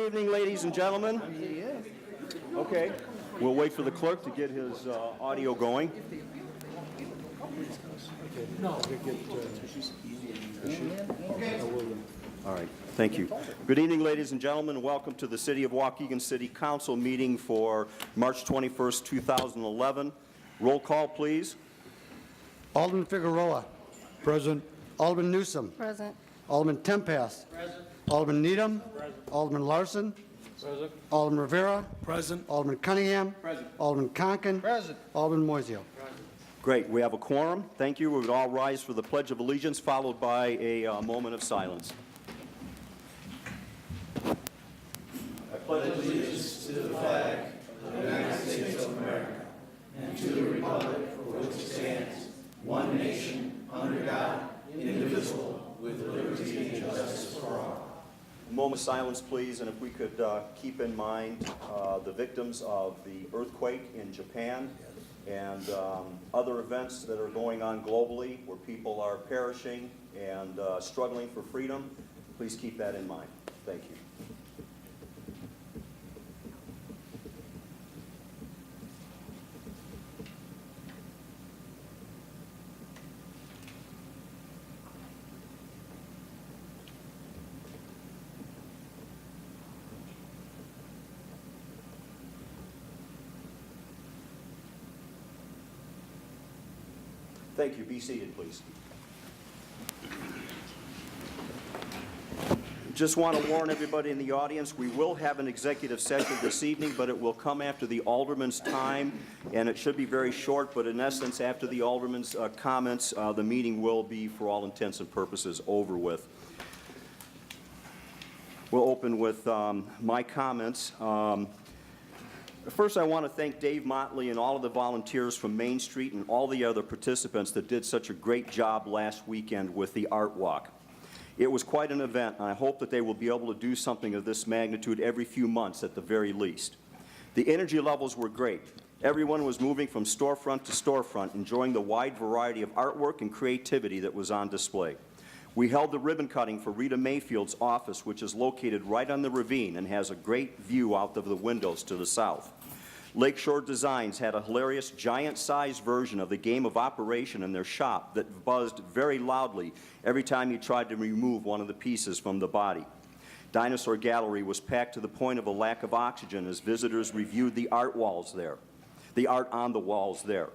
evening, ladies and gentlemen. Okay, we'll wait for the clerk to get his audio going. All right, thank you. Good evening, ladies and gentlemen, and welcome to the City of Waukegan City Council meeting for March 21st, 2011. Roll call, please. Alderman Figueroa. Present. Alderman Newsom. Present. Alderman Tempest. Present. Alderman Needham. Present. Alderman Larson. Present. Alderman Rivera. Present. Alderman Cunningham. Present. Alderman Conkin. Present. Alderman Moiseo. Great, we have a quorum. Thank you. We would all rise for the Pledge of Allegiance, followed by a moment of silence. I pledge allegiance to the flag of the United States of America and to the republic for which it stands, one nation, under God, indivisible, with liberty and justice for all. A moment of silence, please, and if we could keep in mind the victims of the earthquake in Japan and other events that are going on globally where people are perishing and struggling for freedom. Please keep that in mind. Thank you. Thank you. Be seated, please. Just want to warn everybody in the audience, we will have an executive session this evening, but it will come after the alderman's time, and it should be very short, but in essence, after the alderman's comments, the meeting will be, for all intents and purposes, over with. We'll open with my comments. First, I want to thank Dave Motley and all of the volunteers from Main Street and all the other participants that did such a great job last weekend with the Art Walk. It was quite an event, and I hope that they will be able to do something of this magnitude every few months at the very least. The energy levels were great. Everyone was moving from storefront to storefront, enjoying the wide variety of artwork and creativity that was on display. We held the ribbon cutting for Rita Mayfield's office, which is located right on the ravine and has a great view out of the windows to the south. Lakeshore Designs had a hilarious giant-sized version of the game of Operation in their shop that buzzed very loudly every time you tried to remove one of the pieces from the body. Dinosaur Gallery was packed to the point of a lack of oxygen as visitors reviewed the art on the walls there.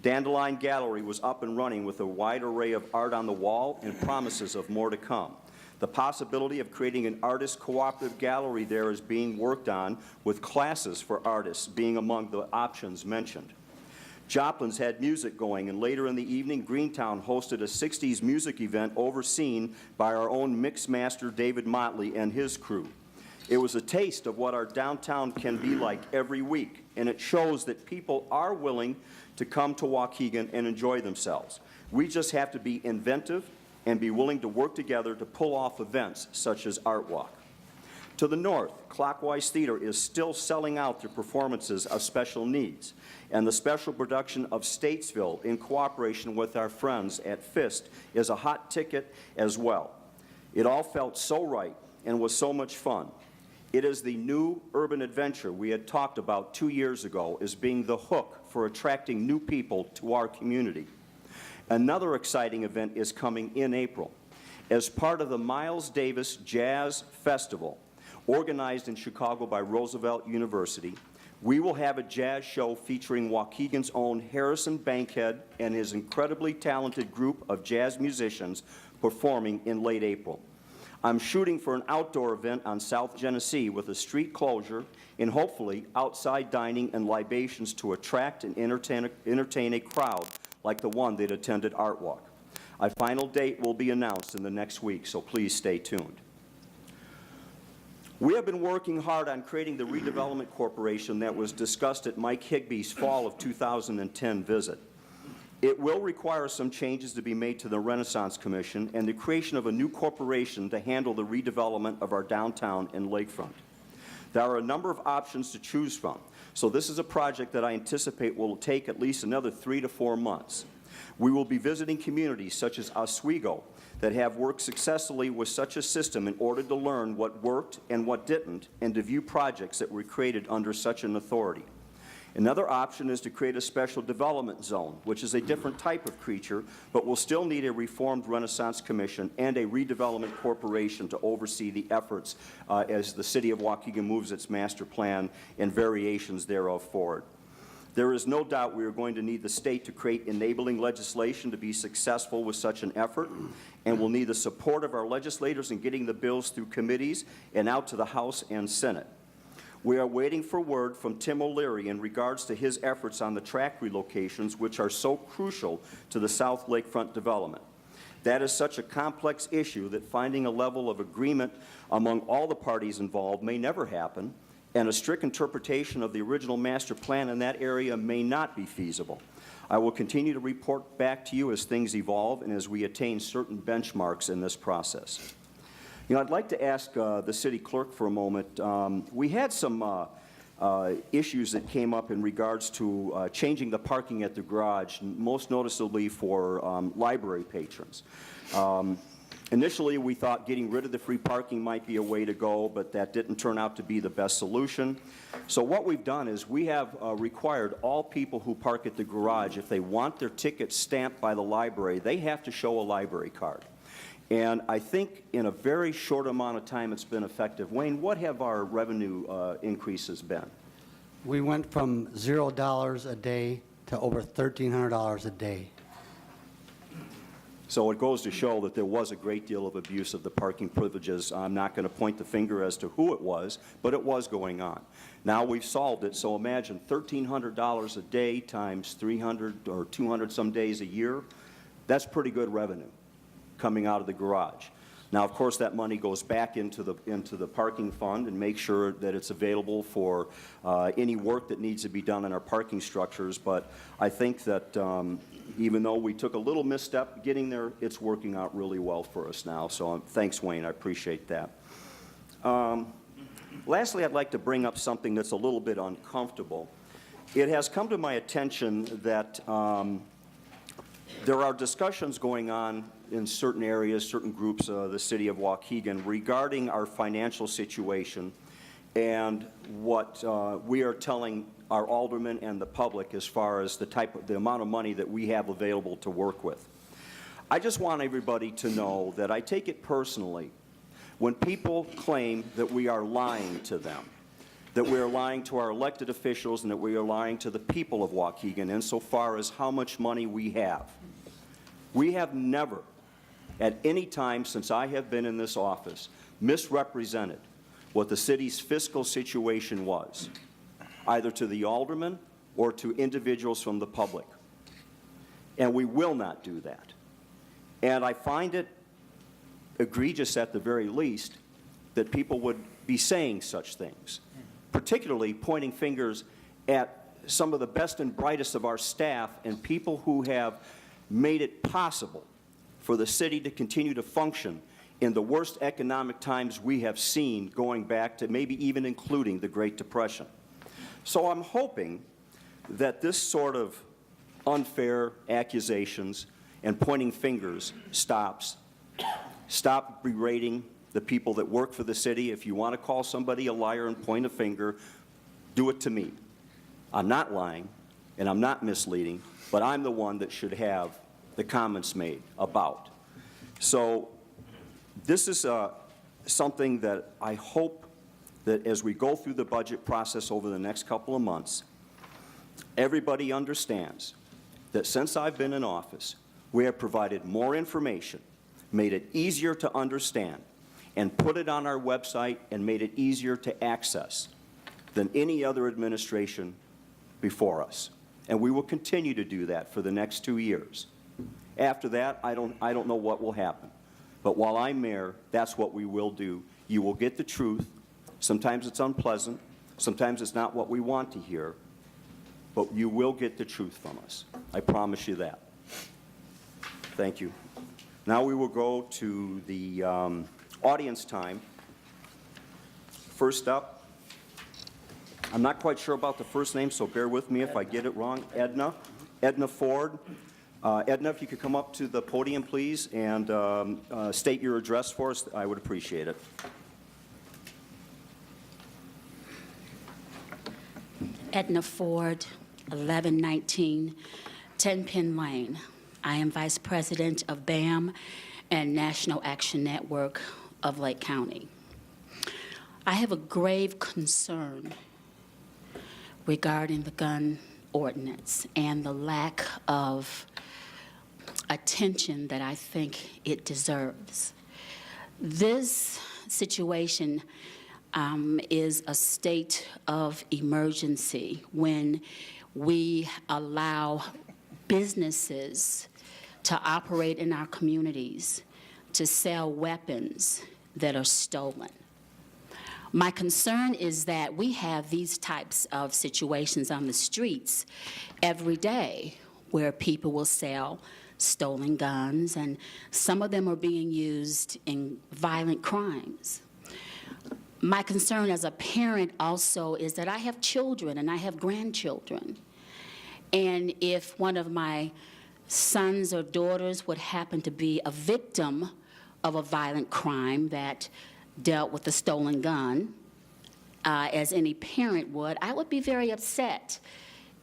Dandelion Gallery was up and running with a wide array of art on the wall and promises of more to come. The possibility of creating an artist cooperative gallery there is being worked on, with classes for artists being among the options mentioned. Joplin's had music going, and later in the evening, Greentown hosted a 60s music event overseen by our own mix master David Motley and his crew. It was a taste of what our downtown can be like every week, and it shows that people are willing to come to Waukegan and enjoy themselves. We just have to be inventive and be willing to work together to pull off events such as Art Walk. To the north, Clockwise Theater is still selling out their performances of Special Needs, and the special production of Statesville, in cooperation with our friends at Fist, is a hot ticket as well. It all felt so right and was so much fun. It is the new urban adventure we had talked about 2 years ago as being the hook for attracting new people to our community. Another exciting event is coming in April. As part of the Miles Davis Jazz Festival, organized in Chicago by Roosevelt University, we will have a jazz show featuring Waukegan's own Harrison Bankhead and his incredibly talented group of jazz musicians performing in late April. I'm shooting for an outdoor event on South Genesee with a street closure and hopefully outside dining and libations to attract and entertain a crowd like the one that attended Art Walk. A final date will be announced in the next week, so please stay tuned. We have been working hard on creating the redevelopment corporation that was discussed at Mike Higby's fall of 2010 visit. It will require some changes to be made to the Renaissance Commission and the creation of a new corporation to handle the redevelopment of our downtown and lakefront. There are a number of options to choose from, so this is a project that I anticipate will take at least another 3 to 4 months. We will be visiting communities such as Oswego that have worked successfully with such a system in order to learn what worked and what didn't, and to view projects that were created under such an authority. Another option is to create a special development zone, which is a different type of creature, but will still need a reformed Renaissance Commission and a redevelopment corporation to oversee the efforts as the City of Waukegan moves its master plan and variations thereof forward. There is no doubt we are going to need the state to create enabling legislation to be successful with such an effort, and will need the support of our legislators in getting the bills through committees and out to the House and Senate. We are waiting for word from Tim O'Leary in regards to his efforts on the track relocations, which are so crucial to the South Lakefront development. That is such a complex issue that finding a level of agreement among all the parties involved may never happen, and a strict interpretation of the original master plan in that area may not be feasible. I will continue to report back to you as things evolve and as we attain certain benchmarks in this process. You know, I'd like to ask the city clerk for a moment. We had some issues that came up in regards to changing the parking at the garage, most noticeably for library patrons. Initially, we thought getting rid of the free parking might be a way to go, but that didn't turn out to be the best solution. So what we've done is we have required all people who park at the garage, if they want their tickets stamped by the library, they have to show a library card. And I think in a very short amount of time it's been effective. Wayne, what have our revenue increases been? We went from $0 a day to over $1,300 a day. So it goes to show that there was a great deal of abuse of the parking privileges. I'm not going to point the finger as to who it was, but it was going on. Now we've solved it, so imagine $1,300 a day times 300 or 200 some days a year. That's pretty good revenue coming out of the garage. Now, of course, that money goes back into the parking fund and make sure that it's available for any work that needs to be done in our parking structures. But I think that even though we took a little misstep getting there, it's working out really well for us now. So thanks, Wayne. I appreciate that. Lastly, I'd like to bring up something that's a little bit uncomfortable. It has come to my attention that there are discussions going on in certain areas, certain groups of the city of Waukegan regarding our financial situation and what we are telling our aldermen and the public as far as the amount of money that we have available to work with. I just want everybody to know that I take it personally when people claim that we are lying to them, that we are lying to our elected officials and that we are lying to the people of Waukegan insofar as how much money we have. We have never, at any time since I have been in this office, misrepresented what the city's fiscal situation was, either to the aldermen or to individuals from the public. And we will not do that. And I find it egregious at the very least that people would be saying such things, particularly pointing fingers at some of the best and brightest of our staff and people who have made it possible for the city to continue to function in the worst economic times we have seen, going back to maybe even including the Great Depression. So I'm hoping that this sort of unfair accusations and pointing fingers stops. Stop berating the people that work for the city. If you want to call somebody a liar and point a finger, do it to me. I'm not lying and I'm not misleading, but I'm the one that should have the comments made about. So this is something that I hope that as we go through the budget process over the next couple of months, everybody understands that since I've been in office, we have provided more information, made it easier to understand, and put it on our website and made it easier to access than any other administration before us. And we will continue to do that for the next 2 years. After that, I don't know what will happen. But while I'm mayor, that's what we will do. You will get the truth. Sometimes it's unpleasant. Sometimes it's not what we want to hear. But you will get the truth from us. I promise you that. Thank you. Now we will go to the audience time. First up, I'm not quite sure about the first name, so bear with me if I get it wrong. Edna Ford. Edna, if you could come up to the podium, please, and state your address for us, I would appreciate it. Edna Ford, 1119 10 Pin Lane. I am Vice President of BAM and National Action Network of Lake County. I have a grave concern regarding the gun ordinance and the lack of attention that I think it deserves. This situation is a state of emergency when we allow businesses to operate in our communities to sell weapons that are stolen. My concern is that we have these types of situations on the streets every day where people will sell stolen guns, and some of them are being used in violent crimes. My concern as a parent also is that I have children and I have grandchildren. And if one of my sons or daughters would happen to be a victim of a violent crime that dealt with a stolen gun, as any parent would, I would be very upset,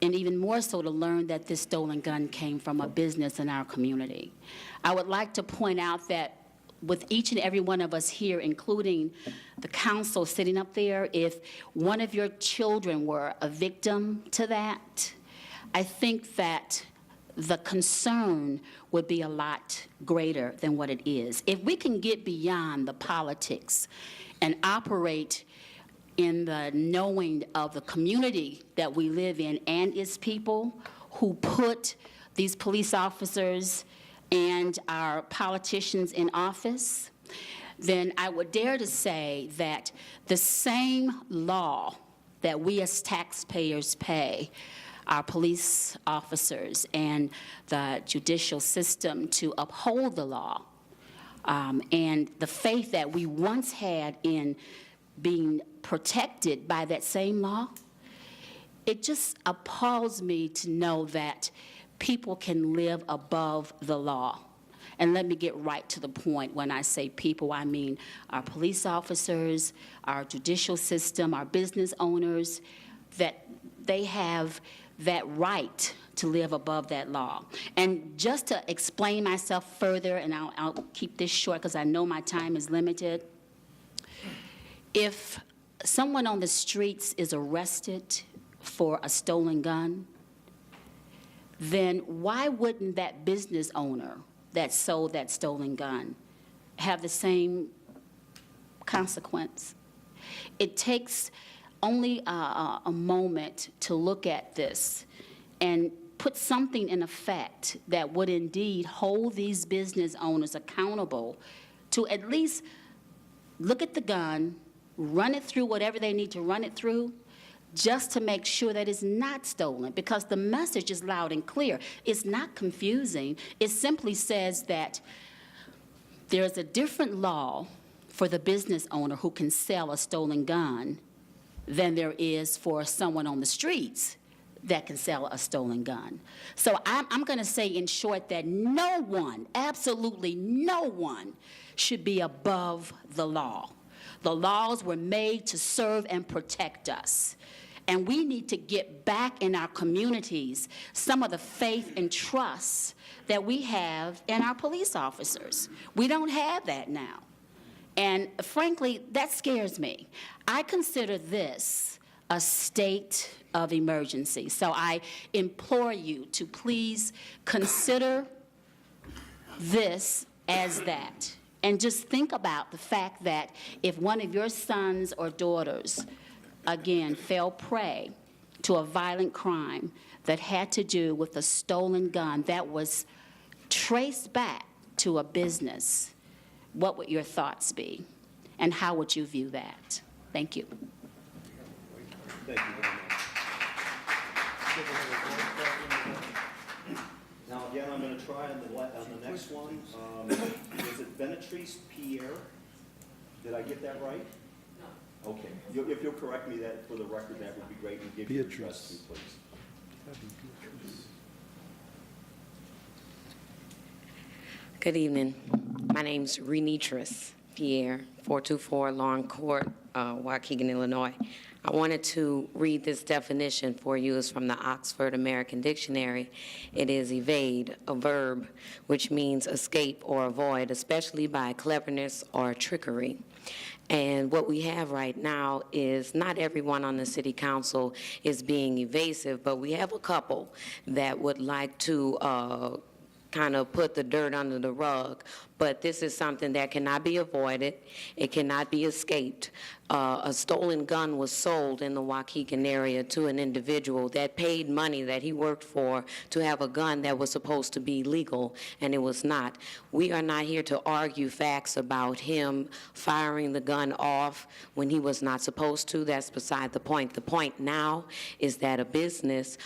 and even more so to learn that this stolen gun came from a business in our community. I would like to point out that with each and every one of us here, including the council sitting up there, if one of your children were a victim to that, I think that the concern would be a lot greater than what it is. If we can get beyond the politics and operate in the knowing of the community that we live in and its people who put these police officers and our politicians in office, then I would dare to say that the same law that we as taxpayers pay our police officers and the judicial system to uphold the law, and the faith that we once had in being protected by that same law, it just appalls me to know that people can live above the law. And let me get right to the point. When I say people, I mean our police officers, our judicial system, our business owners, that they have that right to live above that law. And just to explain myself further, and I'll keep this short because I know my time is limited. If someone on the streets is arrested for a stolen gun, then why wouldn't that business owner that sold that stolen gun have the same consequence? It takes only a moment to look at this and put something in effect that would indeed hold these business owners accountable to at least look at the gun, run it through whatever they need to run it through, just to make sure that it's not stolen, because the message is loud and clear. It's not confusing. It simply says that there's a different law for the business owner who can sell a stolen gun than there is for someone on the streets that can sell a stolen gun. So I'm going to say in short that no one, absolutely no one, should be above the law. The laws were made to serve and protect us. And we need to get back in our communities some of the faith and trust that we have in our police officers. We don't have that now. And frankly, that scares me. I consider this a state of emergency. So I implore you to please consider this as that. And just think about the fact that if one of your sons or daughters, again, fell prey to a violent crime that had to do with a stolen gun that was traced back to a business, what would your thoughts be? And how would you view that? Thank you. Thank you very much. Now, again, I'm going to try on the next one. Is it Beatrice Pierre? Did I get that right? No. Okay. If you'll correct me that for the record, that would be great, and give your address to me, please. Good evening. My name's Renitris Pierre, 424 Lawn Court, Waukegan, Illinois. I wanted to read this definition for you. It's from the Oxford American Dictionary. It is evade, a verb, which means escape or avoid, especially by cleverness or trickery. And what we have right now is not everyone on the city council is being evasive, but we have a couple that would like to kind of put the dirt under the rug. But this is something that cannot be avoided. It cannot be escaped. A stolen gun was sold in the Waukegan area to an individual that paid money that he worked for to have a gun that was supposed to be legal, and it was not. We are not here to argue facts about him firing the gun off when he was not supposed to. That's beside the point. The point now is that a business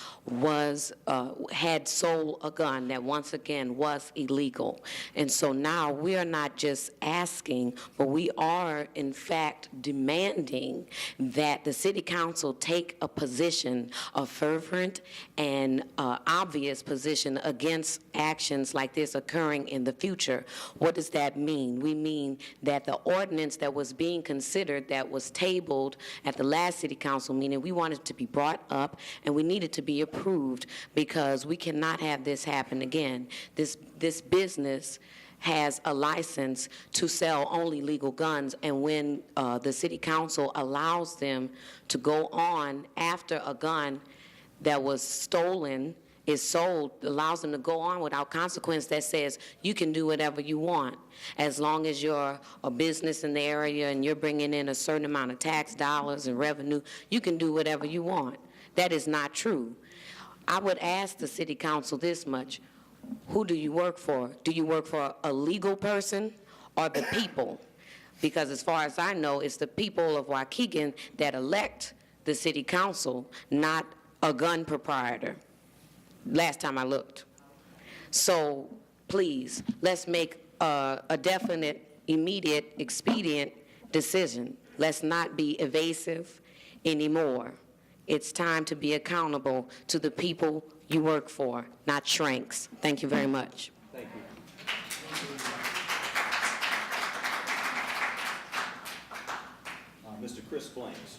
had sold a gun that once again was illegal. And so now we are not just asking, but we are in fact demanding that the city council take a position, a fervent and obvious position against actions like this occurring in the future. What does that mean? We mean that the ordinance that was being considered, that was tabled at the last city council meeting, we wanted to be brought up and we needed to be approved, because we cannot have this happen again. This business has a license to sell only legal guns, and when the city council allows them to go on after a gun that was stolen is sold, allows them to go on without consequence, that says you can do whatever you want as long as you're a business in the area and you're bringing in a certain amount of tax dollars and revenue, you can do whatever you want. That is not true. I would ask the city council this much: who do you work for? Do you work for a legal person or the people? Because as far as I know, it's the people of Waukegan that elect the city council, not a gun proprietor, last time I looked. So please, let's make a definite, immediate, expedient decision. Let's not be evasive anymore. It's time to be accountable to the people you work for, not shrinks. Thank you very much. Thank you. Mr. Chris Blanks.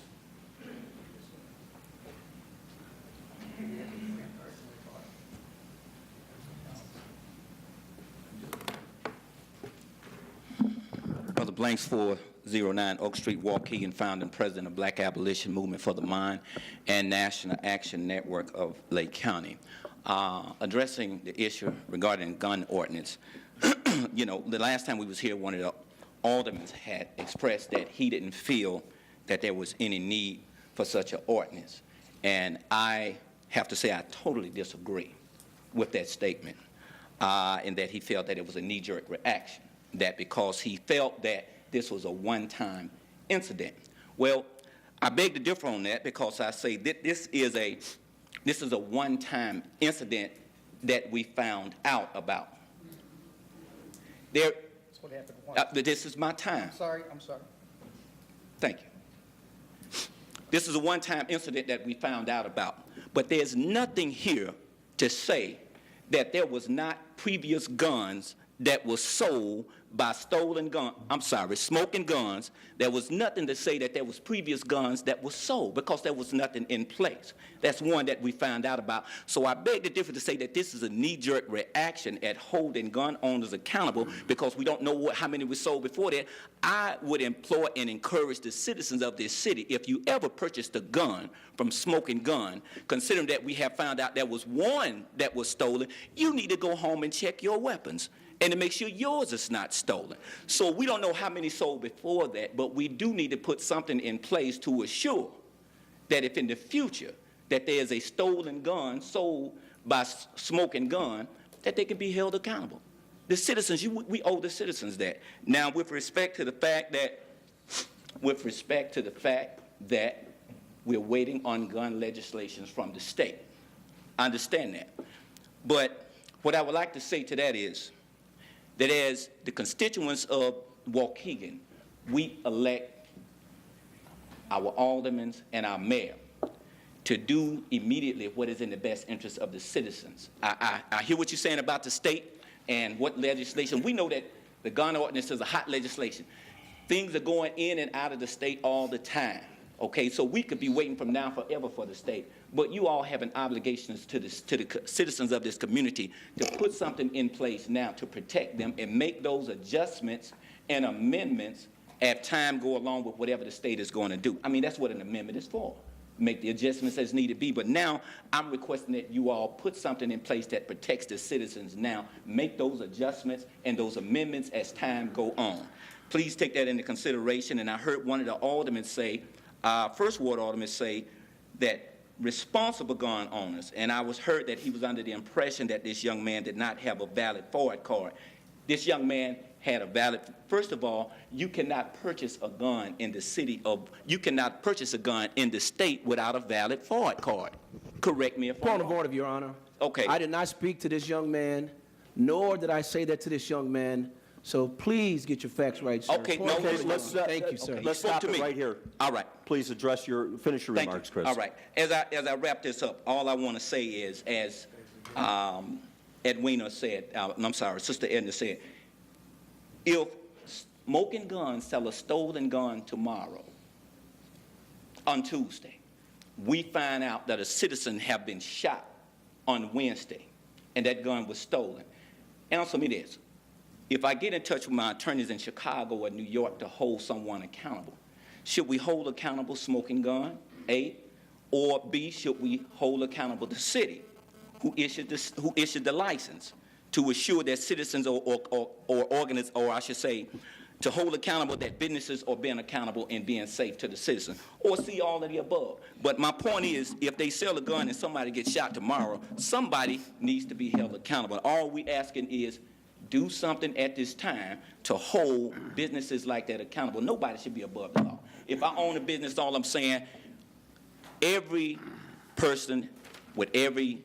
Brother Blanks, 409 Oak Street, Waukegan, founder and president of Black Abolition Movement for the Mind and National Action Network of Lake County. Addressing the issue regarding gun ordinance, you know, the last time we was here, one of the aldermen had expressed that he didn't feel that there was any need for such an ordinance. And I have to say I totally disagree with that statement, in that he felt that it was a knee-jerk reaction, that because he felt that this was a one-time incident. Well, I beg to differ on that, because I say that this is a one-time incident that we found out about. That's what happened once. This is my time. I'm sorry. Thank you. This is a one-time incident that we found out about. But there's nothing here to say that there was not previous guns that was sold by smoking guns. There was nothing to say that there was previous guns that were sold, because there was nothing in place. That's one that we found out about. So I beg to differ to say that this is a knee-jerk reaction at holding gun owners accountable, because we don't know how many were sold before that. I would implore and encourage the citizens of this city, if you ever purchased a gun from Smoking Gun, considering that we have found out there was one that was stolen, you need to go home and check your weapons and to make sure yours is not stolen. So we don't know how many sold before that, but we do need to put something in place to assure that if in the future that there is a stolen gun sold by Smoking Gun, that they can be held accountable. The citizens, we owe the citizens that. Now, with respect to the fact that we're waiting on gun legislations from the state, I understand that. But what I would like to say to that is that as the constituents of Waukegan, we elect our aldermen and our mayor to do immediately what is in the best interest of the citizens. I hear what you're saying about the state. and what legislation. We know that the gun ordinance is a hot legislation. Things are going in and out of the state all the time. Okay, so we could be waiting from now forever for the state, but you all have an obligation to the citizens of this community to put something in place now to protect them and make those adjustments and amendments as time go along with whatever the state is going to do. I mean, that's what an amendment is for. Make the adjustments as need to be. But now I'm requesting that you all put something in place that protects the citizens now. Make those adjustments and those amendments as time go on. Please take that into consideration. And I heard one of the aldermen say, First Ward aldermen say that responsible gun owners, and I was heard that he was under the impression that this young man did not have a valid FOID card. This young man had a valid, first of all, you cannot purchase a gun in the you cannot purchase a gun in the state without a valid FOID card. Correct me if I'm wrong. Point of order, Your Honor. Okay. I did not speak to this young man, nor did I say that to this young man. So please get your facts right, sir. Okay, Point no, of order, let's- Your let's, Honor. Thank you, sir. okay. Let's spoke stop to it me. right here. All right. Please finish your Thank remarks, you. Chris. All right. As I wrap this up, all I want to say is, as Edwina said, I'm sorry, Sister Edna said, if smoking guns sell a stolen gun tomorrow, on Tuesday, we find out that a citizen have been shot on Wednesday, and that gun was stolen. Answer me this. If I get in touch with my attorneys in Chicago or New York to hold someone accountable, should we hold accountable smoking gun, A? Or B, should we hold accountable the city who issued the license to assure that citizens or I should say, to hold accountable that businesses are being accountable and being safe to the citizen, or see all of the above. But my point is, if they sell a gun and somebody gets shot tomorrow, somebody needs to be held accountable. All we asking is do something at this time to hold businesses like that accountable. Nobody should be above the law. If I own a business, all I'm saying, every person with every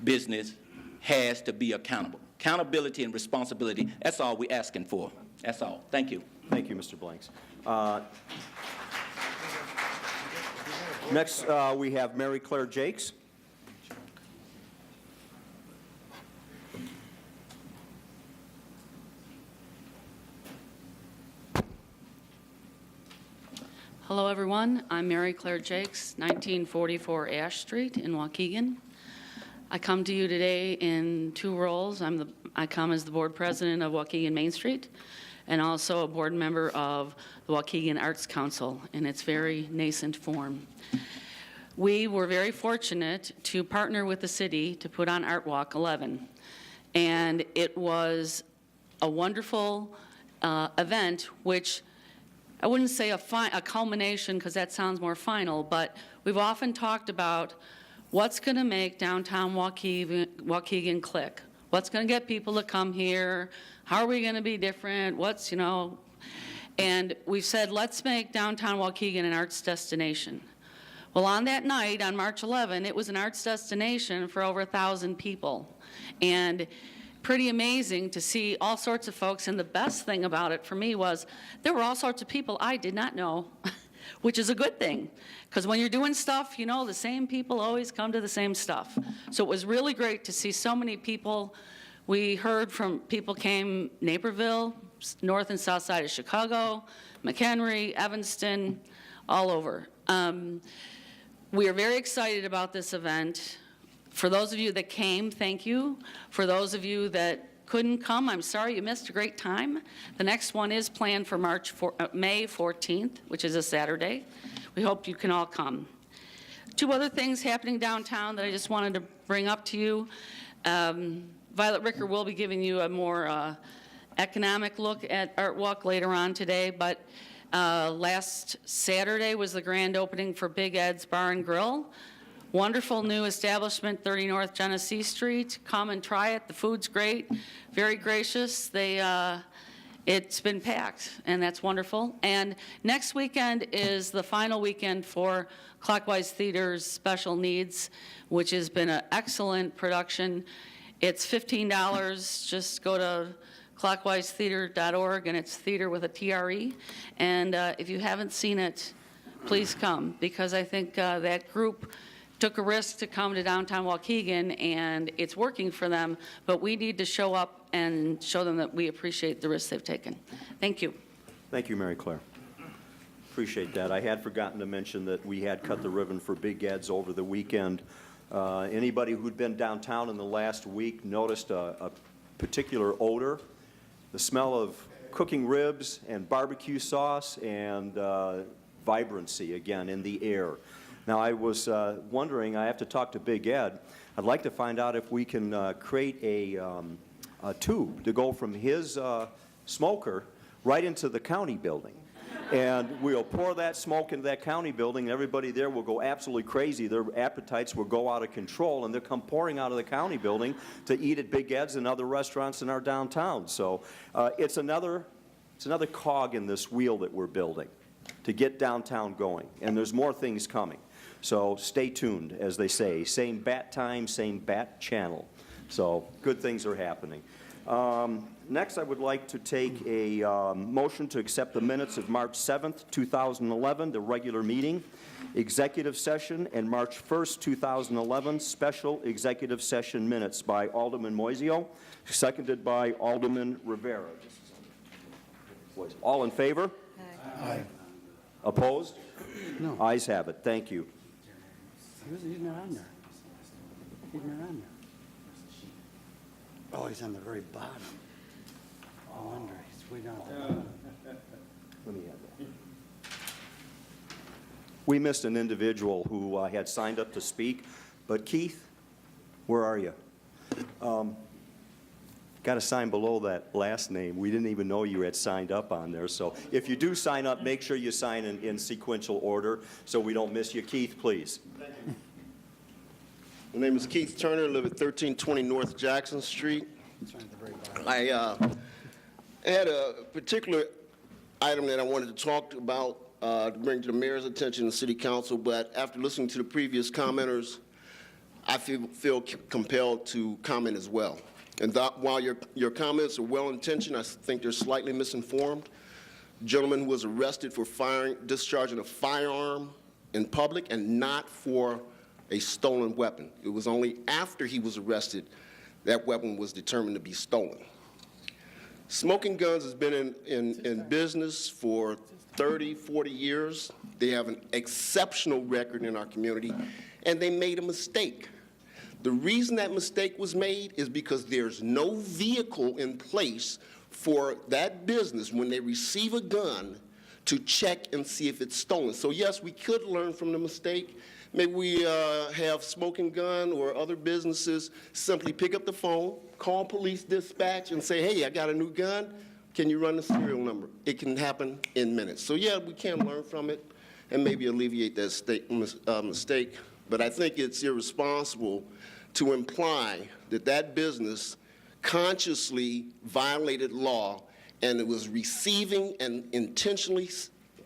business has to be accountable. Accountability and responsibility, that's all we're asking for. That's all. Thank you. Thank you, Mr. Blanks. Next, we have Mary Claire Jakes. Hello, everyone. I'm Mary Claire Jakes, 1944 Ash Street in Waukegan. I come to you today in two roles. I come as the board president of Waukegan Main Street and also a board member of the Waukegan Arts Council in its very nascent form. We were very fortunate to partner with the city to put on Art Walk 11, and it was a wonderful event, which I wouldn't say a culmination because that sounds more final, but we've often talked about what's going to make downtown Waukegan click. What's going to get people to come here? How are we going to be different? And we've said, let's make downtown Waukegan an arts destination. Well, on that night, on March 11, it was an arts destination for over 1,000 people. And pretty amazing to see all sorts of folks. And the best thing about it for me was there were all sorts of people I did not know, which is a good thing. Because when you're doing stuff, the same people always come to the same stuff. So it was really great to see so many people. We heard from people came Naperville, north and south side of Chicago, McHenry, Evanston, all over. We are very excited about this event. For those of you that came, thank you. For those of you that couldn't come, I'm sorry you missed a great time. The next one is planned for May 14th, which is a Saturday. We hope you can all come. Two other things happening downtown that I just wanted to bring up to you. Violet Ricker will be giving you a more economic look at Art Walk later on today, but last Saturday was the grand opening for Big Ed's Bar and Grill. Wonderful new establishment, 30 North Genesee Street. Come and try it. The food's great, very gracious. It's been packed, and that's wonderful. And next weekend is the final weekend for Clockwise Theater's Special Needs, which has been an excellent production. It's $15. Just go to clockwisetheater.org, and it's theater with a TRE. And if you haven't seen it, please come, because I think that group took a risk to come to downtown Waukegan, and it's working for them, but we need to show up and show them that we appreciate the risks they've taken. Thank you. Thank you, Mary Claire. Appreciate that. I had forgotten to mention that we had cut the ribbon for Big Ed's over the weekend. Anybody who'd been downtown in the last week noticed a particular odor, the smell of cooking ribs and barbecue sauce and vibrancy, again, in the air. Now, I was wondering, I have to talk to Big Ed. I'd like to find out if we can create a tube to go from his smoker right into the county building. And we'll pour that smoke into that county building, and everybody there will go absolutely crazy. Their appetites will go out of control, and they'll come pouring out of the county building to eat at Big Ed's and other restaurants in our downtown. So it's another cog in this wheel that we're building to get downtown going. And there's more things coming. So stay tuned, as they say. Same bat time, same bat channel. So good things are happening. Next, I would like to take a motion to accept the minutes of March 7th, 2011, the regular meeting, executive session, and March 1st, 2011, special executive session minutes by Alderman Moiseo, seconded by Alderman Rivera. All in favor? Aye. Opposed? No. Ayes have it. Thank you. He's not on there. He's not on there. Oh, he's on the very bottom. I wonder, he's way down at the bottom. Let me have that. We missed an individual who had signed up to speak, but Keith, where are you? Got to sign below that last name. We didn't even know you had signed up on there. So if you do sign up, make sure you sign in sequential order so we don't miss you. Keith, please. Thank you. My name is Keith Turner. I live at 1320 North Jackson Street. I had a particular item that I wanted to talk about to bring to the mayor's attention and the city council, but after listening to the previous commenters, I feel compelled to comment as well. And while your comments are well-intentioned, I think they're slightly misinformed. The gentleman was arrested for discharging a firearm in public and not for a stolen weapon. It was only after he was arrested that weapon was determined to be stolen. Smoking guns has been in business for 30, 40 years. They have an exceptional record in our community, and they made a mistake. The reason that mistake was made is because there's no vehicle in place for that business when they receive a gun to check and see if it's stolen. So yes, we could learn from the mistake. Maybe we have Smoking Gun or other businesses simply pick up the phone, call police dispatch, and say, hey, I got a new gun. Can you run the serial number? It can happen in minutes. So yeah, we can learn from it and maybe alleviate that mistake. But I think it's irresponsible to imply that that business consciously violated law and it was receiving and intentionally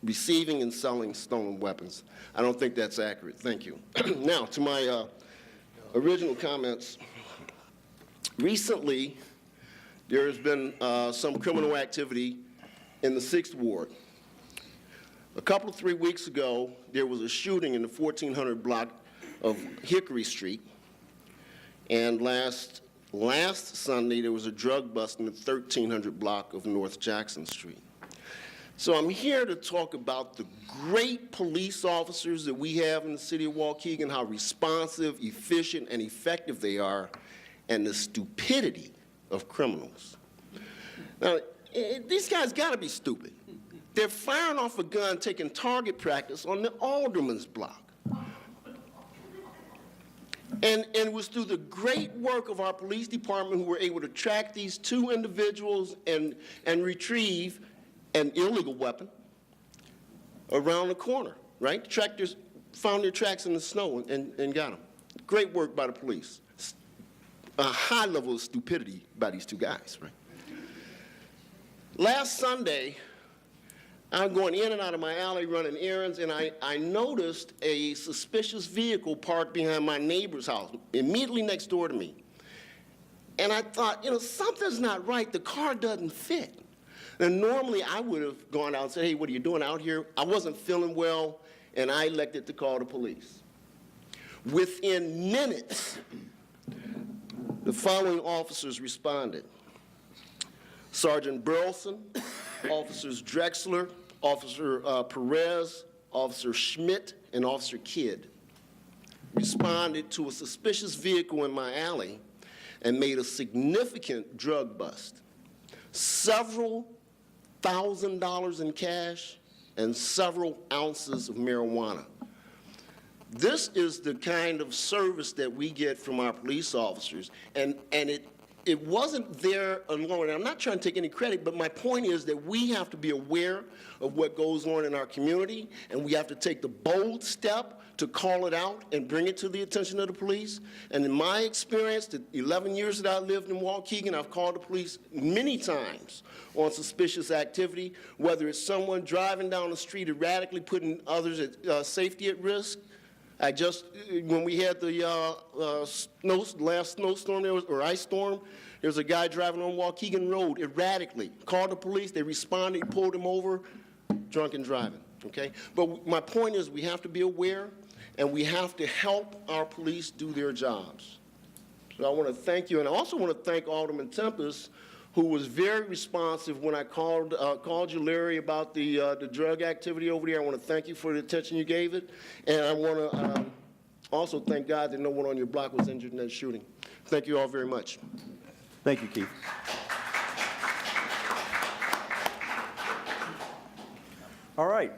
receiving and selling stolen weapons. I don't think that's accurate. Thank you. Now, to my original comments. Recently, there has been some criminal activity in the 6th Ward. A couple of 3 weeks ago, there was a shooting in the 1400 block of Hickory Street. And last Sunday, there was a drug bust in the 1300 block of North Jackson Street. So I'm here to talk about the great police officers that we have in the city of Waukegan, how responsive, efficient, and effective they are, and the stupidity of criminals. Now, these guys got to be stupid. They're firing off a gun, taking target practice on the Alderman's block. And it was through the great work of our police department who were able to track these 2 individuals and retrieve an illegal weapon around the corner, right? Tractors found their tracks in the snow and got them. Great work by the police. A high level of stupidity by these 2 guys, right? Last Sunday, I'm going in and out of my alley running errands, and I noticed a suspicious vehicle parked behind my neighbor's house, immediately next door to me. And I thought, something's not right. The car doesn't fit. And normally I would have gone out and said, hey, what are you doing out here? I wasn't feeling well, and I elected to call the police. Within minutes, the following officers responded: Sergeant Burleson, Officers Drexler, Officer Perez, Officer Schmidt, and Officer Kidd responded to a suspicious vehicle in my alley and made a significant drug bust. Several $1,000s in cash and several ounces of marijuana. This is the kind of service that we get from our police officers, and it wasn't there alone. And I'm not trying to take any credit, but my point is that we have to be aware of what goes on in our community, and we have to take the bold step to call it out and bring it to the attention of the police. And in my experience, the 11 years that I lived in Waukegan, I've called the police many times on suspicious activity, whether it's someone driving down the street erratically putting others at safety at risk. When we had the last snowstorm or ice storm, there was a guy driving on Waukegan Road erratically. Called the police, they responded, pulled him over, drunk and driving, okay? But my point is we have to be aware, and we have to help our police do their jobs. So I want to thank you, and I also want to thank Alderman Tempest, who was very responsive when I called you, Larry, about the drug activity over there. I want to thank you for the attention you gave it. And I want to also thank God that no one on your block was injured in that shooting. Thank you all very much. Thank you, Keith. All right.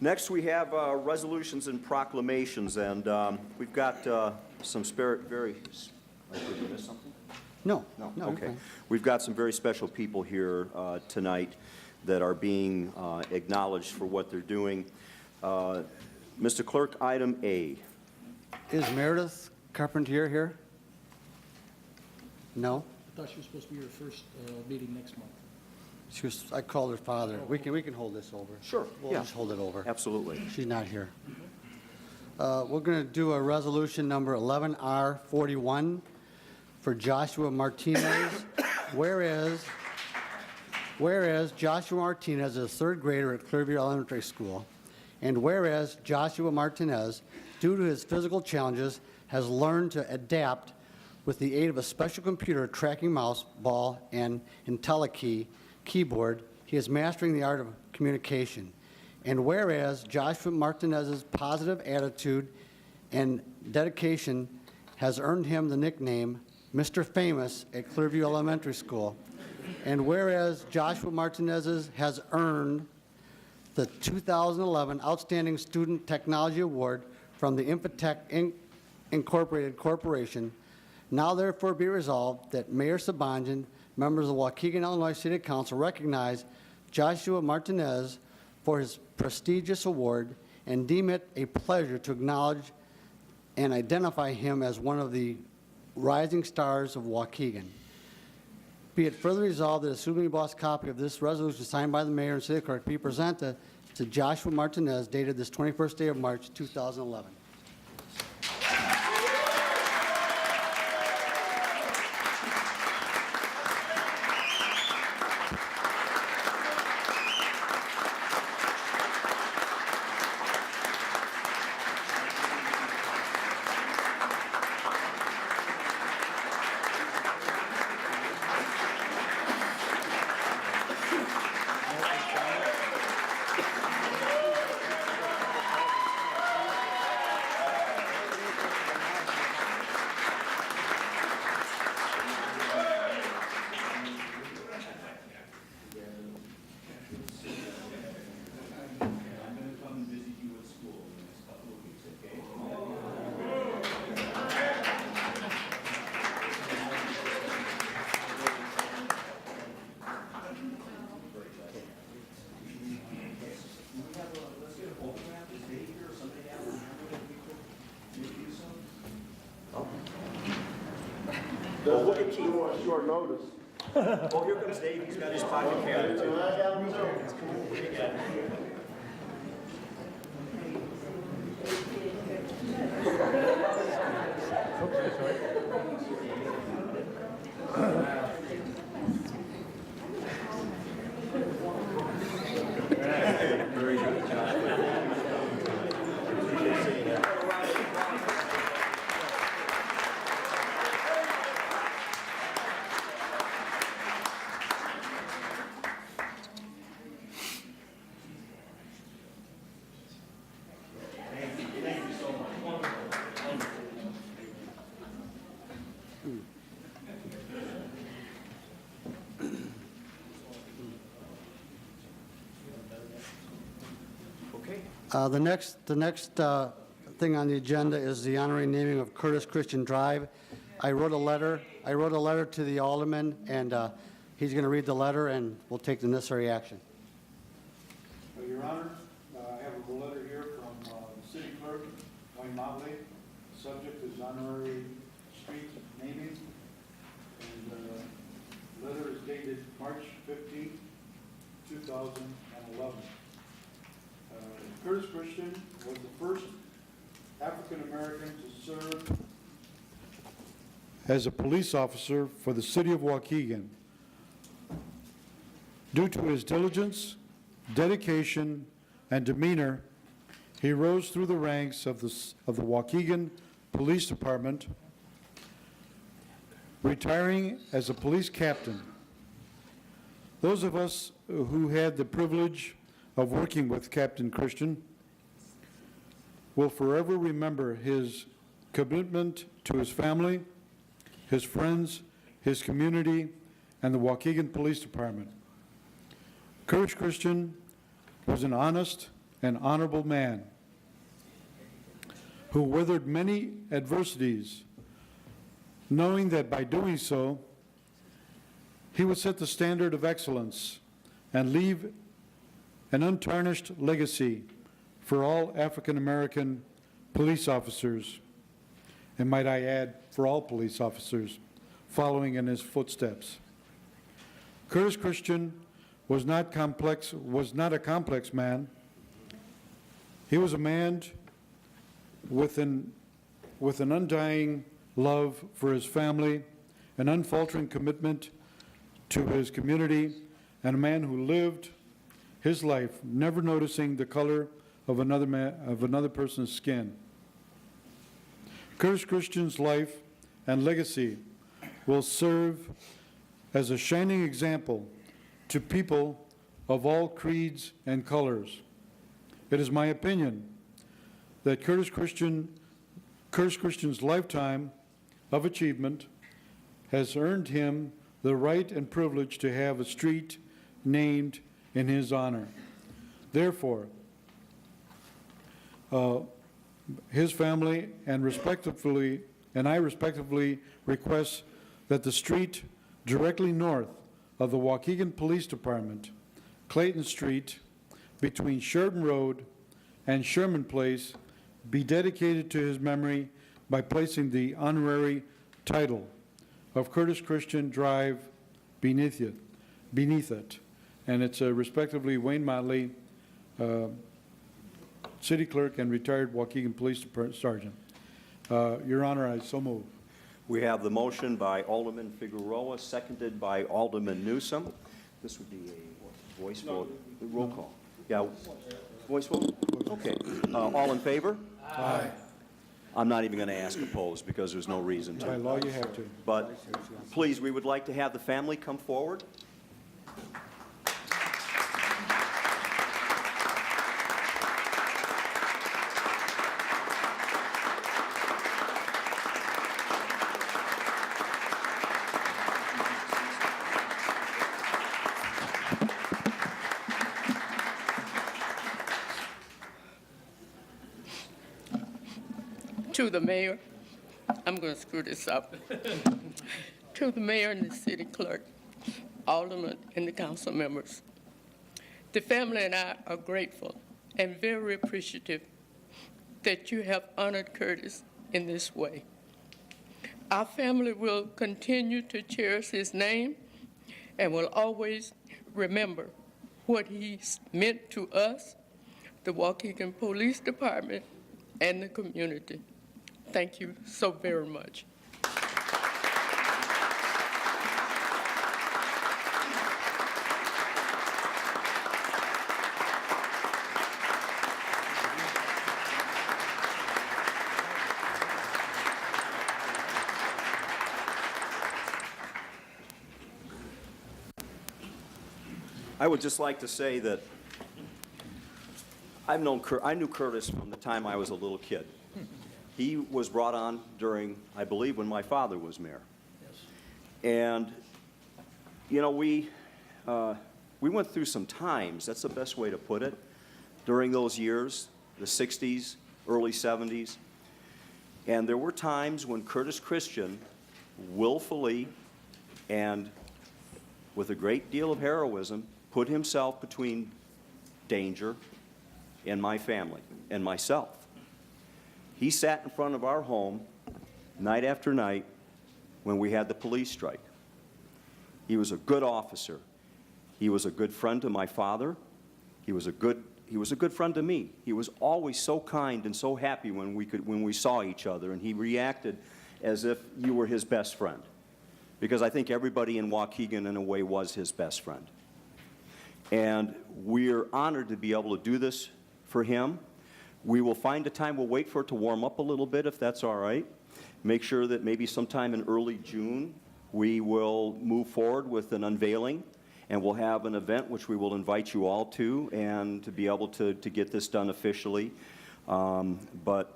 Next, we have resolutions and proclamations, and we've got some did we miss something? No. No, you're okay. fine. We've got some very special people here tonight that are being acknowledged for what they're doing. Mr. Clerk, item A. Is Meredith Carpentier here? No? I thought she was supposed to be your first meeting next month. I called her father. We can hold this over. Sure, We'll yeah. just hold it over. Absolutely. She's not here. We're going to do a resolution number 11R41 for Joshua Martinez. Whereas Joshua Martinez is a third grader at Clearview Elementary School, and whereas Joshua Martinez, due to his physical challenges, has learned to adapt with the aid of a special computer tracking mouse, ball, and IntelliKey keyboard, he is mastering the art of communication. And whereas Joshua Martinez's positive attitude and dedication has earned him the nickname Mr. Famous at Clearview Elementary School, and whereas Joshua Martinez has earned the 2011 Outstanding Student Technology Award from the Infotech Incorporated Corporation, now therefore be resolved that Mayor Sabanjan, members of the Waukegan, Illinois City Council recognize Joshua Martinez for his prestigious award and deem it a pleasure to acknowledge and identify him as one of the rising stars of Waukegan. Be it further resolved that a suitably embossed copy of this resolution signed by the mayor and city clerk be presented to Joshua Martinez dated this 21st day of March 2011. Well, look at Keith on short notice. Oh, here comes Dave. He's got his pocket camera, too. Very good, Josh. Appreciate seeing that. The next thing on the agenda is the honorary naming of Curtis Christian Drive. I wrote a letter to the alderman, and he's going to read the letter, and we'll take the necessary action. Your Honor, I have a letter here from the city clerk, Wayne Motley. Subject is honorary street naming. And the letter is dated March 15, 2011. Curtis Christian was the first African-American to serve as a police officer for the city of Waukegan. Due to his diligence, dedication, and demeanor, he rose through the ranks of the Waukegan Police Department, retiring as a police captain. Those of us who had the privilege of working with Captain Christian will forever remember his commitment to his family, his friends, his community, and the Waukegan Police Department. Curtis Christian was an honest and honorable man who weathered many adversities, knowing that by doing so, he would set the standard of excellence and leave an untarnished legacy for all African American police officers, and might I add, for all police officers following in his footsteps. Curtis Christian was not a complex man. He was a man with an undying love for his family, an unfaltering commitment to his community, and a man who lived his life never noticing the color of another person's skin. Curtis Christian's life and legacy will serve as a shining example to people of all creeds and colors. It is my opinion that Curtis Christian's lifetime of achievement has earned him the right and privilege to have a street named in his honor. Therefore, his family and I respectively request that the street directly north of the Waukegan Police Department, Clayton Street, between Sheridan Road and Sherman Place, be dedicated to his memory by placing the honorary title of Curtis Christian Drive beneath it. And it's respectively Wayne Motley, City Clerk and retired Waukegan Police Sergeant. Your Honor, I so move. We have the motion by Alderman Figueroa, seconded by Alderman Newsom. This would be a voice vote. Roll call. Yeah, voice vote? Okay. All in favor? Aye. I'm not even going to ask opposed because there's no reason By to. law, you have to. But please, we would like to have the family come forward. To the mayor, I'm going to screw this up. To the mayor and the city clerk, aldermen and the council members, the family and I are grateful and very appreciative that you have honored Curtis in this way. Our family will continue to cherish his name and will always remember what he's meant to us, the Waukegan Police Department, and the community. Thank you so very much. I would just like to say that I knew Curtis from the time I was a little kid. He was brought on during, I believe, when my father was mayor. Yes. And, you know, we went through some times, that's the best way to put it, during those years the 60s, early 70s. And there were times when Curtis Christian willfully and with a great deal of heroism put himself between danger and my family and myself. He sat in front of our home night after night when we had the police strike. He was a good officer. He was a good friend to my father. He was a good friend to me. He was always so kind and so happy when we saw each other, and he reacted as if you were his best friend. Because I think everybody in Waukegan, in a way, was his best friend. And we're honored to be able to do this for him. We will find a time, we'll wait for it to warm up a little bit, if that's all right. Make sure that maybe sometime in early June, we will move forward with an unveiling, and we'll have an event which we will invite you all to, and to be able to get this done officially. But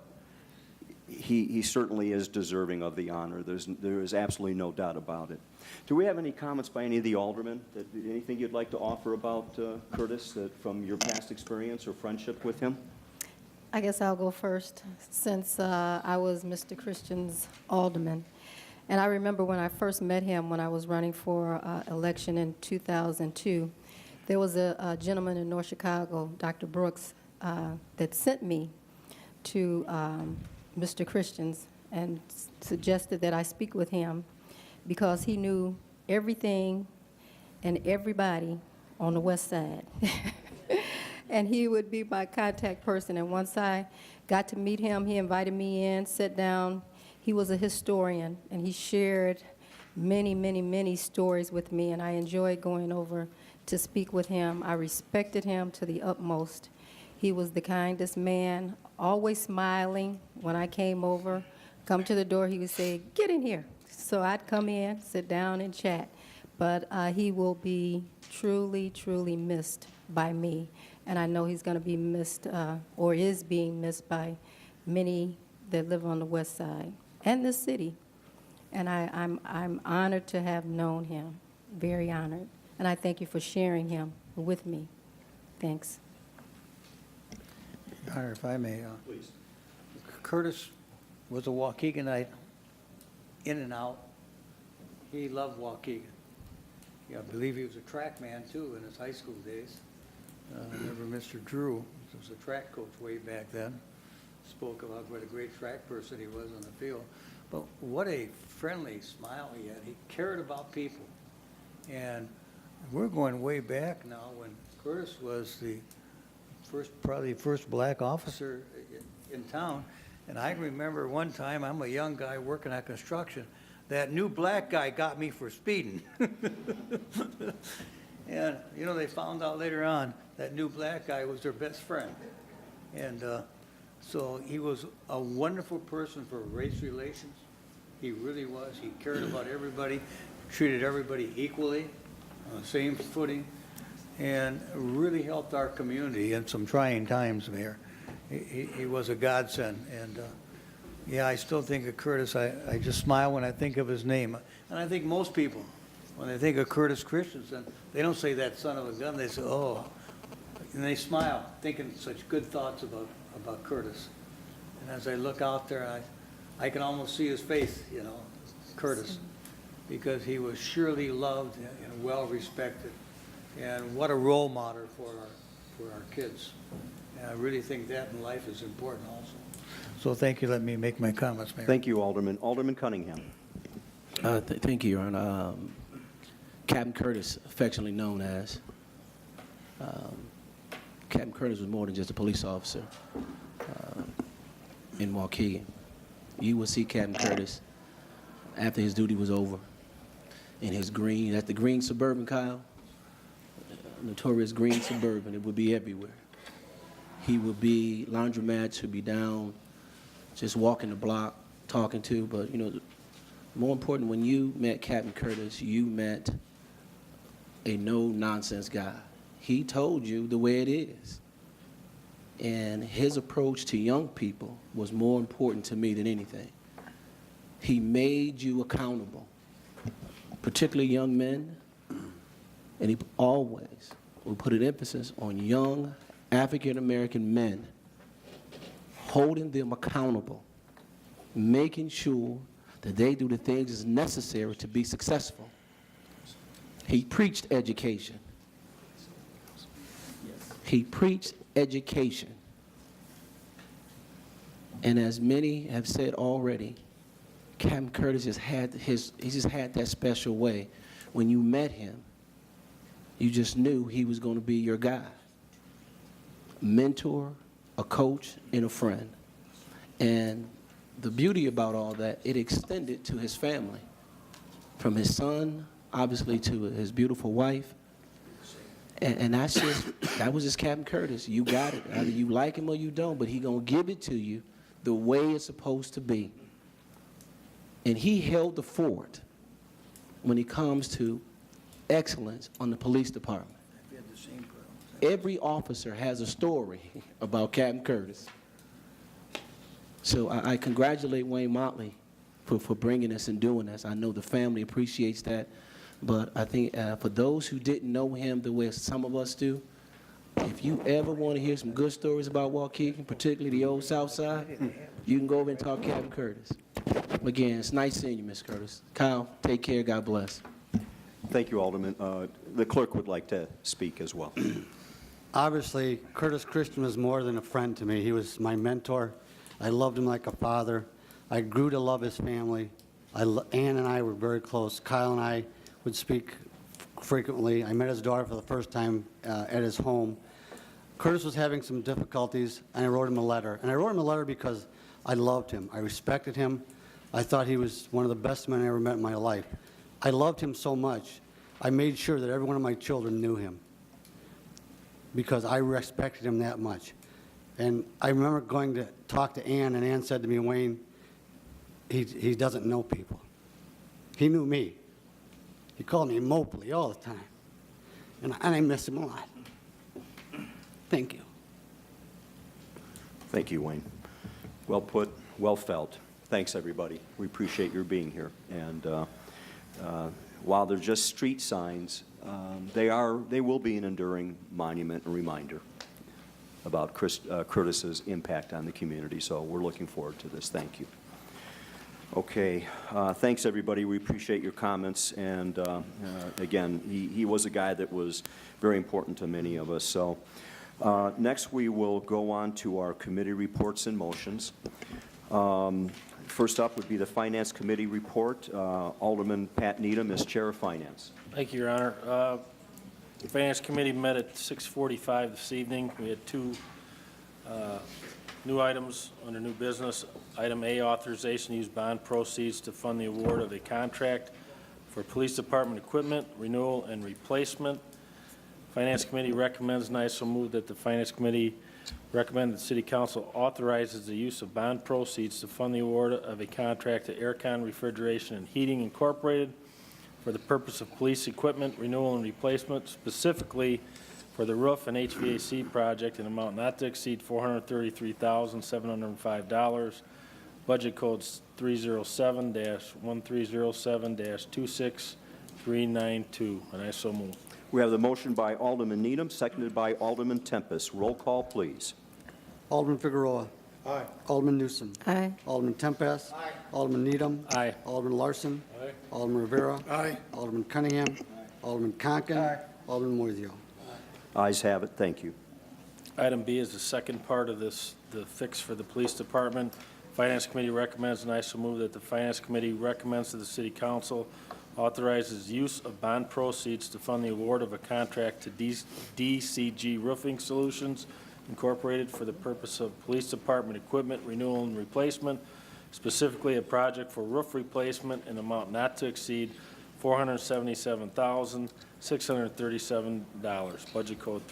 he certainly is deserving of the honor. There is absolutely no doubt about it. Do we have any comments by any of the aldermen? Anything you'd like to offer about Curtis from your past experience or friendship with him? I guess I'll go first, since I was Mr. Christian's alderman. And I remember when I first met him when I was running for election in 2002, there was a gentleman in North Chicago, Dr. Brooks, that sent me to Mr. Christian's and suggested that I speak with him because he knew everything and everybody on the west side. And he would be my contact person. And once I got to meet him, he invited me in, sat down. He was a historian, and he shared many, many, many stories with me, and I enjoyed going over to speak with him. I respected him to the utmost. He was the kindest man, always smiling. When I came over, come to the door, he would say, "Get in here." So I'd come in, sit down, and chat. But he will be truly, truly missed by me. And I know he's going to be missed, or is being missed by many that live on the west side and the city. And I'm honored to have known him, very honored. And I thank you for sharing him with me. Thanks. Your Honor, if I may. Please. Curtis was a Waukeganite in and out. He loved Waukegan. Yeah, I believe he was a track man, too, in his high school days. I remember Mr. Drew, who was a track coach way back then, spoke about what a great track person he was on the field. But what a friendly smile he had. He cared about people. And we're going way back now when Curtis was probably the first black officer in town. And I remember one time, I'm a young guy working at construction, that new black guy got me for speeding. And, you know, they found out later on that new black guy was their best friend. And so he was a wonderful person for race relations. He really was. He cared about everybody, treated everybody equally, on the same footing, and really helped our community in some trying times there. He was a godsend. And yeah, I still think of Curtis. I just smile when I think of his name. And I think most people, when they think of Curtis Christensen, they don't say that son of a gun. They say, oh, and they smile, thinking such good thoughts about Curtis. And as I look out there, I can almost see his face, you know, Curtis, because he was surely loved and well respected. And what a role model for our kids. And I really think that in life is important also. So thank you. Let me make my comments, Mayor. Thank you, Alderman. Alderman Cunningham. Thank you, Your Honor. Captain Curtis, affectionately known as. Captain Curtis was more than just a police officer in Waukegan. You would see Captain Curtis after his duty was over in his green, at the green Suburban, Kyle, notorious green Suburban. It would be everywhere. He would be, laundromats would be down, just walking the block, talking to, but, you know, more important, when you met Captain Curtis, you met a no-nonsense guy. He told you the way it is. And his approach to young people was more important to me than anything. He made you accountable, particularly young men, and he always would put an emphasis on young African-American men holding them accountable, making sure that they do the things that's necessary to be successful. He preached education. He preached education. And as many have said already, Captain Curtis just had that special way. When you met him, you just knew he was going to be your guy. Mentor, a coach, and a friend. And the beauty about all that, it extended to his family. From his son, obviously, to his beautiful wife. And that was just Captain Curtis. You got it. Either you like him or you don't, but he gonna give it to you the way it's supposed to be. And he held the fort when it comes to excellence on the police department. Every officer has a story about Captain Curtis. So I congratulate Wayne Motley for bringing us and doing this. I know the family appreciates that. But I think for those who didn't know him the way some of us do, if you ever want to hear some good stories about Waukegan, particularly the old South Side, you can go over and talk to Captain Curtis. Again, it's nice seeing you, Miss Curtis. Kyle, take care. God bless. Thank you, Alderman. The clerk would like to speak as well. Obviously, Curtis Christian was more than a friend to me. He was my mentor. I loved him like a father. I grew to love his family. Ann and I were very close. Kyle and I would speak frequently. I met his daughter for the first time at his home. Curtis was having some difficulties, and I wrote him a letter. And I wrote him a letter because I loved him. I respected him. I thought he was one of the best men I ever met in my life. I loved him so much, I made sure that every one of my children knew him because I respected him that much. And I remember going to talk to Ann, and Ann said to me, Wayne, he doesn't know people. He knew me. He called me Mopley all the time. And I miss him a lot. Thank you. Thank you, Wayne. Well put, well felt. Thanks, everybody. We appreciate your being here. And while they're just street signs, they will be an enduring monument and reminder about Curtis's impact on the community. So we're looking forward to this. Thank you. Okay, thanks everybody. We appreciate your comments. And again, he was a guy that was very important to many of us. So next we will go on to our committee reports and motions. First up would be the Finance Committee report. Alderman Pat Needham is Chair of Finance. Thank you, Your Honor. The Finance Committee met at 6:45 this evening. We had two new items under new business. Item A, authorization to use bond proceeds to fund the award of a contract for police department equipment, renewal and replacement. Finance Committee recommends, and I so move that the Finance Committee recommend that the City Council authorizes the use of bond proceeds to fund the award of a contract to Aircon Refrigeration and Heating Incorporated for the purpose of police equipment, renewal and replacement, specifically for the roof and HVAC project in amount not to exceed $433,705. Budget code 307-1307-26392, and I so move. We have the motion by Alderman Needham, seconded by Alderman Tempest. Roll call, please. Alderman Figueroa. Aye. Alderman Newsom. Aye. Alderman Tempest. Aye. Alderman Needham. Aye. Alderman Larson. Aye. Alderman Rivera. Aye. Alderman Cunningham. Alderman Conken. Aye. Alderman Moiseo. Ayes have it. Thank you. Item B is the second part of this, the fix for the police department. Finance Committee recommends, and I so move that the Finance Committee recommends to the City Council authorizes use of bond proceeds to fund the award of a contract to DCG Roofing Solutions Incorporated for the purpose of police department equipment renewal and replacement, specifically a project for roof replacement in amount not to exceed $477,637. Budget code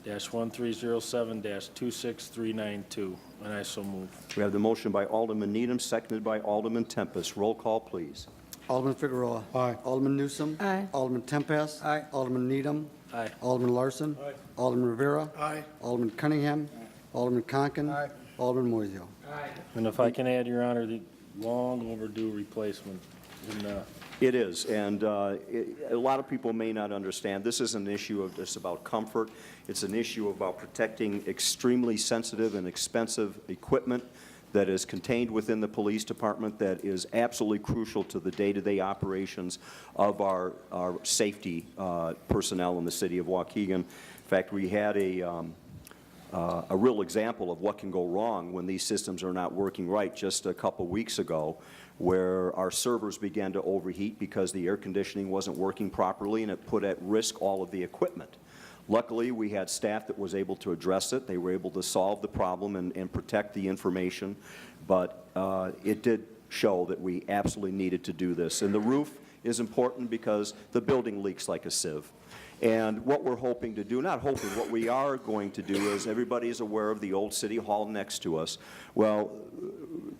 307-1307-26392, and I so move. We have the motion by Alderman Needham, seconded by Alderman Tempest. Roll call, please. Alderman Figueroa. Aye. Alderman Newsom. Aye. Alderman Tempest. Aye. Alderman Needham. Aye. Alderman Larson. Aye. Alderman Rivera. Aye. Alderman Cunningham. Alderman Conken. Aye. Alderman Moiseo. And if I can add, Your Honor, the long overdue replacement in It is, and a lot of people may not understand. This is an issue of just about comfort. It's an issue about protecting extremely sensitive and expensive equipment that is contained within the police department that is absolutely crucial to the day-to-day operations of our safety personnel in the city of Waukegan. In fact, we had a real example of what can go wrong when these systems are not working right just a couple weeks ago, where our servers began to overheat because the air conditioning wasn't working properly, and it put at risk all of the equipment. Luckily, we had staff that was able to address it. They were able to solve the problem and protect the information, but it did show that we absolutely needed to do this. And the roof is important because the building leaks like a sieve. And what we're hoping to do, not hoping, what we are going to do is, everybody is aware of the old city hall next to us. Well,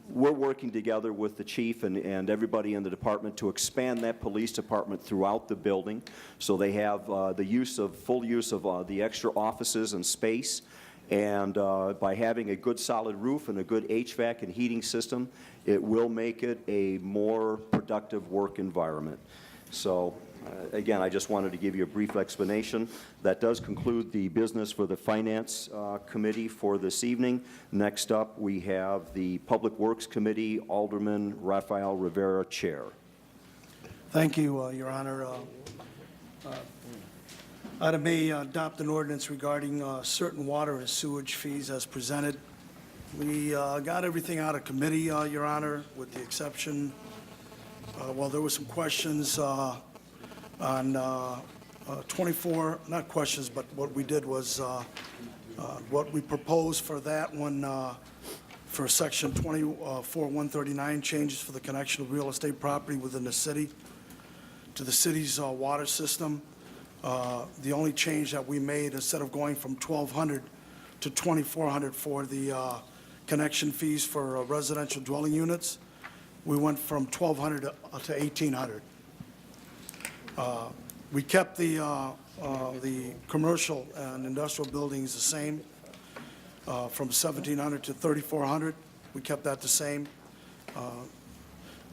we're working together with the chief and everybody in the department to expand that police department throughout the building, so they have full use of the extra offices and space. And by having a good solid roof and a good HVAC and heating system, it will make it a more productive work environment. So again, I just wanted to give you a brief explanation. That does conclude the business for the Finance Committee for this evening. Next up, we have the Public Works Committee, Alderman Rafael Rivera, Chair. Thank you, Your Honor. Item A, adopt an ordinance regarding certain water and sewage fees as presented. We got everything out of committee, Your Honor, with the exception, well, there were some questions on 24, not questions, but what we did was, what we proposed for that one, for section 24-139, changes for the connection of real estate property within the city to the city's water system. The only change that we made, instead of going from $1,200 to $2,400 for the connection fees for residential dwelling units, we went from $1,200 to $1,800. We kept the commercial and industrial buildings the same, from $1,700 to $3,400. We kept that the same.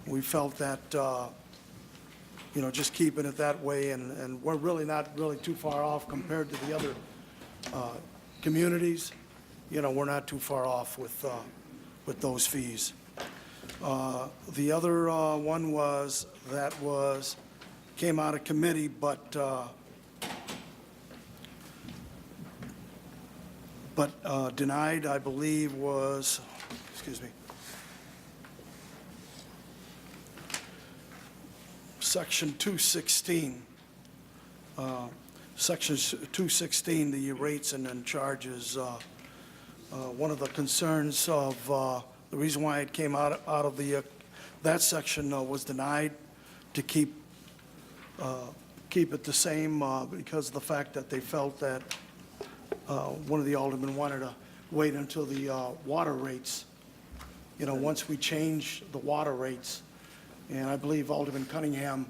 We felt that, just keeping it that way, and we're really not too far off compared to the other communities. We're not too far off with those fees. The other one came out of committee, but denied, I believe, was, Section 216. Section 216, the rates and charges. One of the concerns of the reason why it came out of that section was denied, to keep it the same because of the fact that they felt that one of the aldermen wanted to wait until the water rates, once we change the water rates. And I believe Alderman Cunningham,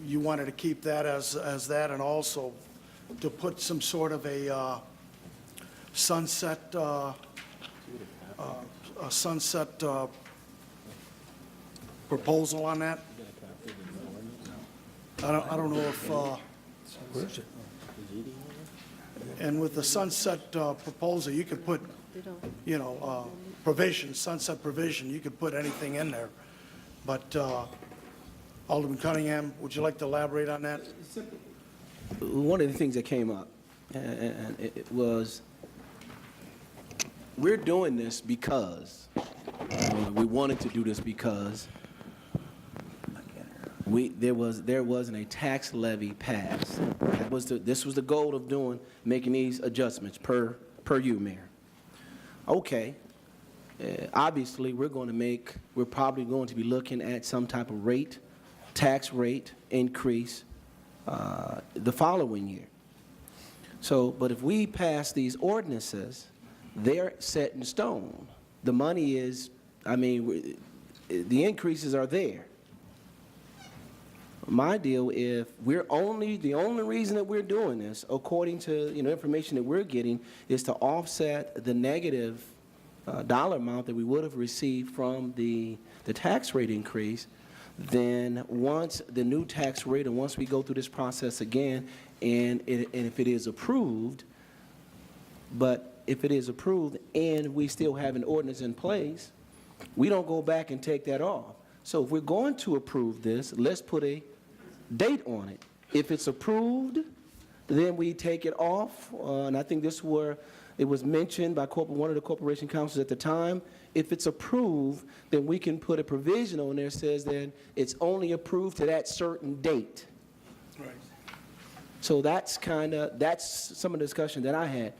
you wanted to keep that as that, and also to put some sort of a sunset proposal on that. I don't know if, and with the sunset proposal, you could put, provision, sunset provision, you could put anything in there. But Alderman Cunningham, would you like to elaborate on that? One of the things that came up, and it was, we're doing this because, we wanted to do this because there wasn't a tax levy passed. This was the goal of making these adjustments per you, Mayor. Okay. Obviously, we're probably going to be looking at some type of tax rate increase the following year. So, but if we pass these ordinances, they're set in stone. The money is, the increases are there. My deal, if the only reason that we're doing this, according to information that we're getting, is to offset the negative dollar amount that we would have received from the tax rate increase, then once the new tax rate, and once we go through this process again, and if it is approved, but if it is approved and we still have an ordinance in place, we don't go back and take that off. So if we're going to approve this, let's put a date on it. If it's approved, then we take it off, and I think this where it was mentioned by one of the corporation councils at the time. If it's approved, then we can put a provision on there that says that it's only approved to that certain date. Right. So that's some of the discussion that I had.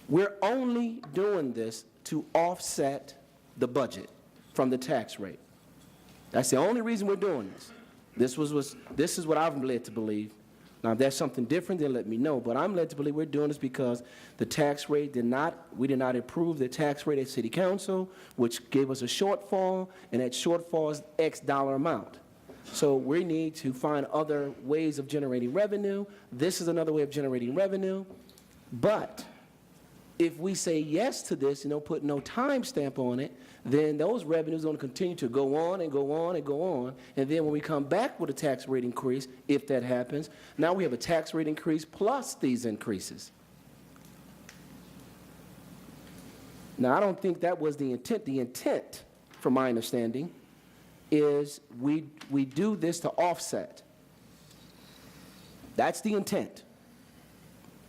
We're only doing this to offset the budget from the tax rate. That's the only reason we're doing this. This is what I'm led to believe. Now, if that's something different, then let me know. But I'm led to believe we're doing this because the tax rate we did not approve the tax rate at City Council, which gave us a shortfall, and that shortfall is X dollar amount. So we need to find other ways of generating revenue. This is another way of generating revenue. But if we say yes to this and don't put no time stamp on it, then those revenues are going to continue to go on and go on and go on. And then when we come back with a tax rate increase, if that happens, now we have a tax rate increase plus these increases. Now, I don't think that was the intent. The intent, from my understanding, is we do this to offset. That's the intent.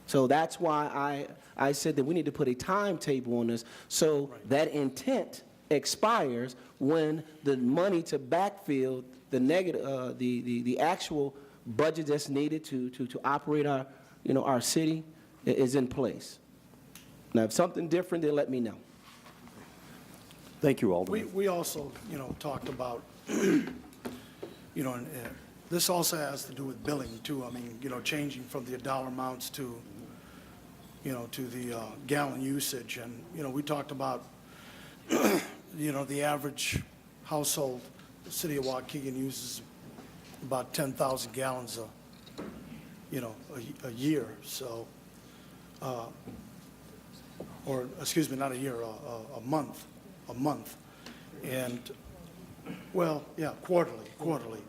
So that's why I said that we need to put a timetable on this so that intent expires when the money to backfill the negative, the actual budget that's needed to operate our city is in place. Now, if something different, then let me know. Thank you, Alderman. We also, talked about, and this also has to do with billing too. I mean, changing from the dollar amounts to the gallon usage. And, we talked about, the average household, the city of Waukegan uses about 10,000 gallons a year. So, or excuse me, not a year, a month. And, well, yeah, quarterly.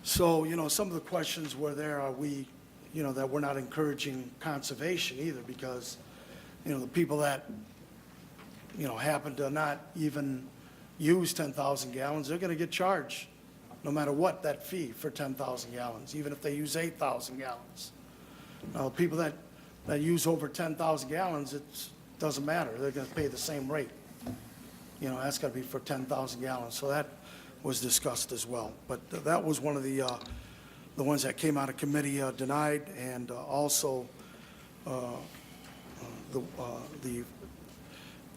So, some of the questions were there, are we, that we're not encouraging conservation either, because, the people that, happen to not even use 10,000 gallons, they're going to get charged no matter what, that fee for 10,000 gallons, even if they use 8,000 gallons. Now, people that use over 10,000 gallons, it doesn't matter. They're going to pay the same rate. That's got to be for 10,000 gallons. So that was discussed as well. But that was one of the ones that came out of committee denied, and also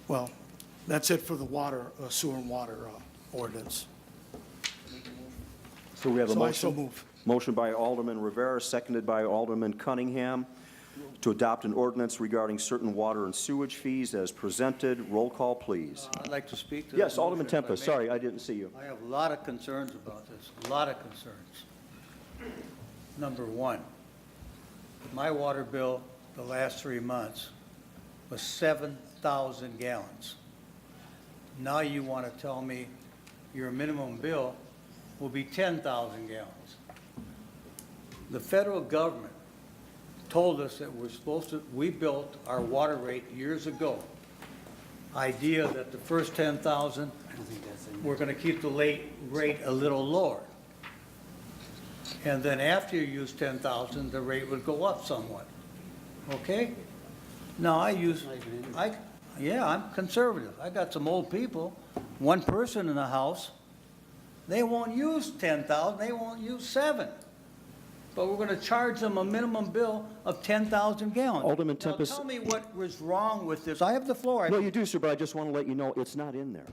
well, that's it for the water, sewer and water ordinance. So we have a So I motion. so move. Motion by Alderman Rivera, seconded by Alderman Cunningham, to adopt an ordinance regarding certain water and sewage fees as presented. Roll call, please. I'd like to speak to Yes, this Alderman motion, if I Tempest. may. Sorry, I didn't see you. I have a lot of concerns about this, a lot of concerns. Number one, my water bill the last 3 months was 7,000 gallons. Now you want to tell me your minimum bill will be 10,000 gallons. The federal government told us that we built our water rate years ago. Idea that the first 10,000, we're going to keep the rate a little lower. And then after you use 10,000, the rate would go up somewhat. Okay? Now I'm conservative. I got some old people, one person in the house, they won't use 10,000, they won't use 7. But we're going to charge them a minimum bill of 10,000 gallons. Alderman Now, Tempest. tell me what was wrong with this. I have the floor. No, you do, sir, but I just want to let you know it's not in there.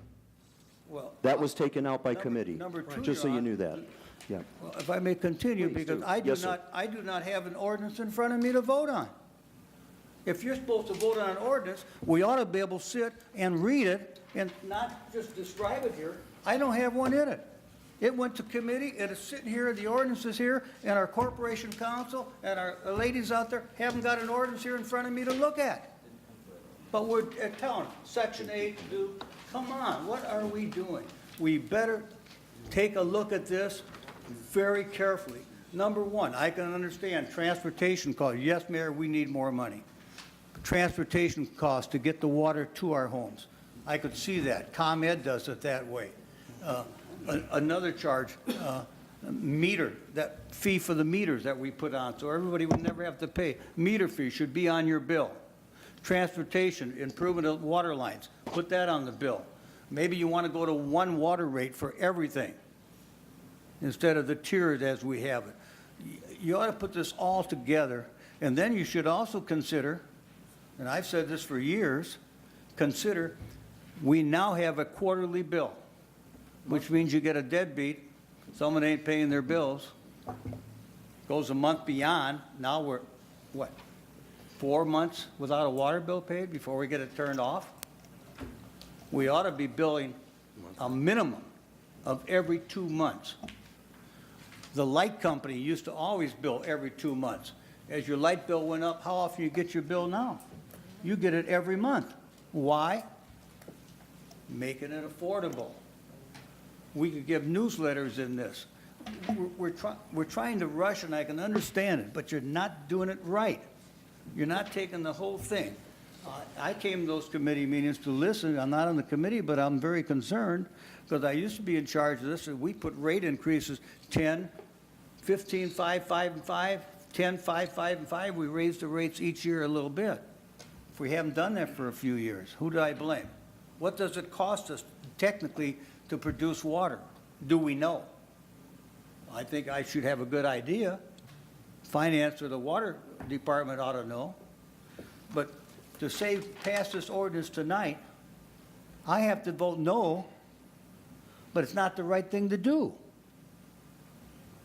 Well, That was taken out by number- committee. number two, Just so Your you Honor. knew that. Yeah. well, if I may continue, Please because do. I Yes, sir. do not have an ordinance in front of me to vote on. If you're supposed to vote on an ordinance, we ought to be able to sit and read it and not just describe it here. I don't have one in it. It went to committee, it is sitting here, the ordinance is here, and our corporation council and our ladies out there haven't got an ordinance here in front of me to look at. But we're telling them, Section 8, come on, what are we doing? We better take a look at this very carefully. Number one, I can understand transportation costs. Yes, Mayor, we need more money. Transportation costs to get the water to our homes. I could see that. ComEd does it that way. Another charge, meter, that fee for the meters that we put on, so everybody would never have to pay. Meter fee should be on your bill. Transportation, improvement of water lines, put that on the bill. Maybe you want to go to one water rate for everything instead of the tiers as we have it. You ought to put this all together, and then you should also consider, and I've said this for years, consider we now have a quarterly bill, which means you get a deadbeat, someone ain't paying their bills, goes a month beyond, now we're, what, 4 months without a water bill paid before we get it turned off? We ought to be billing a minimum of every 2 months. The light company used to always bill every 2 months. As your light bill went up, how often you get your bill now? You get it every month. Why? Making it affordable. We could give newsletters in this. We're trying to rush, and I can understand it, but you're not doing it right. You're not taking the whole thing. I came to those committee meetings to listen. I'm not on the committee, but I'm very concerned because I used to be in charge of this, and we put rate increases 10, 15, 5, 5, and 5, 10, 5, 5, and 5. We raised the rates each year a little bit. If we haven't done that for a few years, who do I blame? What does it cost us technically to produce water? Do we know? I think I should have a good idea. Finance or the water department ought to know. But to say pass this ordinance tonight, I have to vote no, but it's not the right thing to do.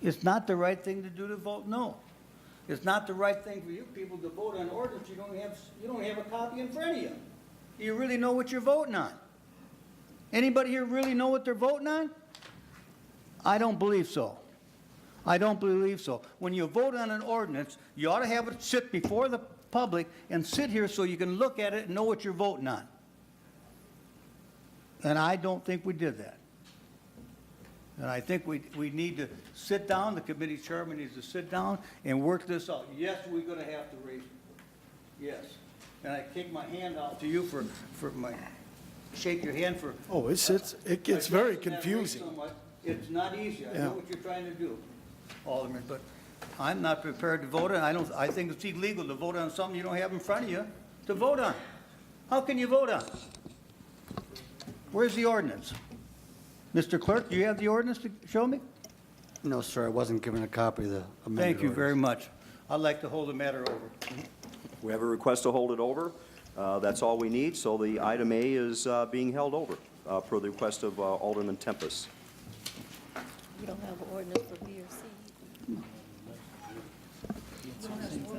It's not the right thing to do to vote no. It's not the right thing for you people to vote on ordinance you don't have a copy in front of you. Do you really know what you're voting on? Anybody here really know what they're voting on? I don't believe so. I don't believe so. When you vote on an ordinance, you ought to have it sit before the public and sit here so you can look at it and know what you're voting on. And I don't think we did that. And I think we need to sit down, the committee chairman needs to sit down and work this out. Yes, we're going to have to raise it. Yes. And I take my hand out to you for my, shake your hand for. Oh, it gets very confusing. So much. It's not easy. I Yeah. know what you're trying to do, Alderman, but I'm not prepared to vote on. I think it's illegal to vote on something you don't have in front of you to vote on. How can you vote on? Where's the ordinance? Mr. Clerk, do you have the ordinance to show me? No, sir, I wasn't given a copy of the amended Thank you very ordinance. much. I'd like to hold the matter over. We have a request to hold it over. That's all we need, so the item A is being held over per the request of Alderman Tempest. You don't have an ordinance for B or C.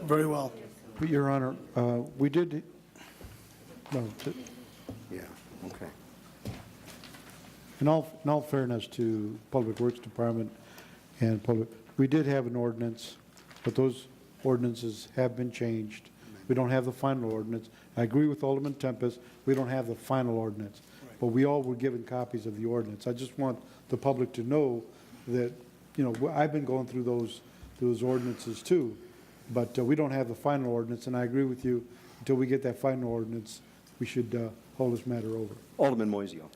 Very well. But, Your Honor, we did, no, Yeah, okay. in all fairness to Public Works Department and public, we did have an ordinance, but those ordinances have been changed. We don't have the final ordinance. I agree with Alderman Tempest, we don't have the final ordinance, but we all were given copies of the ordinance. I just want the public to know that, you know, I've been going through those ordinances too, but we don't have the final ordinance, and I agree with you, until we get that final ordinance, we should hold this matter over. Alderman Moiseo.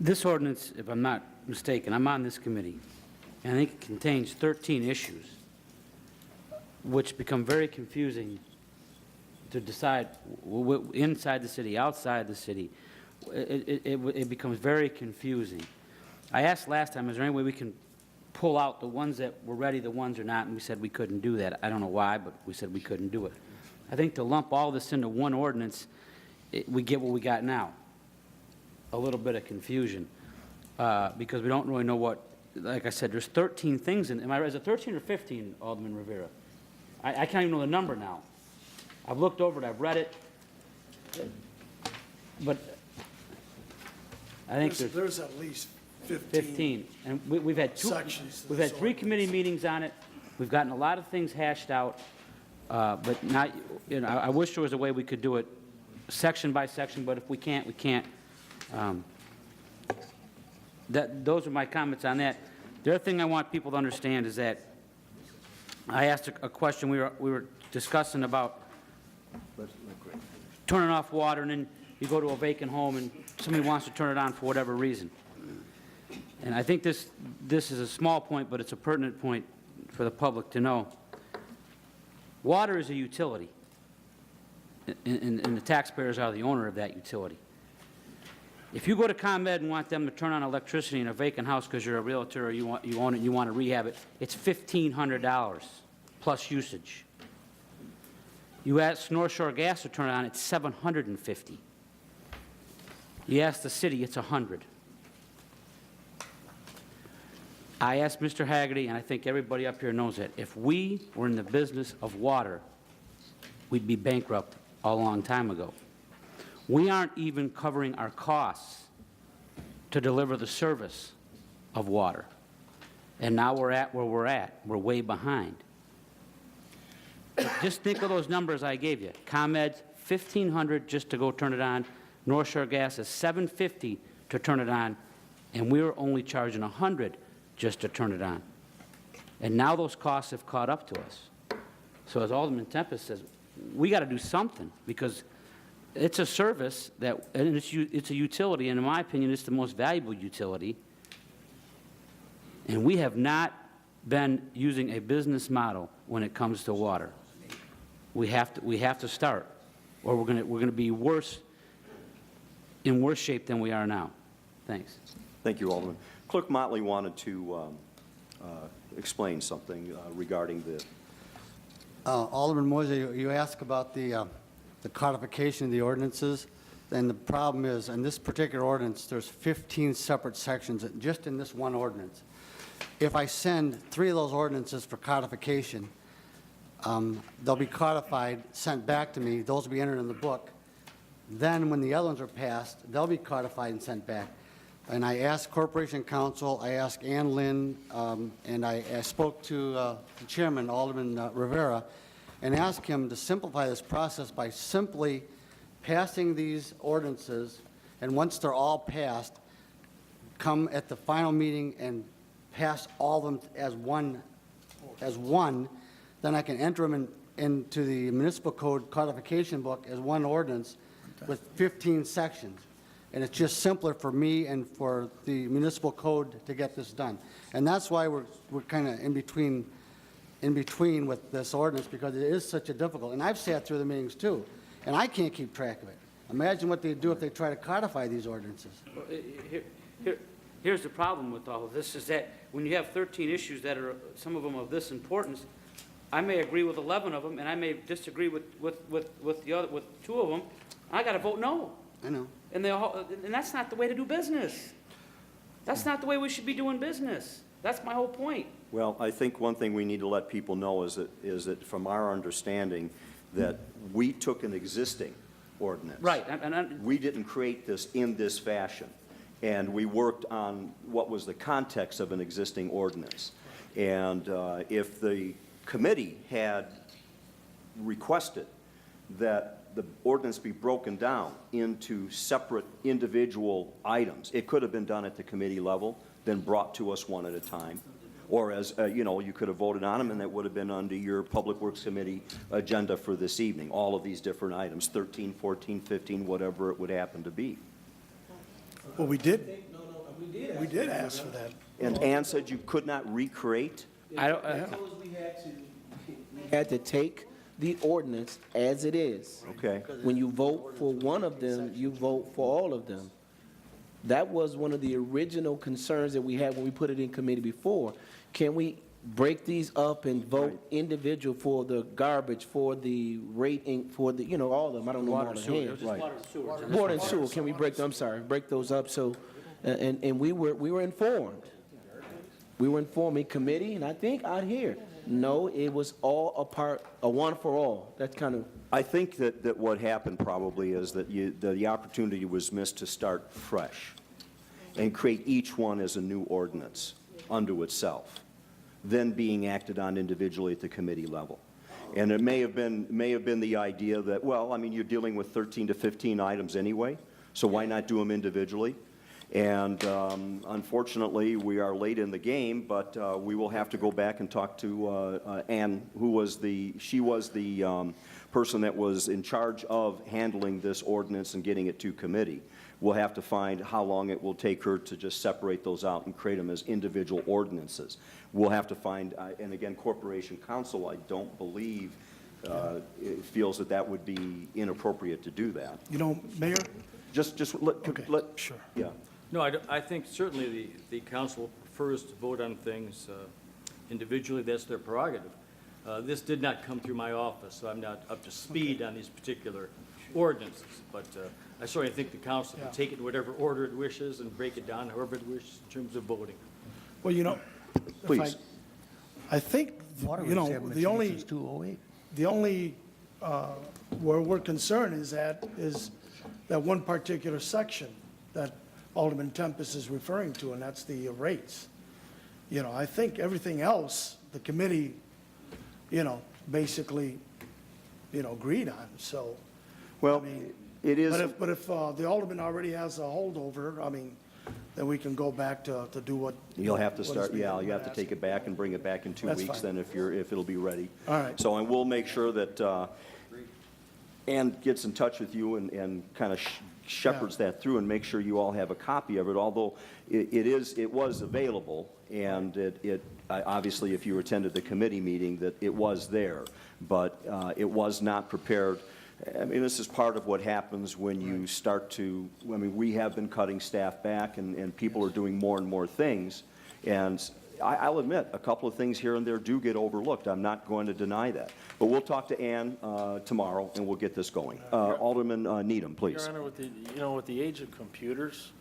This ordinance, if I'm not mistaken, I'm on this committee, and I think it contains 13 issues, which become very confusing to decide inside the city, outside the city. It becomes very confusing. I asked last time, is there any way we can pull out the ones that were ready, the ones are not, and we said we couldn't do that. I don't know why, but we said we couldn't do it. I think to lump all this into one ordinance, we get what we got now. A little bit of confusion, because we don't really know what, like I said, there's 13 things in, is it 13 or 15, Alderman Rivera? I can't even know the number now. I've looked over it, I've read it, but I think There's at least 15. And we've had sections to we've this had 3 committee meetings on it. We've gotten a lot of things hashed out, but not, you know, I wish there was a way we could do it section by section, but if we can't, we can't. those are my comments on that. The other thing I want people to understand is that I asked a question, we were discussing about turning off water, and then you go to a vacant home and somebody wants to turn it on for whatever reason. And I think this is a small point, but it's a pertinent point for the public to know. Water is a utility, and the taxpayers are the owner of that utility. If you go to ComEd and want them to turn on electricity in a vacant house because you're a realtor or you own it and you want to rehab it, it's $1,500 plus usage. You ask North Shore Gas to turn it on, it's $750. You ask the city, it's $100. I asked Mr. Haggerty, and I think everybody up here knows that, if we were in the business of water, we'd be bankrupt a long time ago. We aren't even covering our costs to deliver the service of water. And now we're at where we're at. We're way behind. Just think of those numbers I gave you. ComEd's $1,500 just to go turn it on. North Shore Gas is $750 to turn it on, and we were only charging $100 just to turn it on. And now those costs have caught up to us. So as Alderman Tempest says, we got to do something, because it's a service that, and it's a utility, and in my opinion, it's the most valuable utility. And we have not been using a business model when it comes to water. We have to start, or we're going to be in worse shape than we are now. Thanks. Thank you, Alderman. Clerk Motley wanted to explain something regarding the... Alderman Moise, you asked about the codification of the ordinances, and the problem is, in this particular ordinance, there's 15 separate sections just in this one ordinance. If I send 3 of those ordinances for codification, they'll be codified, sent back to me, those will be entered in the book. Then when the other ones are passed, they'll be codified and sent back. And I asked Corporation Counsel, I asked Ann Lynn, and I spoke to the chairman, Alderman Rivera, and asked him to simplify this process by simply passing these ordinances, and once they're all passed, come at the final meeting and pass all of them as one, then I can enter them into the municipal code codification book as one ordinance with 15 sections. And it's just simpler for me and for the municipal code to get this done. And that's why we're kind of in between with this ordinance, because it is such a difficult, and I've sat through the meetings too, and I can't keep track of it. Imagine what they'd do if they try to codify these ordinances. Here's the problem with all of this, is that when you have 13 issues that are, some of them of this importance, I may agree with 11 of them, and I may disagree with 2 of them. I got to vote no. I know. And that's not the way to do business. That's not the way we should be doing business. That's my whole point. Well, I think one thing we need to let people know is that from our understanding, that we took an existing ordinance. Right. We didn't create this in this fashion. And we worked on what was the context of an existing ordinance. And if the committee had requested that the ordinance be broken down into separate individual items, it could have been done at the committee level, then brought to us one at a time. Or as, you could have voted on them, and that would have been under your Public Works Committee agenda for this evening, all of these different items, 13, 14, 15, whatever it would happen to be. Well, we did ask for that. And Ann said you could not recreate? We had to take the ordinance as it is. Okay. When you vote for one of them, you vote for all of them. That was one of the original concerns that we had when we put it in committee before. Can we break these up and vote individual for the garbage, for the rating, for the, all of them? I don't know all the heads. Water and sewer. Can we break them? I'm sorry, break those up. So, and we were informed. We were informed in committee, and I think out here. No, it was all a one for all. That's kind of... I think that what happened probably is that the opportunity was missed to start fresh and create each one as a new ordinance unto itself, then being acted on individually at the committee level. And it may have been the idea that, well, I mean, you're dealing with 13 to 15 items anyway, so why not do them individually? And unfortunately, we are late in the game, but we will have to go back and talk to Ann, she was the person that was in charge of handling this ordinance and getting it to committee. We'll have to find how long it will take her to just separate those out and create them as individual ordinances. We'll have to find, and again, Corporation Counsel, I don't believe, it feels that that would be inappropriate to do that. You know, Mayor? Just let. Sure. Yeah. No, I think certainly the council prefers to vote on things individually. That's their prerogative. This did not come through my office, so I'm not up to speed on these particular ordinances. But I certainly think the council can take it in whatever order it wishes and break it down however it wishes in terms of voting. Well, you know, Please. I think, you know, the only, where we're concerned is that one particular section that Alderman Tempest is referring to, and that's the rates. You know, I think everything else, the committee, you know, basically, you know, agreed on, so. Well, I mean, it is. But if the Alderman already has a holdover, I mean, then we can go back to do what. You'll have to what is start, being yeah, you have to take asked. it back and bring it back in 2 That's weeks fine. then if it'll be ready. All right. So, and we'll make sure that Ann gets in touch with you and kind of shepherds that through and make sure you all have a copy of it, although it was available, and obviously, if you attended the committee meeting, that it was there, but it was not prepared. I mean, this is part of what happens when you start to, I mean, we have been cutting staff back, and people are doing more and more things, and I'll admit, a couple of things here and there do get overlooked. I'm not going to deny that. But we'll talk to Ann tomorrow, and we'll get this going. Alderman Needham, please. Your Honor, with the age of computers,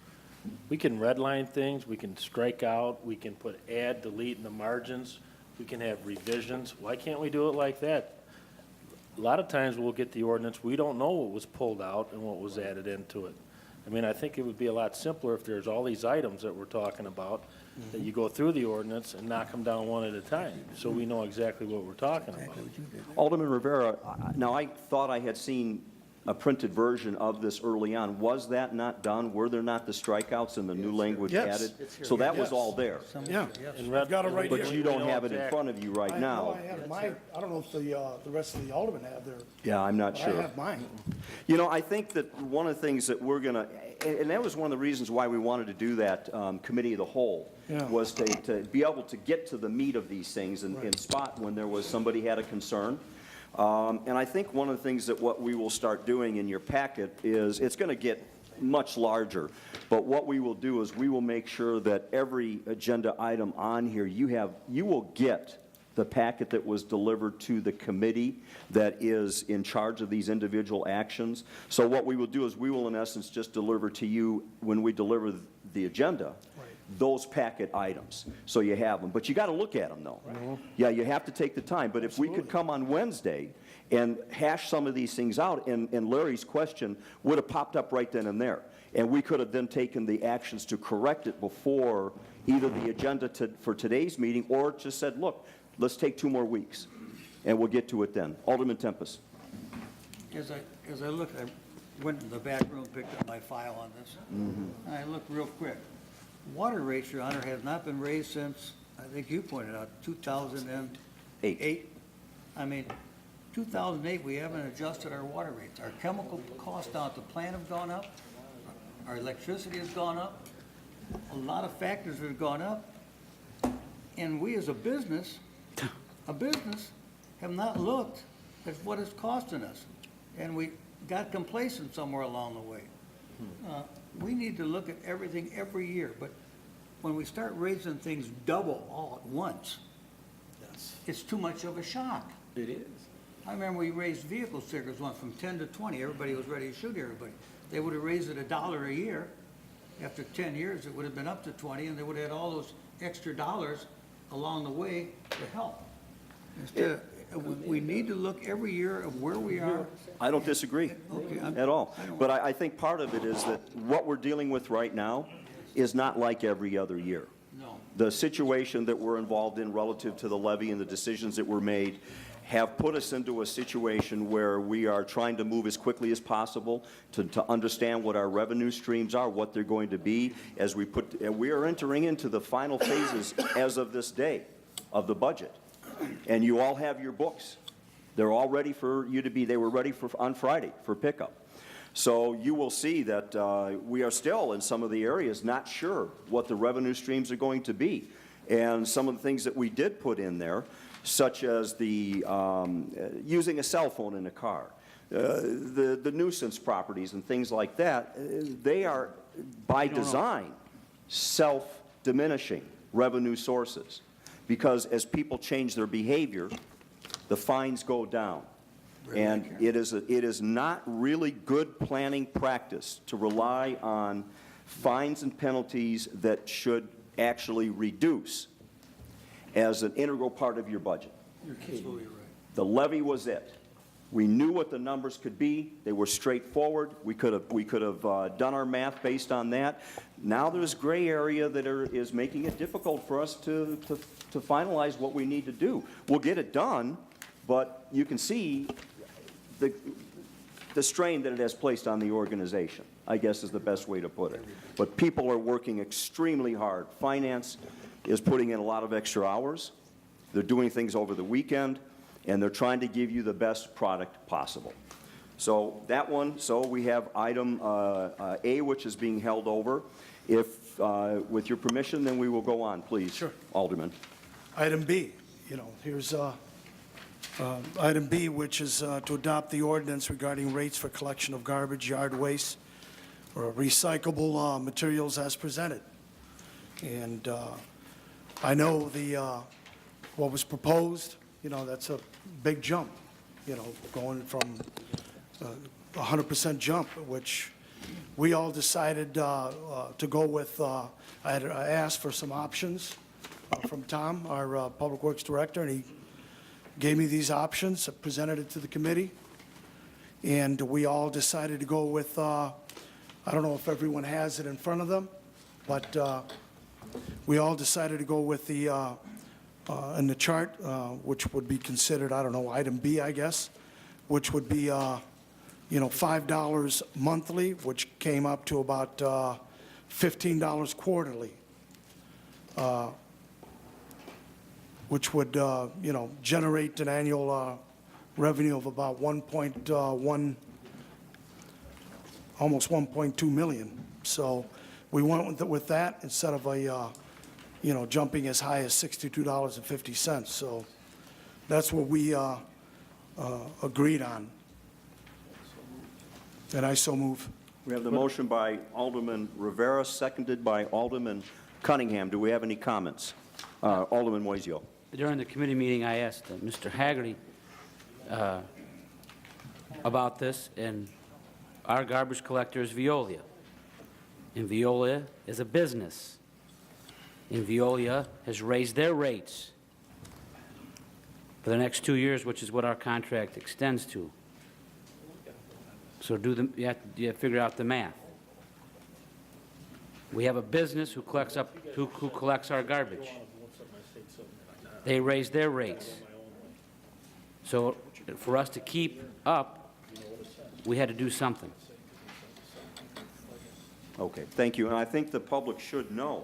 we can redline things, we can strike out, we can put add, delete in the margins, we can have revisions. Why can't we do it like that? A lot of times we'll get the ordinance, we don't know what was pulled out and what was added into it. I mean, I think it would be a lot simpler if there's all these items that we're talking about, that you go through the ordinance and knock them down one at a time, so we know exactly what we're talking about. Alderman Rivera, now I thought I had seen a printed version of this early on. Was that not done? Were there not the strikeouts and the new language Yes. added? So that was Yes. all there. Yeah, And I've got it right here. But you don't have it in front of you right I now. have mine. I don't know if the rest of the Aldermen have their, Yeah, I'm not but sure. I have mine. You know, I think that one of the things that we're going to, and that was one of the reasons why we wanted to do that committee of the whole, Yeah. was to be able to get to the meat of these things and spot when there was somebody had a concern. And I think one of the things that what we will start doing in your packet is, it's going to get much larger, but what we will do is we will make sure that every agenda item on here, you will get the packet that was delivered to the committee that is in charge of these individual actions. So what we will do is we will in essence just deliver to you, when we deliver the agenda, those packet items, so you have them. But you got to look at them, though. Yeah, you have to take the time. But if we could come on Wednesday and hash some of these things out, and Larry's question would have popped up right then and there, and we could have then taken the actions to correct it before either the agenda for today's meeting, or just said, look, let's take 2 more weeks, and we'll get to it then. Alderman Tempest. As I looked, I went in the back room, picked up my file on this, and I looked real quick. Water rates, Your Honor, have not been raised since, I think you pointed out, 2008. I mean, 2008, we haven't adjusted our water rates. Our chemical costs down at the plant have gone up. Our electricity has gone up. A lot of factors have gone up. And we as a business have not looked at what it's costing us. And we got complacent somewhere along the way. We need to look at everything every year, but when we start raising things double all at once, it's too much of a shock. It is. I remember we raised vehicle stickers once from 10 to 20. Everybody was ready to shoot everybody. They would have raised it $1 a year. After 10 years, it would have been up to 20, and they would have had all those extra dollars along the way to help. Instead, we need to look every year of where we are. I don't disagree at all. But I think part of it is that what we're dealing with right now is not like every other year. No. The situation that we're involved in relative to the levy and the decisions that were made have put us into a situation where we are trying to move as quickly as possible to understand what our revenue streams are, what they're going to be, as we are entering into the final phases as of this day of the budget. And you all have your books. They're all ready for you to be, they were ready for on Friday for pickup. So you will see that we are still in some of the areas not sure what the revenue streams are going to be. And some of the things that we did put in there, such as the using a cell phone in a car, the nuisance properties and things like that, they are by design self-diminishing revenue sources, because as people change their behavior, the fines go down. And it is not really good planning practice to rely on fines and penalties that should actually reduce as an integral part of your budget. You're absolutely right. The levy was it. We knew what the numbers could be. They were straightforward. We could have done our math based on that. Now there's gray area that is making it difficult for us to finalize what we need to do. We'll get it done, but you can see the strain that it has placed on the organization, I guess is the best way to put it. But people are working extremely hard. Finance is putting in a lot of extra hours. They're doing things over the weekend, and they're trying to give you the best product possible. So that one, so we have item A, which is being held over. If, with your permission, then we will go on, please. Sure. Alderman. Item B, here's item B, which is to adopt the ordinance regarding rates for collection of garbage, yard waste, or recyclable materials as presented. And I know what was proposed, that's a big jump, going from 100% jump, which we all decided to go with. I asked for some options from Tom, our Public Works Director, and he gave me these options, presented it to the committee, and we all decided to go with, I don't know if everyone has it in front of them, but we all decided to go with the, in the chart, which would be considered, I don't know, item B, I guess, which would be, $5 monthly, which came up to about $15 quarterly. Which would, generate an annual revenue of about almost 1.2 million. So we went with that instead of jumping as high as $62.50. So that's what we agreed on. And I so move. We have the motion by Alderman Rivera, seconded by Alderman Cunningham. Do we have any comments? Alderman Moiseo. During the committee meeting, I asked Mr. Haggerty about this, and our garbage collector is Veolia. And Veolia is a business. And Veolia has raised their rates for the next 2 years, which is what our contract extends to. So you have to figure out the math. We have a business who collects our garbage. They raised their rates. So for us to keep up, we had to do something. Okay, thank you. And I think the public should know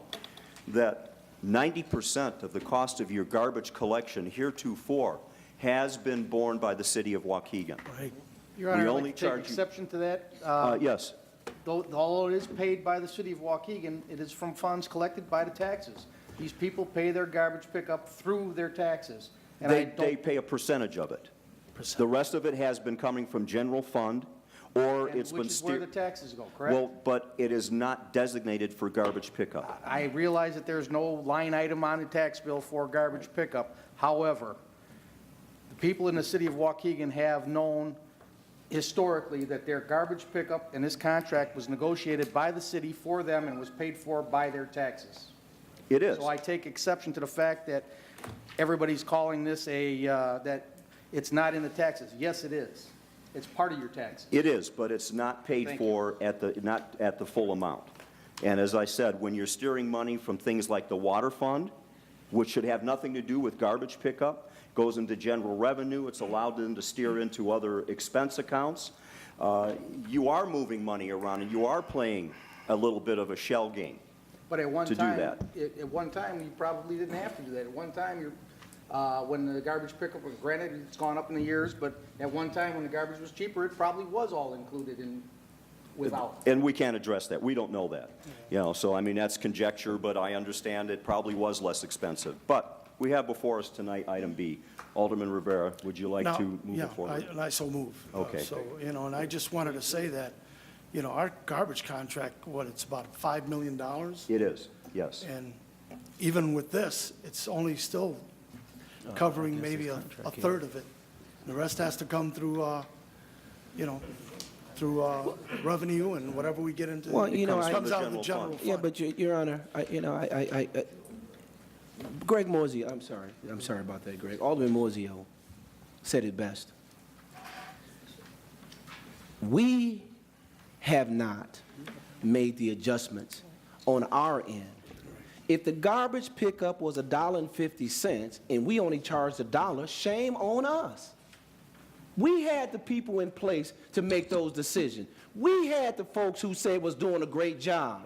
that 90% of the cost of your garbage collection heretofore has been borne by the city of Waukegan. Right. Your Honor, We I'd only like to take charge you- exception to that. Yes. Although it is paid by the city of Waukegan, it is from funds collected by the taxes. These people pay their garbage pickup through their taxes. And I They don't, pay a percentage of it. The rest of it has been coming from general fund, or and it's been which is where the taxes go, correct? Well, but it is not designated for garbage pickup. I realize that there's no line item on the tax bill for garbage pickup. However, the people in the city of Waukegan have known historically that their garbage pickup and this contract was negotiated by the city for them and was paid for by their taxes. It is. So I take exception to the fact that everybody's calling this that it's not in the taxes. Yes, it is. It's part of your taxes. It is, but it's not paid Thank for not at the full amount. And as I said, when you're steering money from things like the water fund, which should have nothing to do with garbage pickup, goes into general revenue. It's allowed them to steer into other expense accounts. You are moving money around, and you are playing a little bit of a shell game. But at one to do time, that. At one time, you probably didn't have to do that. At one time, when the garbage pickup was, granted, it's gone up in the years, but at one time when the garbage was cheaper, it probably was all included in, without. And we can't address that. We don't know that. You know, so I mean, that's conjecture, but I understand it probably was less expensive. But we have before us tonight item B. Alderman Rivera, would you like Now, to move it forward? I so move. Okay. So, and I just wanted to say that, our garbage contract, it's about $5 million? It is, yes. And even with this, it's only still covering maybe a third of it. The rest has to come through, through revenue and whatever we get into. Well, Comes out of the general fund. Yeah, but Your Honor, Greg Morzio, I'm sorry about that, Greg. Alderman Morzio said it best. We have not made the adjustments on our end. If the garbage pickup was $1.50 and we only charged $1, shame on us. We had the people in place to make those decisions. We had the folks who said was doing a great job.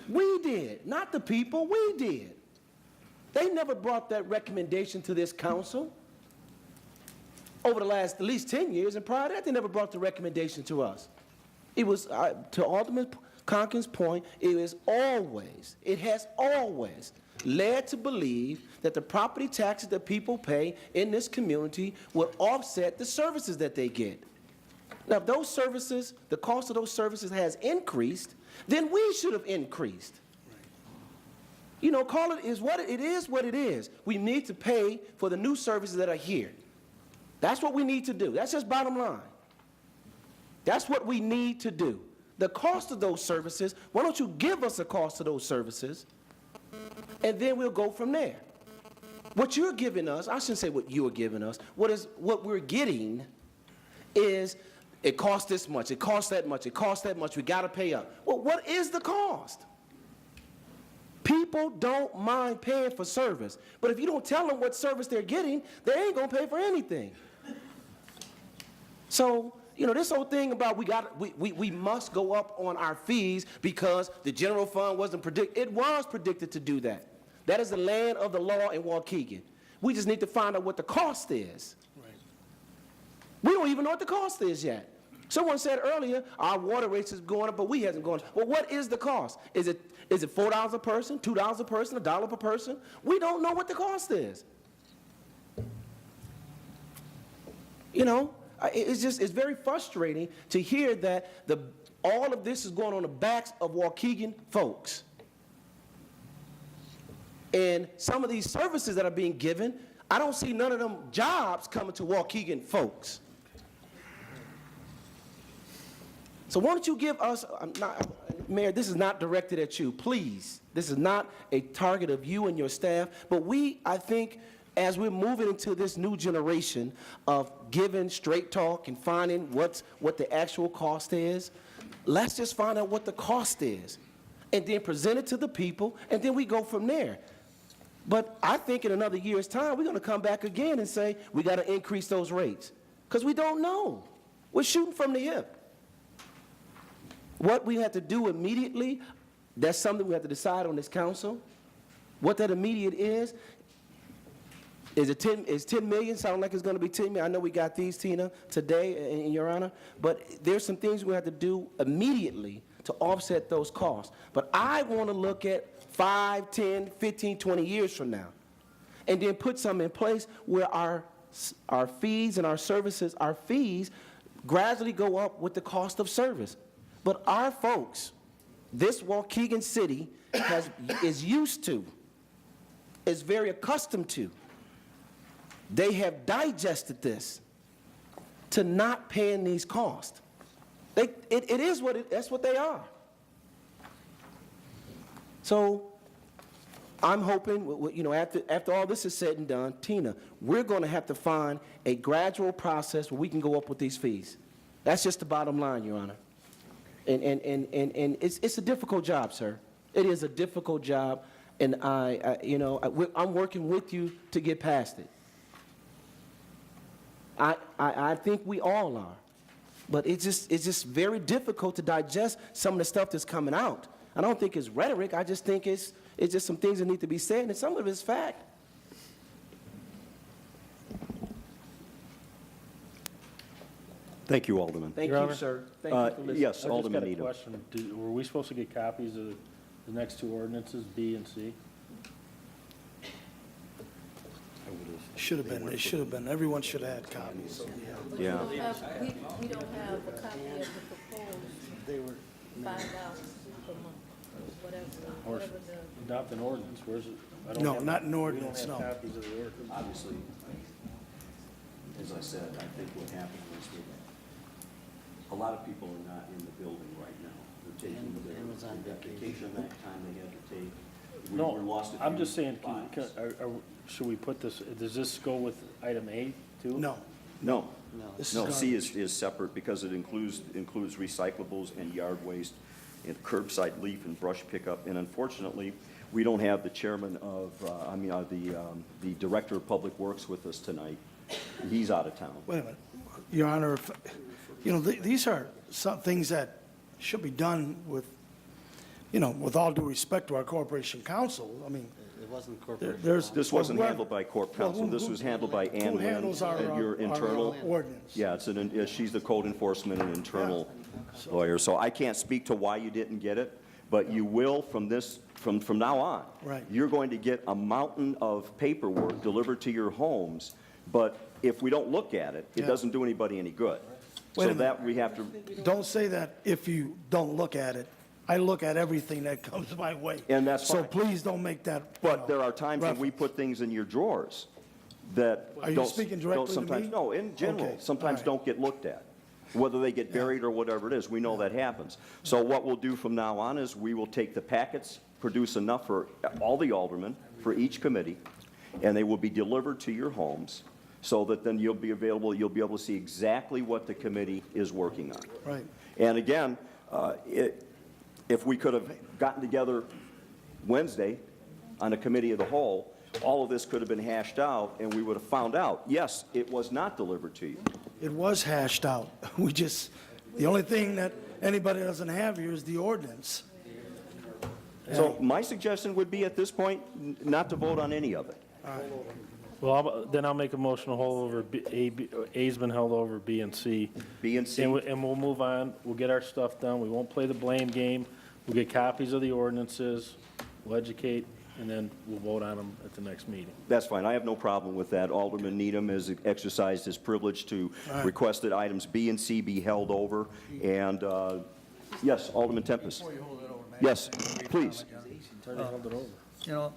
We did, not the people, we did. They never brought that recommendation to this council over the last at least 10 years, and prior to that, they never brought the recommendation to us. It was, to Alderman Conkin's point, it has always led to believe that the property taxes that people pay in this community would offset the services that they get. Now, if those services, the cost of those services has increased, then we should have increased. You know, call it is what it is. What it is. We need to pay for the new services that are here. That's what we need to do. That's just bottom line. That's what we need to do. The cost of those services, why don't you give us a cost of those services, and then we'll go from there. What you're giving us, I shouldn't say what you're giving us, what we're getting is it costs this much, it costs that much, it costs that much, we got to pay up. Well, what is the cost? People don't mind paying for service, but if you don't tell them what service they're getting, they ain't going to pay for anything. So, you know, this whole thing about we must go up on our fees because the general fund wasn't predicted. It was predicted to do that. That is the land of the law in Waukegan. We just need to find out what the cost is. Right. We don't even know what the cost is yet. Someone said earlier, our water rates is going up, but we hasn't gone up. Well, what is the cost? Is it $4 a person, $2 a person, $1 per person? We don't know what the cost is. You know, it's very frustrating to hear that all of this is going on the backs of Waukegan folks. And some of these services that are being given, I don't see none of them jobs coming to Waukegan folks. So why don't you give us, Mayor, this is not directed at you, please. This is not a target of you and your staff, but I think, as we're moving into this new generation of giving straight talk and finding what the actual cost is, let's just find out what the cost is and then present it to the people, and then we go from there. But I think in another year's time, we're going to come back again and say, we got to increase those rates, because we don't know. We're shooting from the hip. What we have to do immediately, that's something we have to decide on this council. What that immediate is it 10 million? Sound like it's going to be 10 million. I know we got these, Tina, today, in Your Honor, but there's some things we have to do immediately to offset those costs. But I want to look at 5, 10, 15, 20 years from now, and then put something in place where our fees and our services, our fees gradually go up with the cost of service. But our folks, this Waukegan city is used to, is very accustomed to. They have digested this to not paying these costs. That's what they are. So I'm hoping, you know, after all this is said and done, Tina, we're going to have to find a gradual process where we can go up with these fees. That's just the bottom line, Your Honor. And it's a difficult job, sir. It is a difficult job, and I'm working with you to get past it. I think we all are. But it's just very difficult to digest some of the stuff that's coming out. I don't think it's rhetoric. I just think it's just some things that need to be said, and some of it's fact. Thank you, Alderman. Thank Your you, Honor? sir. Thank you for listening. Yes, Alderman I Needham. just got a question. Were we supposed to get copies of the next two ordinances, B and C? Should have been, it should have been, everyone should have had copies, so, Yeah. We don't have a copy of the proposed $5 per month, Or whatever the. adopt an ordinance? Where's it? I don't No, have- not an ordinance, We no. don't have copies of the ordinance. Obviously, as I said, I think what happened was that a lot of people are not in the building right now. They're taking their vacation, that time they had to take. We No, lost a I'm few just saying, lives. should we put this, does this go with item A too? No. No. This No, is C is separate because it includes recyclables and yard waste and curbside leaf and brush pickup. And unfortunately, we don't have the chairman of, the director of public works with us tonight. He's out of town. Wait a minute. Your Honor, these are some things that should be done with, with all due respect to our corporation counsel. I mean, It wasn't corporate. This wasn't well, handled by Corp Counsel. This was handled by Ann who Lynn, handles our your internal. ordinance? Yeah, she's the code enforcement and internal lawyer. So I can't speak to why you didn't get it, but you will from now on. Right. You're going to get a mountain of paperwork delivered to your homes, but if we don't look at it, it Yeah. doesn't do anybody any good. Wait a So minute. that we have to, Don't say that if you don't look at it. I look at everything that comes my way. And that's So fine. please don't make that. but there are times when we put things in your drawers that Are you don't- speaking don't directly to sometimes- me? No, in general, Okay, sometimes all right. don't get looked at. Whether they get buried or whatever it is, we know that happens. So what we'll do from now on is we will take the packets, produce enough for all the aldermen, for each committee, and they will be delivered to your homes so that then you'll be able to see exactly what the committee is working on. Right. And again, if we could have gotten together Wednesday on a committee of the whole, all of this could have been hashed out, and we would have found out, yes, it was not delivered to you. It was hashed out. The only thing that anybody doesn't have here is the ordinance. So my suggestion would be at this point, not to vote on any of it. Well, then I'll make a motion to hold over, A's been held over, B and C. B and C. And we'll move on, we'll get our stuff done, we won't play the blame game, we'll get copies of the ordinances, we'll educate, and then we'll vote on them at the next meeting. That's fine. I have no problem with that. Alderman Needham has exercised his privilege to request that items B and C be held over. And, yes, Alderman Tempest. Before you hold it over, Matt. Yes, please. Hold it over. You know,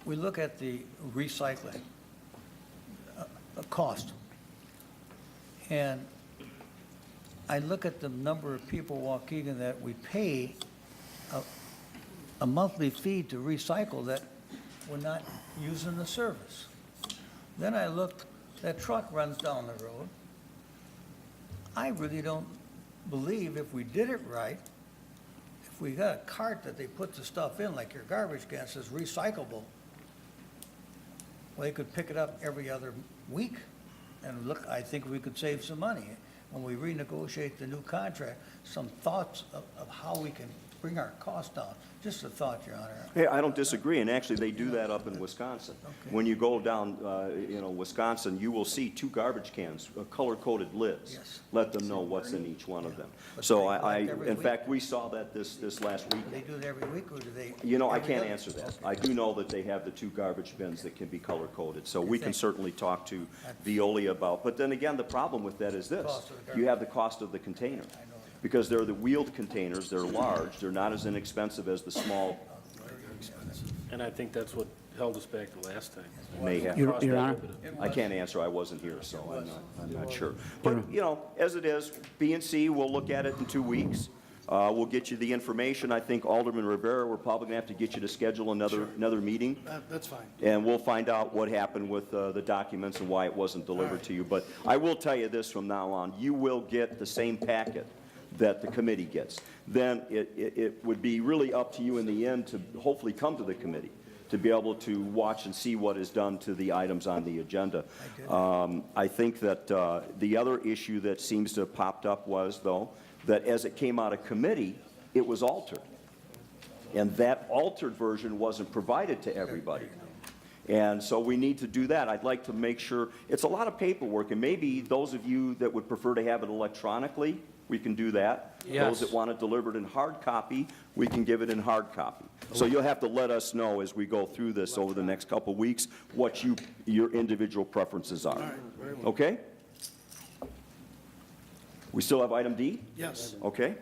we look at the recycling cost, and I look at the number of people in Waukegan that we pay a monthly fee to recycle that we're not using the service. Then I look, that truck runs down the road. I really don't believe if we did it right, if we got a cart that they put the stuff in, like your garbage can says recyclable, well, they could pick it up every other week. And look, I think we could save some money. When we renegotiate the new contract, some thoughts of how we can bring our costs down. Just a thought, Your Honor. Hey, I don't disagree, and actually, they do that up in Wisconsin. Okay. When you go down, Wisconsin, you will see 2 garbage cans, color-coded lids. Yes. Let them know what's in each one of them. But So they collect every in week? fact, we saw that this last Do weekend. they do it every week, or do they? I every can't other? answer that. I do know that they have the 2 garbage bins that can be color-coded, so we can certainly talk to Veolia about. But then again, the problem with that is this. Cost of the garbage. You have the cost of the container. Because they're the wheeled containers, they're large, they're not as inexpensive as the small. And I think that's what held us back the last time. May have. Your Honor. I can't answer, I wasn't here, so I'm not sure. But, as it is, B and C, we'll look at it in 2 weeks. We'll get you the information. I think Alderman Rivera, we're probably going to have to get you to schedule another meeting. That's fine. And we'll find out what happened with the documents and why it wasn't delivered to you. But I will tell you this from now on, you will get the same packet that the committee gets. Then it would be really up to you in the end to hopefully come to the committee to be able to watch and see what is done to the items on the agenda. I think that the other issue that seems to have popped up was, though, that as it came out of committee, it was altered. And that altered version wasn't provided to everybody. And so we need to do that. I'd like to make sure, it's a lot of paperwork, and maybe those of you that would prefer to have it electronically, we can do that. Yes. Those that want it delivered in hard copy, we can give it in hard copy. So you'll have to let us know as we go through this over the next couple of weeks what your individual preferences are. Okay? We still have item D? Yes. Okay.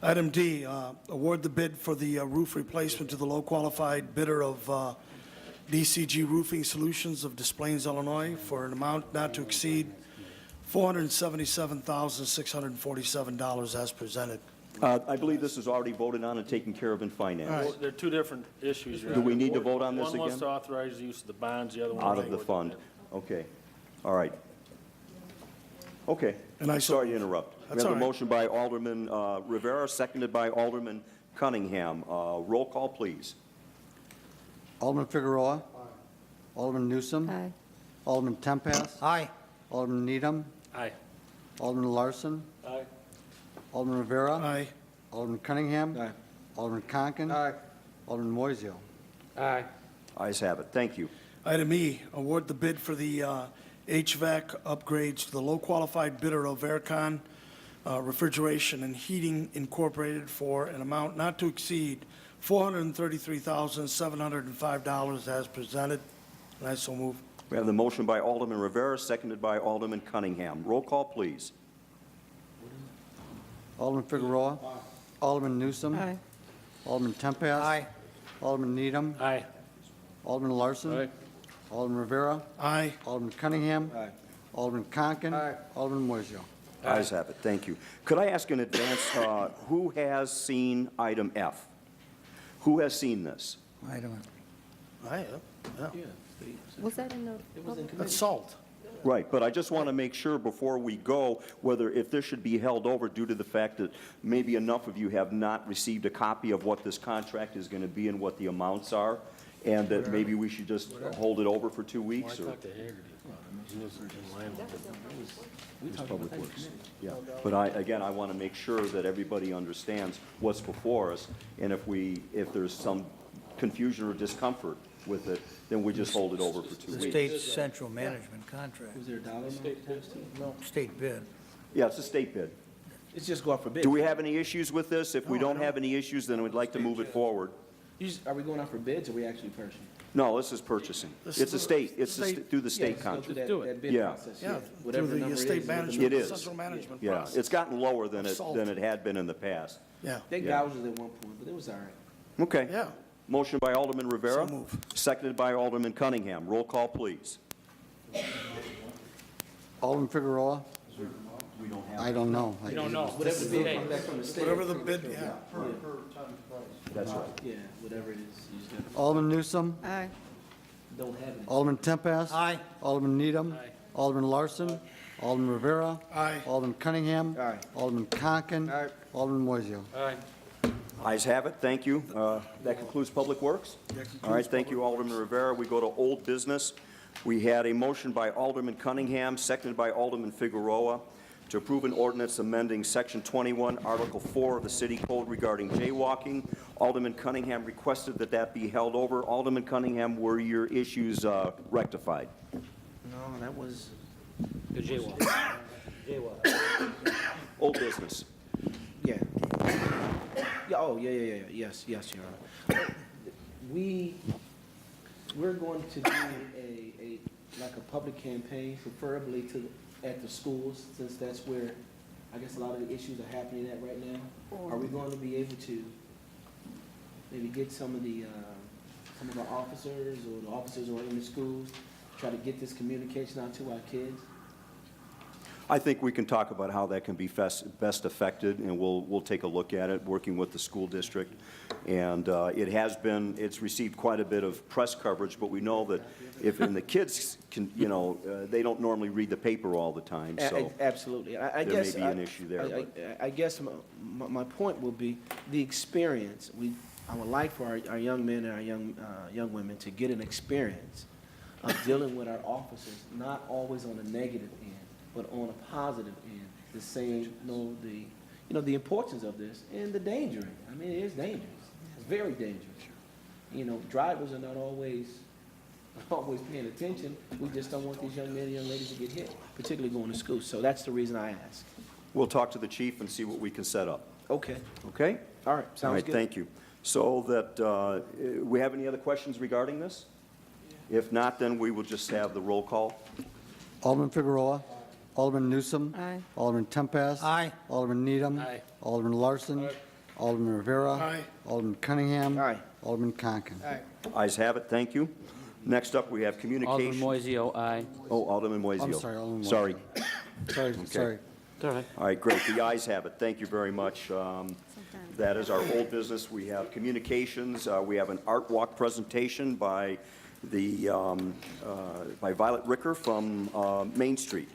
Item D, award the bid for the roof replacement to the low-qualified bidder of DCG Roofing Solutions of Des Plaines, Illinois, for an amount not to exceed $477,647 as presented. I believe this is already voted on and taken care of in finance. All right. There are two different issues. Your Do we Honor. need to vote on this One wants again? to authorize the use of the bonds, the other one. Out of the fund. Okay. All right. Okay. And I Sorry to interrupt. We That's have a all right. motion by Alderman Rivera, seconded by Alderman Cunningham. Roll call, please. Alderman Figueroa. Alderman Newsom. Aye. Alderman Tempest. Aye. Alderman Needham. Aye. Alderman Larson. Aye. Alderman Rivera. Aye. Alderman Cunningham. Aye. Alderman Conken. Aye. Alderman Moiseo. Aye. Ayes have it. Thank you. Item E, award the bid for the HVAC upgrades to the low-qualified bidder of Aircon Refrigeration and Heating Incorporated for an amount not to exceed $433,705 as presented. And I so move. We have the motion by Alderman Rivera, seconded by Alderman Cunningham. Roll call, please. Alderman Figueroa. Alderman Newsom. Aye. Alderman Tempest. Aye. Alderman Needham. Aye. Alderman Larson. Aye. Alderman Rivera. Aye. Alderman Cunningham. Aye. Alderman Conken. Aye. Alderman Moiseo. Ayes have it. Thank you. Could I ask in advance, who has seen item F? Who has seen this? I don't. Aye, yeah. Was that in the? That's salt. Right, but I just want to make sure before we go, whether if this should be held over due to the fact that maybe enough of you have not received a copy of what this contract is going to be and what the amounts are, and that maybe we should just hold it over for 2 weeks, or? It's Public Works. Yeah, but again, I want to make sure that everybody understands what's before us, and if there's some confusion or discomfort with it, then we just hold it over for 2 The weeks. state central management contract. Was there a dollar amount attached to it? No, state bid. Yeah, it's a state bid. It's just go out for bid. Do we have any issues with this? If we don't have any issues, then we'd like to move it forward. Are we going out for bids, or are we actually purchasing? No, this is purchasing. It's a state, through the state Yes, go through contract. that bid Yeah. process, Yeah, Whatever through the the number is, state is what the management, It the is. central management Yeah, process. it's gotten lower than Salt. it had been in the past. Yeah, They Yeah. gouged us at one point, but it was all right. Okay. yeah. Motion by Alderman Rivera. So move. Seconded by Alderman Cunningham. Roll call, please. Alderman Figueroa. I don't know. We don't know. Whatever the bid comes back from the state. Whatever the bid, yeah. That's right. Yeah, whatever it is, you just gotta, Alderman Newsom. Aye. don't have it. Alderman Tempest. Aye. Alderman Needham. Alderman Larson. Alderman Rivera. Aye. Alderman Cunningham. Aye. Alderman Conken. Aye. Alderman Moiseo. Aye. Ayes have it. Thank you. That concludes Public Works. All right, thank you, Alderman Rivera. We go to old business. We had a motion by Alderman Cunningham, seconded by Alderman Figueroa, to approve an ordinance amending Section 21, Article 4 of the City Code regarding jaywalking. Alderman Cunningham requested that that be held over. Alderman Cunningham, were your issues rectified? No, that was, The jaywalk. Old business. yeah. Yeah, oh, yeah, yes, Your Honor. We're going to do like a public campaign, preferably at the schools, since that's where, I guess, a lot of the issues are happening at right now. Are we going to be able to maybe get some of our officers, or the officers who are in the schools, try to get this communication out to our kids? I think we can talk about how that can be best affected, and we'll take a look at it, working with the school district. And it's received quite a bit of press coverage, but we know that and the kids can, they don't normally read the paper all the time, so Absolutely. I there guess may be an issue there. I guess my point will be the experience. I would like for our young men and our young women to get an experience of dealing with our officers, not always on a negative end, but on a positive end, the same, the importance of this and the danger in it. I mean, it is dangerous. It's very dangerous. Drivers are not always paying attention. We just don't want these young men and young ladies to get hit, particularly going to school. So that's the reason I ask. We'll talk to the chief and see what we can set up. Okay. Okay? All right. Sounds All right, good. thank you. So that, we have any other questions regarding this? If not, then we will just have the roll call. Alderman Figueroa. Alderman Newsom. Aye. Alderman Tempest. Aye. Alderman Needham. Aye. Alderman Larson. Alderman Rivera. Aye. Alderman Cunningham. Aye. Alderman Conken. Ayes have it, thank you. Next up, we have Alderman communication. Moiseo, aye. Oh, Alderman Moiseo. I'm sorry, Alderman Moiseo. Sorry. Sorry, sorry. It's all right. All right, great. The ayes have it. Thank you very much. That is our old business. We have communications. We have an art walk presentation by by Violet Ricker from Main Street.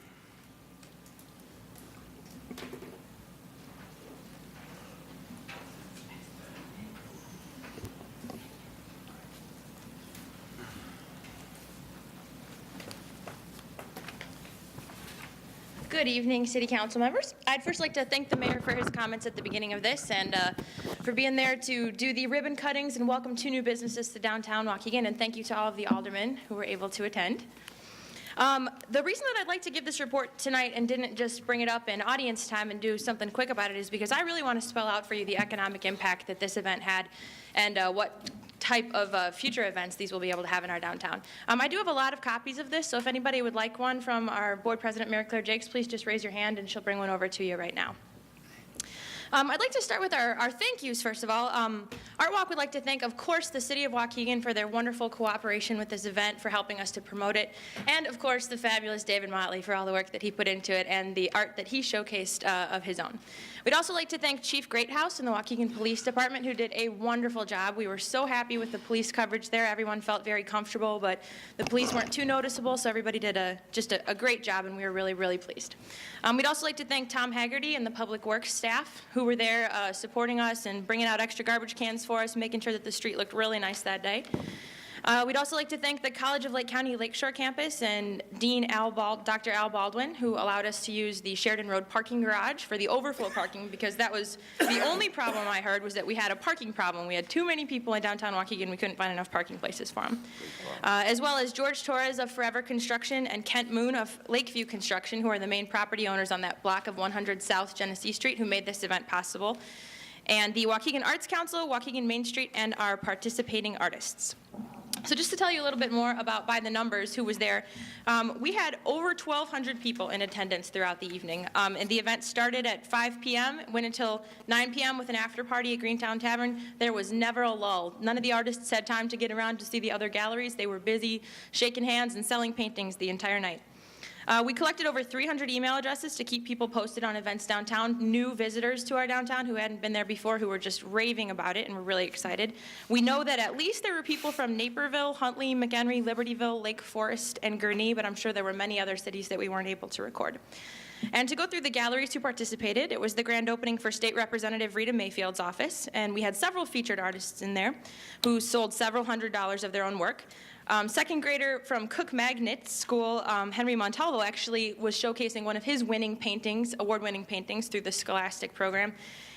Good evening, City Council members. I'd first like to thank the mayor for his comments at the beginning of this and for being there to do the ribbon cuttings and welcome 2 new businesses to downtown Waukegan, and thank you to all of the aldermen who were able to attend. The reason that I'd like to give this report tonight and didn't just bring it up in audience time and do something quick about it is because I really want to spell out for you the economic impact that this event had and what type of future events these will be able to have in our downtown. I do have a lot of copies of this, so if anybody would like one from our board president, Mary Claire Jakes, please just raise your hand and she'll bring one over to you right now. I'd like to start with our thank yous, first of all. Art Walk would like to thank, of course, the City of Waukegan for their wonderful cooperation with this event, for helping us to promote it, and, of course, the fabulous David Motley for all the work that he put into it and the art that he showcased of his own. We'd also like to thank Chief Greathouse and the Waukegan Police Department, who did a wonderful job. We were so happy with the police coverage there. Everyone felt very comfortable, but the police weren't too noticeable, so everybody did just a great job, and we were really, really pleased. We'd also like to thank Tom Haggerty and the Public Works staff, who were there supporting us and bringing out extra garbage cans for us, making sure that the street looked really nice that day. We'd also like to thank the College of Lake County Lakeshore Campus and Dean Dr. Al Baldwin, who allowed us to use the Sheridan Road parking garage for the overflow parking, because that was the only problem I heard, was that we had a parking problem. We had too many people in downtown Waukegan, we couldn't find enough parking places for them. As well as George Torres of Forever Construction and Kent Moon of Lakeview Construction, who are the main property owners on that block of 100 South Genesee Street, who made this event possible. And the Waukegan Arts Council, Waukegan Main Street, and our participating artists. So just to tell you a little bit more about, by the numbers, who was there, we had over 1,200 people in attendance throughout the evening. And the event started at 5 p.m., went until 9 p.m. with an after party at Greentown Tavern. There was never a lull. None of the artists had time to get around to see the other galleries. They were busy shaking hands and selling paintings the entire night. We collected over 300 email addresses to keep people posted on events downtown, new visitors to our downtown who hadn't been there before, who were just raving about it and were really excited. We know that at least there were people from Naperville, Huntley, McHenry, Libertyville, Lake Forest, and Gurnee, but I'm sure there were many other cities that we weren't able to record. And to go through the galleries who participated, it was the grand opening for State Representative Rita Mayfield's office, and we had several featured artists in there who sold several $100s of their own work. Second grader from Cook Magnet School, Henry Montalvo, actually was showcasing one of his winning paintings, award-winning paintings, through the Scholastic program.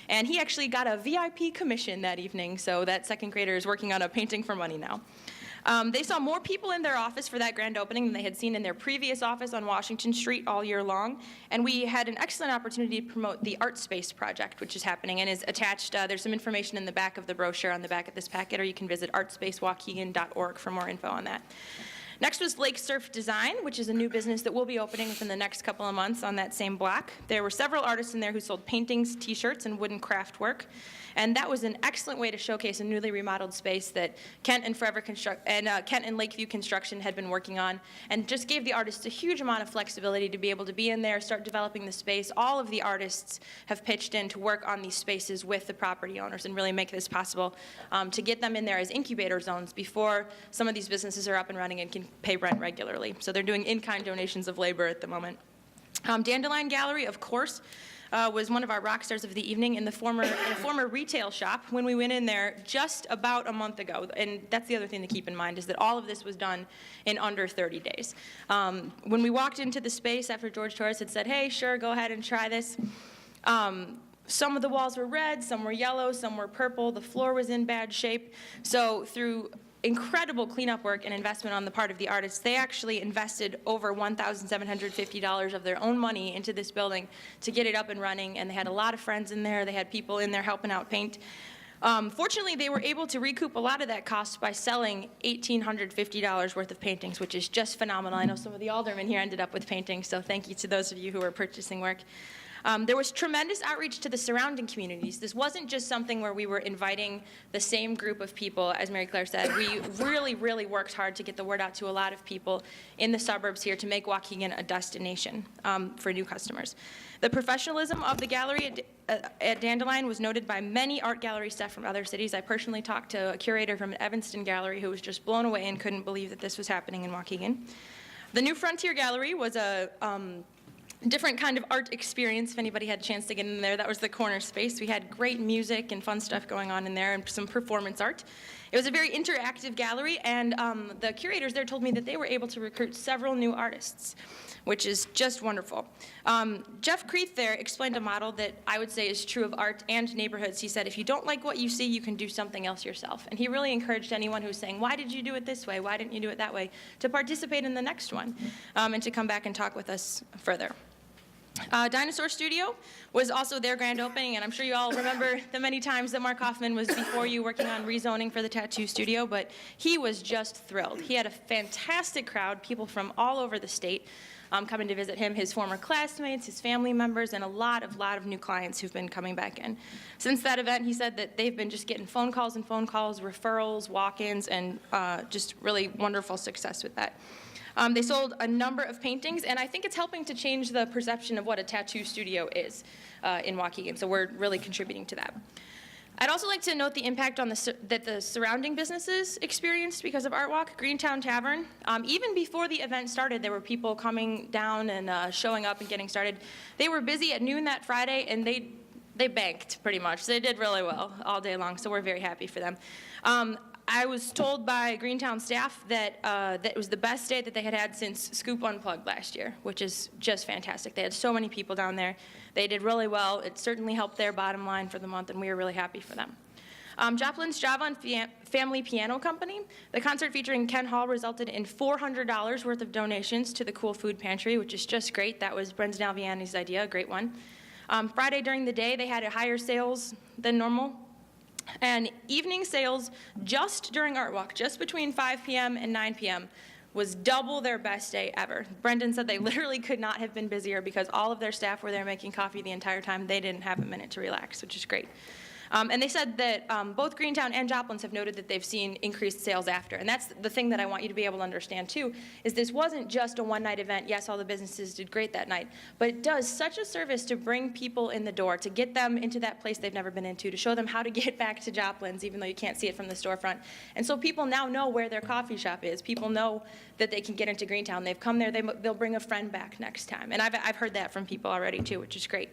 And he actually got a VIP commission that evening, so that second grader is working on a painting for money now. They saw more people in their office for that grand opening than they had seen in their previous office on Washington Street all year long. And we had an excellent opportunity to promote the Art Space project, which is happening and is attached. There's some information in the back of the brochure on the back of this packet, or you can visit artspacewaukegan.org for more info on that. Next was Lake Surf Design, which is a new business that will be opening within the next couple of months on that same block. There were several artists in there who sold paintings, t-shirts, and wooden craft work. And that was an excellent way to showcase a newly remodeled space that Kent and Lakeview Construction had been working on, and just gave the artists a huge amount of flexibility to be able to be in there, start developing the space. All of the artists have pitched in to work on these spaces with the property owners and really make this possible, to get them in there as incubator zones before some of these businesses are up and running and can pay rent regularly. So they're doing in-kind donations of labor at the moment. Dandelion Gallery, of course, was one of our rock stars of the evening in a former retail shop when we went in there just about a month ago. And that's the other thing to keep in mind, is that all of this was done in under 30 days. When we walked into the space after George Torres had said, hey, sure, go ahead and try this, some of the walls were red, some were yellow, some were purple. The floor was in bad shape. So through incredible cleanup work and investment on the part of the artists, they actually invested over $1,750 of their own money into this building to get it up and running, and they had a lot of friends in there. They had people in there helping out paint. Fortunately, they were able to recoup a lot of that cost by selling $1,850 worth of paintings, which is just phenomenal. I know some of the aldermen here ended up with paintings, so thank you to those of you who were purchasing work. There was tremendous outreach to the surrounding communities. This wasn't just something where we were inviting the same group of people, as Mary Claire said. We really, really worked hard to get the word out to a lot of people in the suburbs here to make Waukegan a destination for new customers. The professionalism of the gallery at Dandelion was noted by many art gallery staff from other cities. I personally talked to a curator from an Evanston gallery who was just blown away and couldn't believe that this was happening in Waukegan. The New Frontier Gallery was a different kind of art experience if anybody had a chance to get in there. That was the corner space. We had great music and fun stuff going on in there and some performance art. It was a very interactive gallery, and the curators there told me that they were able to recruit several new artists, which is just wonderful. Jeff Creeth there explained a model that I would say is true of art and neighborhoods. He said, if you don't like what you see, you can do something else yourself. And he really encouraged anyone who was saying, why did you do it this way? Why didn't you do it that way? To participate in the next one and to come back and talk with us further. Dinosaur Studio was also their grand opening, and I'm sure you all remember the many times that Mark Hoffman was before you working on rezoning for the tattoo studio, but he was just thrilled. He had a fantastic crowd, people from all over the state coming to visit him, his former classmates, his family members, and a lot of new clients who've been coming back in. Since that event, he said that they've been just getting phone calls, referrals, walk-ins, and just really wonderful success with that. They sold a number of paintings, and I think it's helping to change the perception of what a tattoo studio is in Waukegan, so we're really contributing to that. I'd also like to note the impact on that the surrounding businesses experienced because of Art Walk. Greentown Tavern, even before the event started, there were people coming down and showing up and getting started. They were busy at noon that Friday, and they banked pretty much. They did really well all day long, so we're very happy for them. I was told by Greentown staff that that it was the best day that they had had since Scoop Unplugged last year, which is just fantastic. They had so many people down there. They did really well. It certainly helped their bottom line for the month, and we were really happy for them. Joplin's Java and Family Piano Company. The concert featuring Ken Hall resulted in $400 worth of donations to the Cool Food Pantry, which is just great. That was Brendan Alviani's idea, a great one. Friday during the day, they had higher sales than normal. And evening sales just during Art Walk, just between 5 p.m. and 9 p.m., was double their best day ever. Brendan said they literally could not have been busier because all of their staff were there making coffee the entire time. They didn't have a minute to relax, which is great. And they said that both Greentown and Joplin's have noted that they've seen increased sales after. And that's the thing that I want you to be able to understand, too, is this wasn't just a one-night event. Yes, all the businesses did great that night. But it does such a service to bring people in the door, to get them into that place they've never been into, to show them how to get back to Joplin's, even though you can't see it from the storefront. And so people now know where their coffee shop is. People know that they can get into Greentown. They've come there. They'll bring a friend back next time. And I've heard that from people already, too, which is great.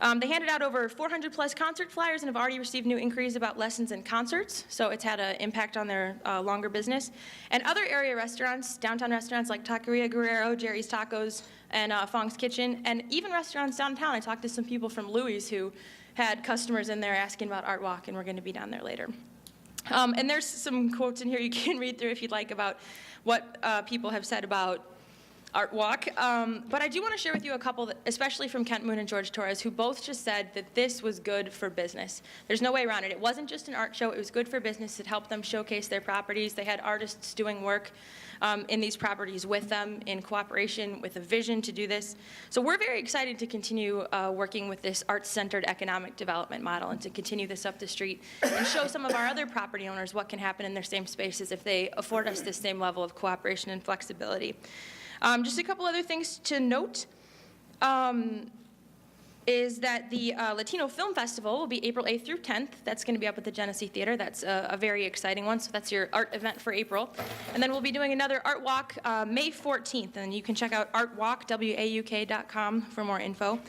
They handed out over 400-plus concert flyers and have already received new inquiries about lessons and concerts, so it's had an impact on their longer business. And other area restaurants, downtown restaurants like Taqueria Guerrero, Jerry's Tacos, and Fong's Kitchen, and even restaurants downtown. I talked to some people from Louis who had customers in there asking about Art Walk, and we're going to be down there later. And there's some quotes in here you can read through if you'd like about what people have said about Art Walk, but I do want to share with you a couple, that, especially from Kent Moon and George Torres, who both just said that this was good for business. There's no way around it. It wasn't just an art show. It was good for business. It helped them showcase their properties. They had artists doing work in these properties with them in cooperation with a vision to do this. So we're very excited to continue working with this art-centered economic development model and to continue this up the street and show some of our other property owners what can happen in their same spaces if they afford us this same level of cooperation and flexibility. Just a couple other things to note. is that the Latino Film Festival will be April 8th through 10th. That's going to be up at the Genesee Theater. That's a very exciting one. So that's your art event for April. And then we'll be doing another Art Walk May 14th. And you can check out artwalk.wauk.com for more info.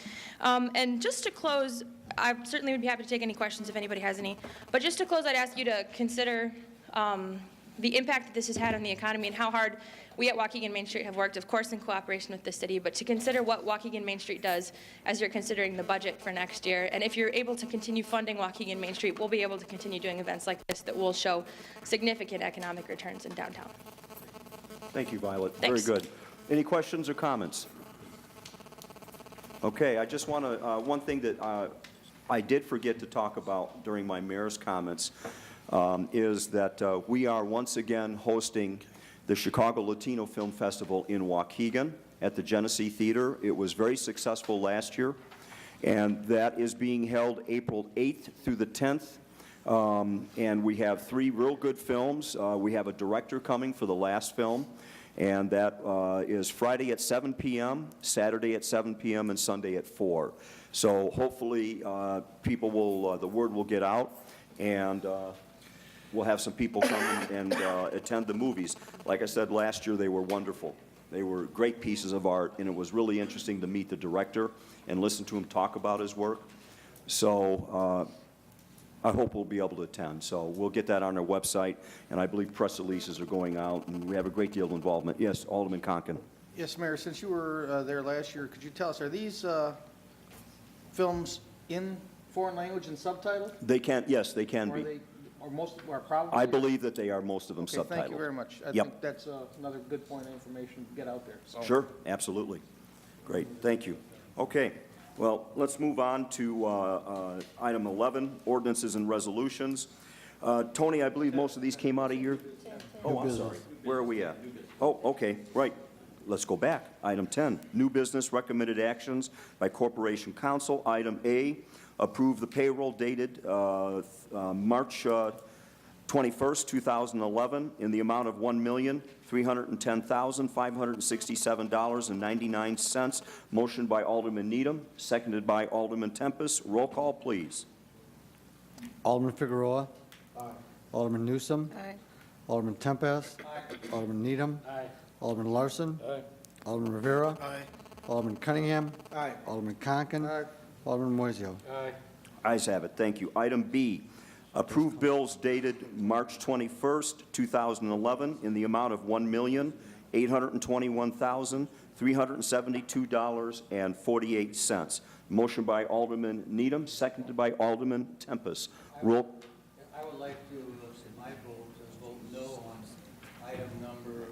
And just to close, I certainly would be happy to take any questions if anybody has any. But just to close, I'd ask you to consider the impact that this has had on the economy and how hard we at Waukegan Main Street have worked, of course, in cooperation with the city, but to consider what Waukegan Main Street does as you're considering the budget for next year. And if you're able to continue funding Waukegan Main Street, we'll be able to continue doing events like this that will show significant economic returns in downtown. Thank you, Violet. Thanks. Very good. Any questions or comments? Okay, I just want to, one thing that I did forget to talk about during my mayor's comments is that we are once again hosting the Chicago Latino Film Festival in Waukegan at the Genesee Theater. It was very successful last year, and that is being held April 8th through the 10th. And we have 3 real good films. We have a director coming for the last film, and that is Friday at 7 p.m., Saturday at 7 p.m., and Sunday at 4. So hopefully people will, the word will get out, and we'll have some people come and attend the movies. Like I said, last year they were wonderful. They were great pieces of art, and it was really interesting to meet the director and listen to him talk about his work. So I hope we'll be able to attend. So we'll get that on our website, and I believe press releases are going out, and we have a great deal of involvement. Yes, Alderman Conken. Yes, Mayor, since you were there last year, could you tell us, are these films in foreign language and subtitled? They can, yes, they can be. Or most, or probably? I believe that they are, most of them, Okay, subtitled. thank you very much. I Yep. think that's another good point of information to get out there. So. Sure, absolutely. Great, thank you. Okay, well, let's move on to item 11, ordinances and resolutions. Tony, I believe most of these came out of your... Oh, I'm sorry. Where are we at? Oh, okay, right. Let's go back. Item 10, new business recommended actions by Corporation Council. Item A, approve the payroll dated March 21st, 2011, in the amount of $1,310,567.99. Motion by Alderman Needham, seconded by Alderman Tempest. Roll call, please. Alderman Figueroa. Aye. Alderman Newsom. Aye. Alderman Tempest. Alderman Needham. Aye. Alderman Larson. Aye. Alderman Rivera. Aye. Alderman Cunningham. Aye. Alderman Conken. Alderman Moiseo. Aye. Ayes have it. Thank you. Item B, approve bills dated March 21st, 2011, in the amount of $1,821,372.48. Motion by Alderman Needham, seconded by Alderman Tempest. Roll. I would like to say my vote is vote no on item number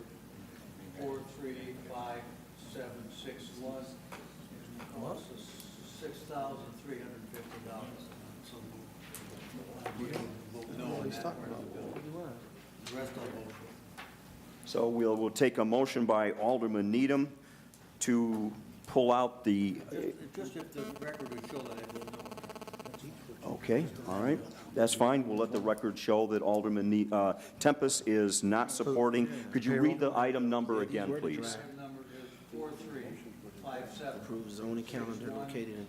43561. Cost us $6,350. So vote no on that part of the bill. The rest I'll vote for. So we'll take a motion by Alderman Needham to pull out the... Just if the record would show that I vote no. Okay, all right. That's fine. We'll let the record show that Alderman Tempest is not supporting. Could you read the item number again, please? Item number is 4357. Approved zoning calendar located in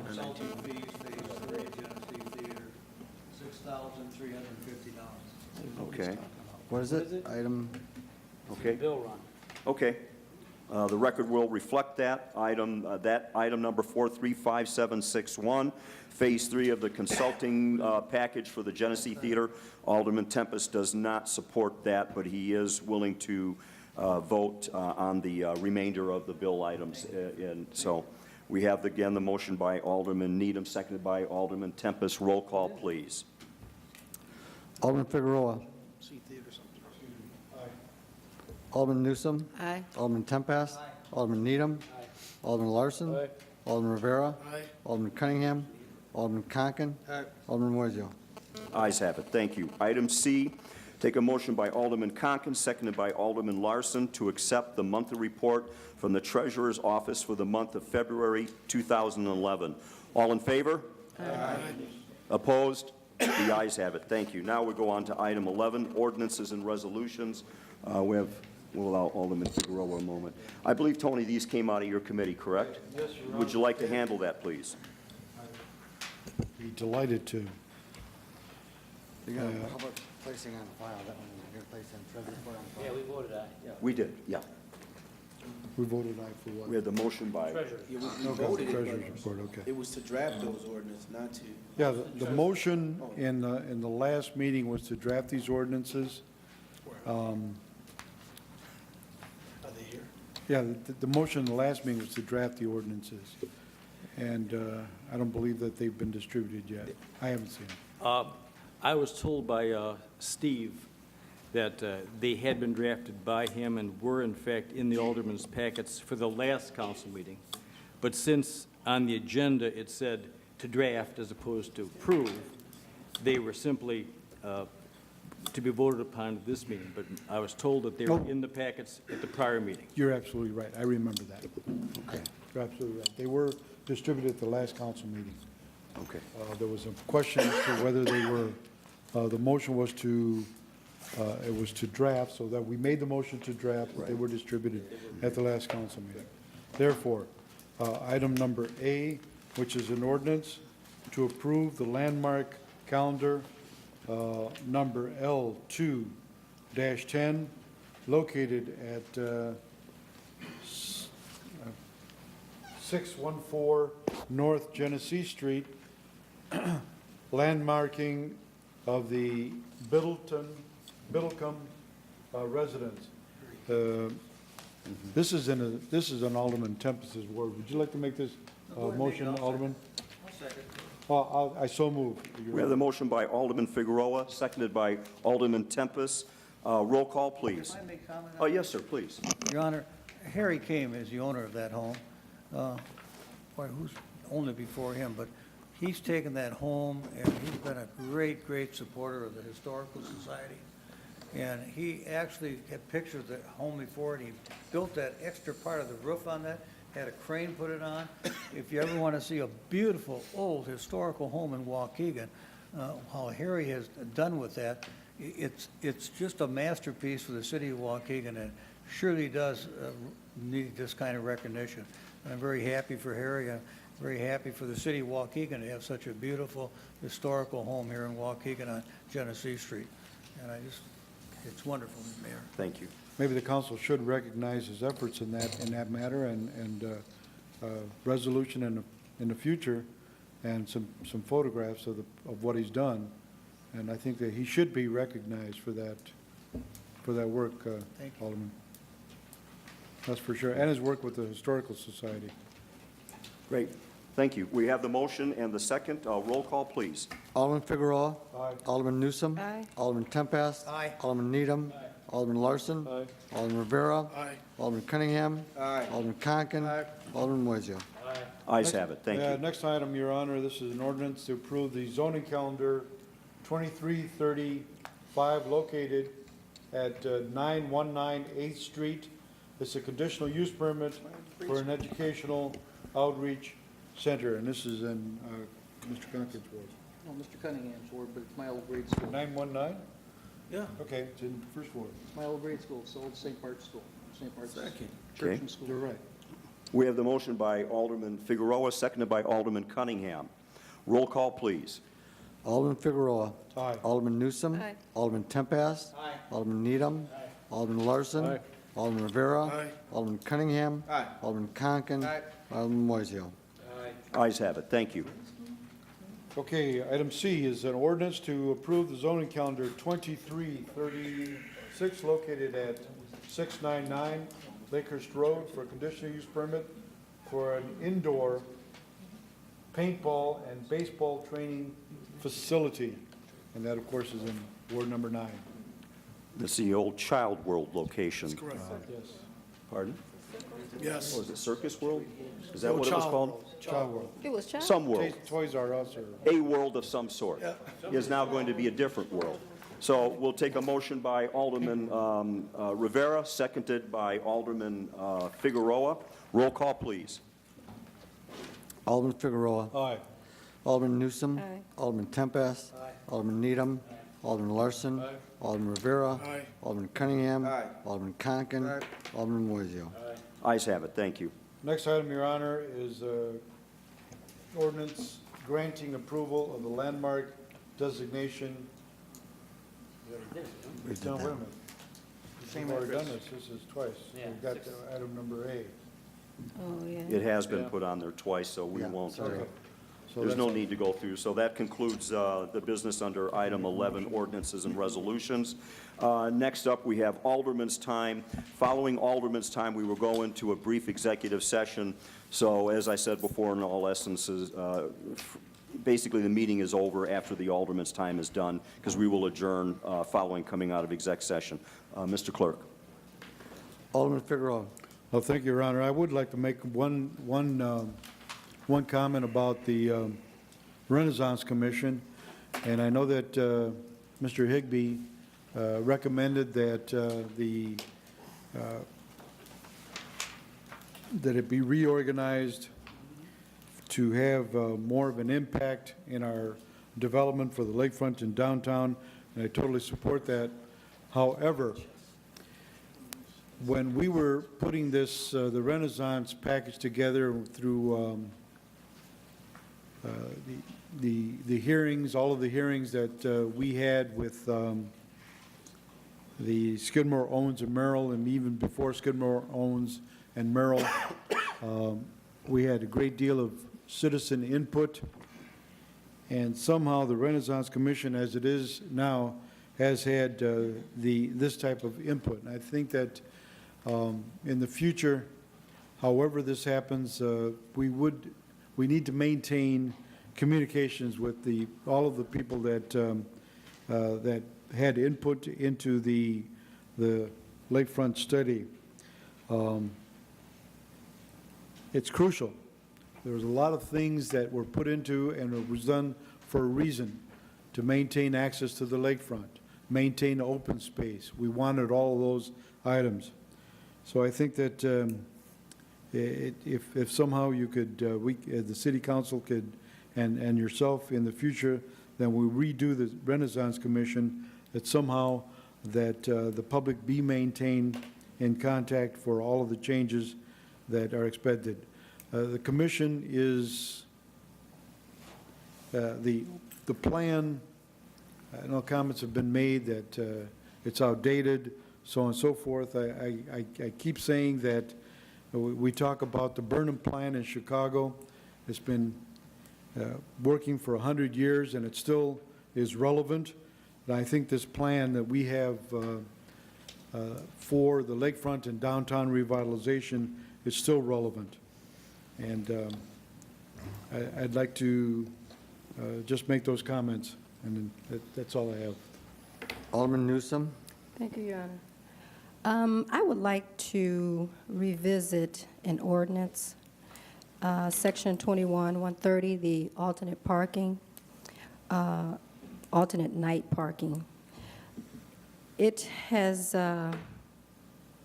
Consulting fees, phase 3, Genesee Theater, $6,350. Okay, What is it? Item, okay, Bill run. okay. The record will reflect that item number 435761, Phase 3 of the consulting package for the Genesee Theater. Alderman Tempest does not support that, but he is willing to vote on the remainder of the bill items. And so we have, again, the motion by Alderman Needham, seconded by Alderman Tempest. Roll call, please. Alderman Figueroa. Alderman Newsom. Aye. Alderman Tempest. Alderman Needham. Alderman Larson. Aye. Alderman Rivera. Aye. Alderman Cunningham. Alderman Conken. Alderman Moiseo. Ayes have it. Thank you. Item C, take a motion by Alderman Conken, seconded by Alderman Larson, to accept the monthly report from the Treasurer's Office for the month of February 2011. All in favor? Aye. Opposed? The ayes have it. Thank you. Now we go on to item 11, ordinances and resolutions. We'll allow Alderman Figueroa a moment. I believe, Tony, these came out of your committee, correct? Yes, Your Honor. Would you like to handle that, please? be delighted to. How about placing on file, that one, you're going to place on treasurer report on file? Yeah, we voted aye. Yeah. We did, yeah. We voted aye for what? We had the motion by, Treasurer. Yeah, we Okay, voted it, treasurer's but report, okay. it was to draft those ordinances, not to. Yeah, the motion in the last meeting was to draft these ordinances. Are they here? Yeah, the motion in the last meeting was to draft the ordinances. And I don't believe that they've been distributed yet. I haven't seen them. I was told by Steve that they had been drafted by him and were in fact in the alderman's packets for the last council meeting. But since on the agenda it said to draft as opposed to approve, they were simply to be voted upon at this meeting. But I was told that they were in the packets at the prior meeting. You're absolutely right. I remember that. Okay. You're absolutely right. They were distributed at the last council meeting. okay. There was a question as to whether they were, the motion was to, it was to draft, so that we made the motion to draft, but they were distributed at the last council meeting. Therefore, item number A, which is an ordinance to approve the landmark calendar number L2-10, located at 614 North Genesee Street, landmarking of the Biddlecombe residence. This is in Alderman Tempest's ward. Would you like to make this motion, Alderman? I so move. We have the motion by Alderman Figueroa, seconded by Alderman Tempest. Roll call, please. If I may comment on Oh, yes, sir, please. Your Honor, Harry Kame is the owner of that home. Boy, who's owned it before him, but he's taken that home, and he's been a great, great supporter of the Historical Society. And he actually had pictures of the home before, and he built that extra part of the roof on that, had a crane put it on. If you ever want to see a beautiful, old, historical home in Waukegan, how Harry has done with that, it's just a masterpiece for the city of Waukegan, and surely does need this kind of recognition. And I'm very happy for Harry. I'm very happy for the city of Waukegan to have such a beautiful historical home here in Waukegan on Genesee Street. And it's wonderful, Mayor. Thank you. Maybe the council should recognize his efforts in that matter, and resolution in the future, and some photographs of what he's done. And I think that he should be recognized for that work, Thank you. Alderman. That's for sure, and his work with the Historical Society. Great. Thank you. We have the motion and the second. Roll call, please. Alderman Figueroa. Aye. Alderman Newsom. Aye. Alderman Tempest. Aye. Alderman Needham. Alderman Larson. Aye. Alderman Rivera. Aye. Alderman Cunningham. Aye. Alderman Conken. Aye. Alderman Moiseo. Ayes have it. Thank you. Next item, Your Honor, this is an ordinance to approve the zoning calendar 2335, located at 919 8th Street. It's a conditional use permit for an educational outreach center, and this is in Mr. Conken's ward. No, Mr. Cunningham's ward, but it's my old grade school. 919? Yeah. Okay, it's in the first ward. It's my old grade school, it's the old St. Bart's School. St. Bart's Second. Church Okay. and School. You're right. We have the motion by Alderman Figueroa, seconded by Alderman Cunningham. Roll call, please. Alderman Figueroa. Aye. Alderman Newsom. Aye. Alderman Tempest. Aye. Alderman Needham. Alderman Larson. Aye. Alderman Rivera. Aye. Alderman Cunningham. Aye. Alderman Conken. Aye. Alderman Moiseo. Ayes have it. Thank you. Okay, item C is an ordinance to approve the zoning calendar 2336, located at 699 Lakehurst Road, for a conditional use permit for an indoor paintball and baseball training facility. And that, of course, is in Ward number 9. This is the old Child World location. That's correct. Yes. Pardon? Yes. Oh, is it Circus World? Is that No, what it was Child called? World. Child World. It was child. Some world. Toys R Us or... A world of some sort. Is now going to be a different world. So we'll take a motion by Alderman Rivera, seconded by Alderman Figueroa. Roll call, please. Alderman Figueroa. Aye. Alderman Newsom. Aye. Alderman Tempest. Alderman Needham. Alderman Larson. Alderman Rivera. Aye. Alderman Cunningham. Aye. Alderman Conken. Alderman Moiseo. Ayes have it. Thank you. Next item, Your Honor, is ordinance granting approval of the landmark designation. We did No, that. wait a minute. Same We've already done address. this is twice. Yeah, We've got six. item number A. Oh, yeah. It has been put on there twice, so we Yeah, won't. sorry. So There's no that's- need to go through. So that concludes the business under item 11, ordinances and resolutions. Next up, we have Alderman's time. Following Alderman's time, we will go into a brief executive session. So as I said before, in all essences, basically the meeting is over after the Alderman's time is done, because we will adjourn following coming out of exec session. Mr. Clerk. Alderman Figueroa. Well, thank you, Your Honor. I would like to make one comment about the Renaissance Commission, and I know that Mr. Higbee recommended that that it be reorganized to have more of an impact in our development for the lakefront and downtown, and I totally support that. However, when we were putting this, the Renaissance package together through the hearings, all of the hearings that we had with the Skidmore, Owens, and Merrill, and even before Skidmore, Owens, and Merrill, we had a great deal of citizen input, and somehow the Renaissance Commission, as it is now, has had this type of input. And I think that in the future, however this happens, we need to maintain communications with all of the people that that had input into the lakefront study. It's crucial. There was a lot of things that were put into, and it was done for a reason, to maintain access to the lakefront, maintain open space. We wanted all of those items. So I think that if somehow you could, the city council could, and yourself in the future, then we redo the Renaissance Commission, that somehow that the public be maintained in contact for all of the changes that are expected. The commission is, the plan, I know comments have been made that it's outdated, so on and so forth. I keep saying that we talk about the Burnham Plan in Chicago. It's been working for 100 years, and it still is relevant. And I think this plan that we have for the lakefront and downtown revitalization is still relevant. And I'd like to just make those comments, and that's all I have. Alderman Newsom. Thank you, Your Honor. I would like to revisit an ordinance, Section 21-130, the alternate parking, alternate night parking. It has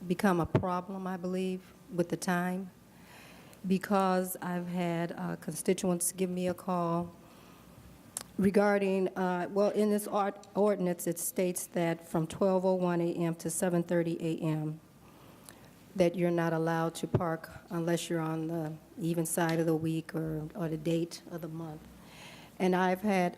become a problem, I believe, with the time, because I've had constituents give me a call regarding, well, in this ordinance, it states that from 12:01 a.m. to 7:30 a.m., that you're not allowed to park unless you're on the even side of the week or the date of the month. And I've had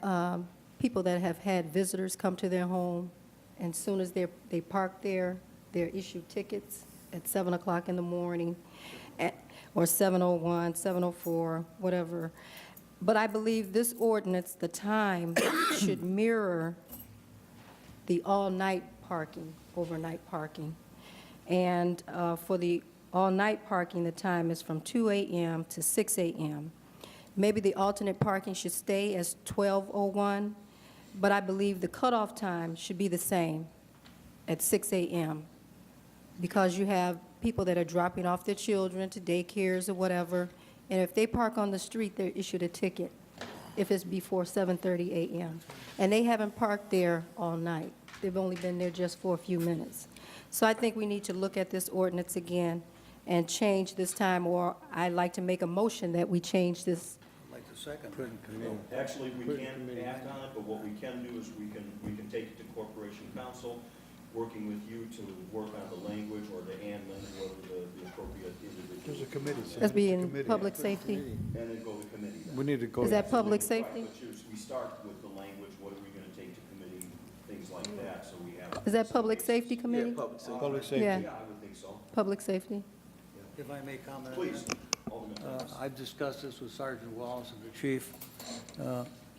people that have had visitors come to their home, and as soon as they park there, they're issued tickets at 7 o'clock in the morning, or 7:01, 7:04, whatever. But I believe this ordinance, the time should mirror the all-night parking, overnight parking. And for the all-night parking, the time is from 2 a.m. to 6 a.m. Maybe the alternate parking should stay as 12:01, but I believe the cutoff time should be the same at 6 a.m. because you have people that are dropping off their children to daycares or whatever, and if they park on the street, they're issued a ticket if it's before 7:30 a.m. And they haven't parked there all night. They've only been there just for a few minutes. So I think we need to look at this ordinance again and change this time, or I'd like to make a motion that we change this. Like the second. Actually, we can't act on it, but what we can do is we can take it to Corporation Council. working with you to work on the language, or the and whether the appropriate individual. There's a committee. That's being public safety. And then go to committee. We need to go. Is that public safety? But we start with the language, what are we going to take to committee, things like that, so we have. Is that public safety committee? Public safety. Yeah, Yeah, I would think so. public safety. If I may comment on Please. that. Alderman Thomas. I've discussed this with Sergeant Wallace and the chief,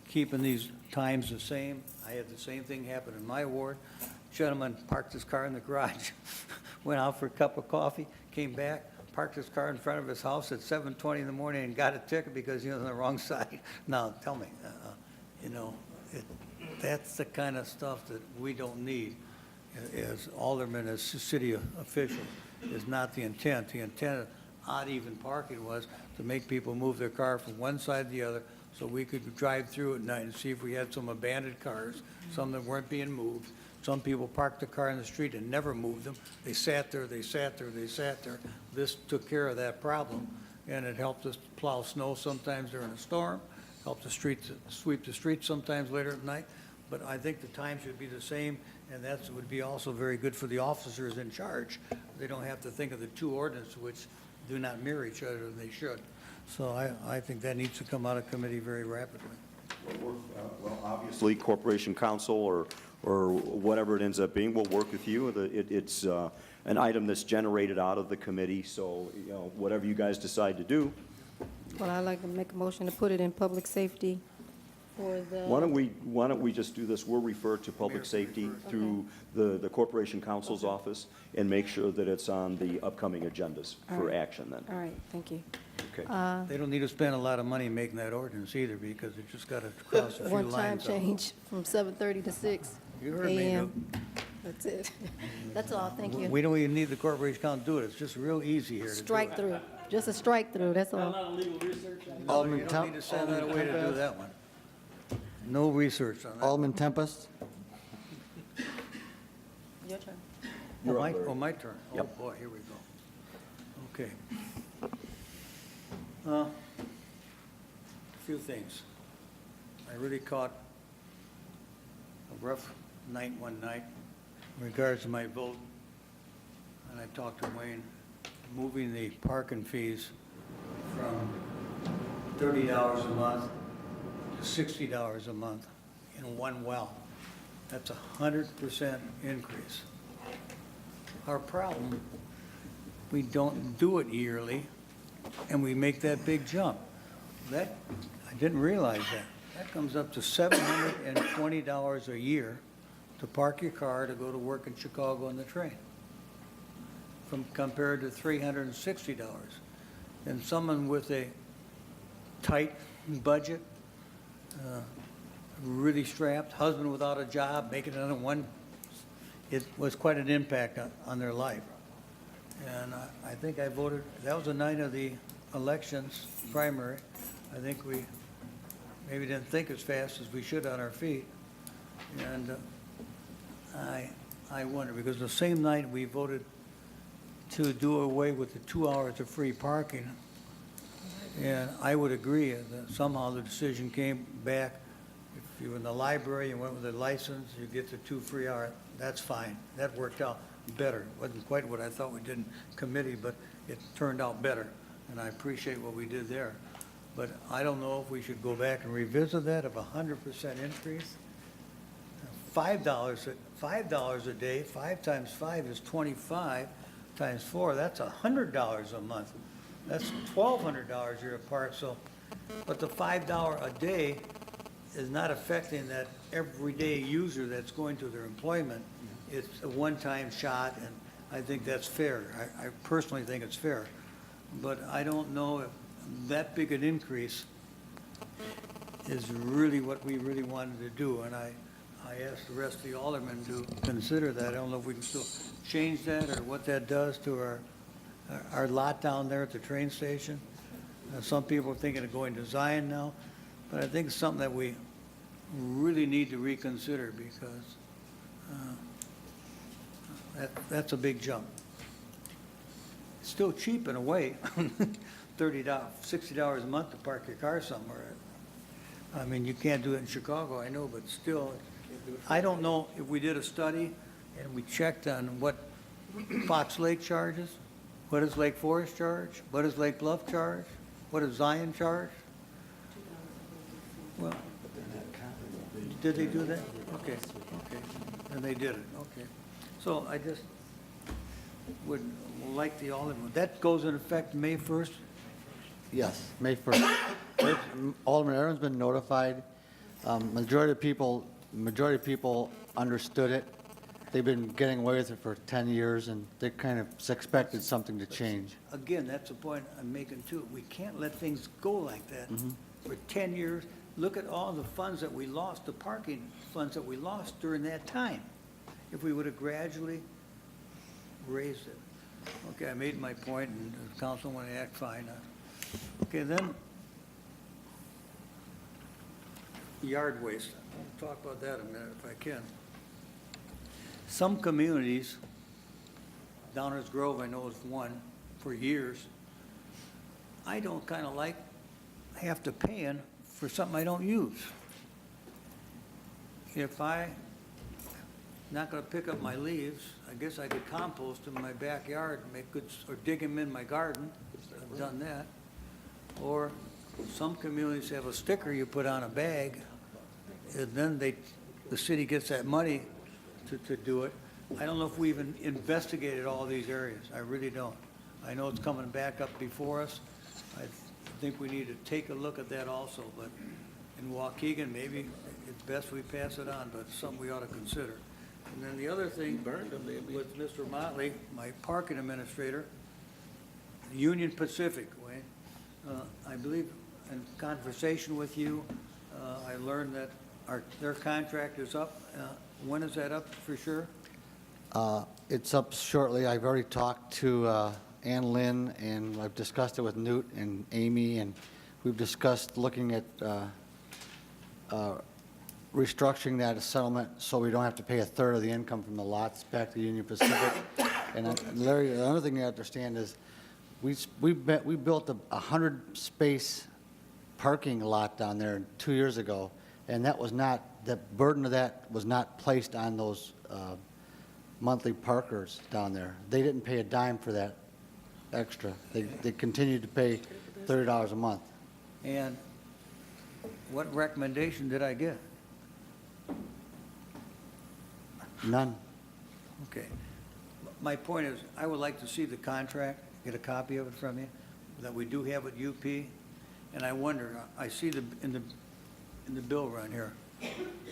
keeping these times the same. I had the same thing happen in my ward. Gentleman parked his car in the garage, went out for a cup of coffee, came back, parked his car in front of his house at 7:20 in the morning and got a ticket because he was on the wrong side. Now, tell me, that's the kind of stuff that we don't need as aldermen, as city officials, is not the intent. The intent of odd even parking was to make people move their car from one side to the other so we could drive through at night and see if we had some abandoned cars, some that weren't being moved. Some people parked the car in the street and never moved them. They sat there, they sat there, they sat there. This took care of that problem, and it helped us plow snow sometimes during a storm, helped the streets, sweep the streets sometimes later at night. But I think the time should be the same, and that would be also very good for the officers in charge. They don't have to think of the two ordinances which do not mirror each other, and they should. So I think that needs to come out of committee very rapidly. Well, obviously, Corporation Council or whatever it ends up being will work with you. It's an item that's generated out of the committee, so, whatever you guys decide to do. Well, I'd like to make a motion to put it in public safety for the. Why don't we just do this? We'll refer to public safety through the Corporation Counsel's office and make sure that it's on the upcoming agendas for action then. All right, thank you. Okay. They don't need to spend a lot of money making that ordinance either, because they just got to cross a few lines. One-time change from 7:30 to 6 You heard me. a.m. That's it. That's all, thank you. We don't even need the corporation council to do it. It's just real easy here to do it. Strike through, just a strike through, that's all. No, you don't need to send that away to do that one. No research on that. Alderman Tempest? Your turn. My turn. Oh, boy, here we go. Okay. A few things. I really caught a rough night one night in regards to my vote, and I talked to Wayne, moving the parking fees from $30 a month to $60 a month in one well. That's a 100% increase. Our problem, we don't do it yearly, and we make that big jump. I didn't realize that. That comes up to $720 a year to park your car to go to work in Chicago on the train, compared to $360. And someone with a tight budget, really strapped, husband without a job, making it on one, it was quite an impact on their life. And I think I voted, that was the night of the elections, primary. I think we maybe didn't think as fast as we should on our feet. And I wonder, because the same night we voted to do away with the 2 hours of free parking, and I would agree that somehow the decision came back, if you were in the library and went with a license, you get the 2 free hours, that's fine. That worked out better. It wasn't quite what I thought we did in committee, but it turned out better, and I appreciate what we did there. But I don't know if we should go back and revisit that of a 100% increase. $5 a day, 5 times 5 is 25, times 4, that's $100 a month. That's $1,200 a year apart, so, but the $5 a day is not affecting that everyday user that's going to their employment. It's a one-time shot, and I think that's fair. I personally think it's fair. But I don't know if that big an increase is really what we really wanted to do, and I asked the rest of the aldermen to consider that. I don't know if we can still change that or what that does to our lot down there at the train station. Some people are thinking of going to Zion now, but I think it's something that we really need to reconsider, because that's a big jump. It's still cheap in a way, $30, $60 a month to park your car somewhere. I mean, you can't do it in Chicago, I know, but still, I don't know if we did a study and we checked on what Fox Lake charges, what does Lake Forest charge, what does Lake Bluff charge, what does Zion charge? Well, did they do that? Okay, okay, and they did it, okay. So I just would like the Alderman, that goes in effect May 1st? Yes, May 1st. Alderman Aaron's been notified. Majority of people understood it. They've been getting away with it for 10 years, and they kind of expected something to change. Again, that's the point I'm making too. We can't let things go like that for 10 years. Look at all the funds that we lost, the parking funds that we lost during that time. If we would have gradually raised it. Okay, I made my point, and the council want to act fine. Okay, then, yard waste. I'll talk about that a minute if I can. Some communities, Downers Grove I know is one for years, I don't kind of like have to pay in for something I don't use. If I'm not going to pick up my leaves, I guess I could compost them in my backyard and make good, or dig them in my garden. I've done that. Or some communities have a sticker you put on a bag, and then the city gets that money to do it. I don't know if we even investigated all these areas. I really don't. I know it's coming back up before us. I think we need to take a look at that also, but in Waukegan, maybe it's best we pass it on, but it's something we ought to consider. And then the other thing with Mr. Motley, my parking administrator, Union Pacific, Wayne, I believe in conversation with you, I learned that their contract is up. When is that up for sure? It's up shortly. I've already talked to Ann Lynn, and I've discussed it with Newt and Amy, and we've discussed looking at restructuring that settlement so we don't have to pay a third of the income from the lots back to Union Pacific. And Larry, the other thing you understand is we built a 100-space parking lot down there 2 years ago, and that was not, the burden of that was not placed on those monthly parkers down there. They didn't pay a dime for that extra. They continued to pay $30 a month. And what recommendation did I get? None. Okay. My point is, I would like to see the contract, get a copy of it from you, that we do have at UP. And I wonder, I see in the bill run here,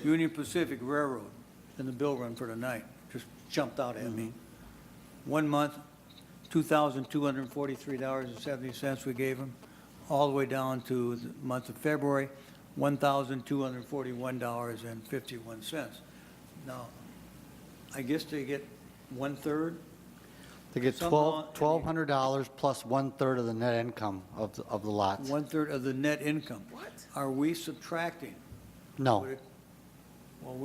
Union Pacific Railroad in the bill run for tonight, just jumped out at me. 1 month, $2,243.70 we gave them, all the way down to the month of February, $1,241.51. Now, I guess they get 1/3? They get $1,200 plus 1/3 of the net income of the lots. 1/3 of the net income. What? Are we subtracting? No. Well,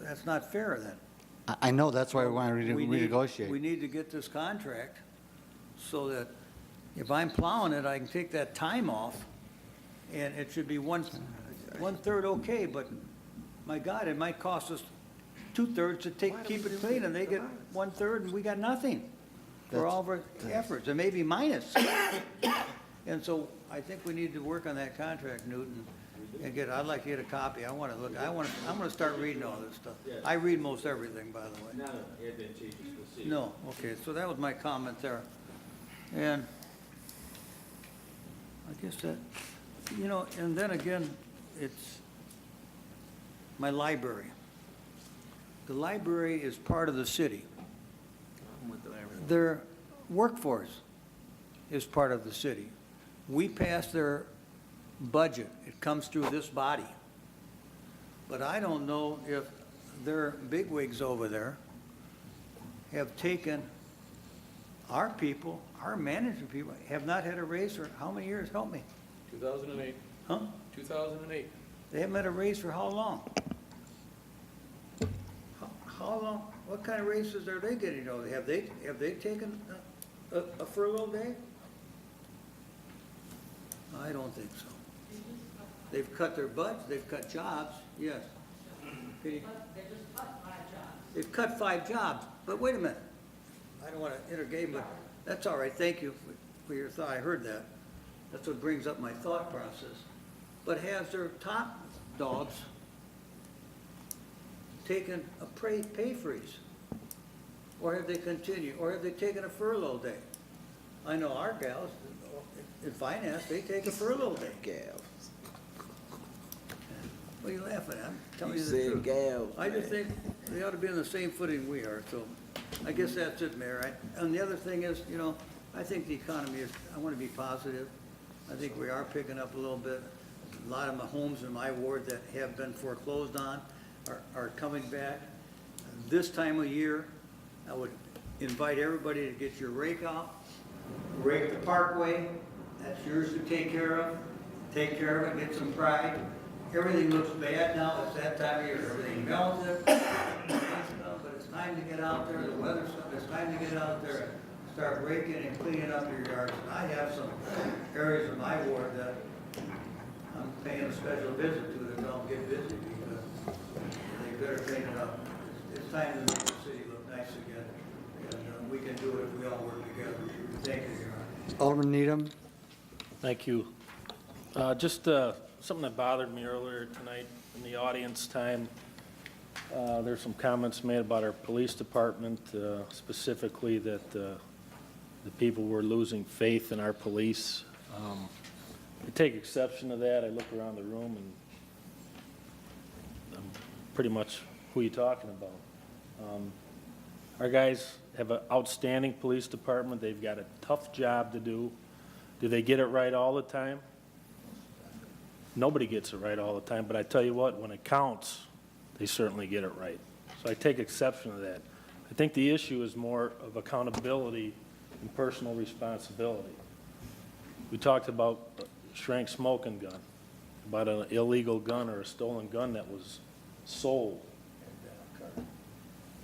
that's not fair then. I know, that's why we want to renegotiate. We need to get this contract so that if I'm plowing it, I can take that time off, and it should be 1/3 okay, but my God, it might cost us 2/3 to keep it clean, and they get 1/3, and we got nothing for all of our efforts, and maybe minus. And so I think we need to work on that contract, Newton, and I'd like to get a copy. I'm going to start reading all this stuff. I read most everything, by the way. Not advantageous to the city. No, okay, so that was my comment there. And I guess that, and then again, it's my library. The library is part of the city. Their workforce is part of the city. We pass their budget. It comes through this body. But I don't know if their bigwigs over there have taken our people, our management people, have not had a raise for how many years? Help me. 2008. Huh? 2008. They haven't had a raise for how long? How long? What kind of raises are they getting over there? Have they taken a furlough day? I don't think so. They've cut their budget, they've cut jobs, yes. They've cut 5 jobs, but wait a minute. I don't want to intergame, but that's all right. Thank you for your thought. I heard that. That's what brings up my thought process. But has their top dogs taken a pay freeze? Or have they continued? Or have they taken a furlough day? I know our gals in finance, they take a furlough day. Gav. What are you laughing at? I'm telling You you the said truth. Gav, I just think they ought to be on the same footing we are, so I guess that's it, Mayor. And the other thing is, you know, I think the economy is, I want to be positive. I think we are picking up a little bit. A lot of my homes in my ward that have been foreclosed on are coming back. This time of year, I would invite everybody to get your rake out, rake the parkway. That's yours to take care of. Take care of it, get some pride. Everything looks bad now, it's that time of year, everything melted, but it's time to get out there, the weather's up, it's time to get out there and start raking and cleaning up your yards. And I have some areas of my ward that I'm paying a special visit to that don't get busy because they better clean it up. It's time to make the city look nice again, and we can do it if we all work together. Thank you, Your Honor. Alderman Needham. Thank you. Just something that bothered me earlier tonight in the audience time. There's some comments made about our police department, specifically that the people were losing faith in our police. I take exception to that. I look around the room and I'm pretty much who you're talking about. Our guys have an outstanding police department. They've got a tough job to do. Do they get it right all the time? Nobody gets it right all the time, but I tell you what, when it counts, they certainly get it right. So I take exception to that. I think the issue is more of accountability and personal responsibility. We talked about a shrank smoking gun, about an illegal gun or a stolen gun that was sold.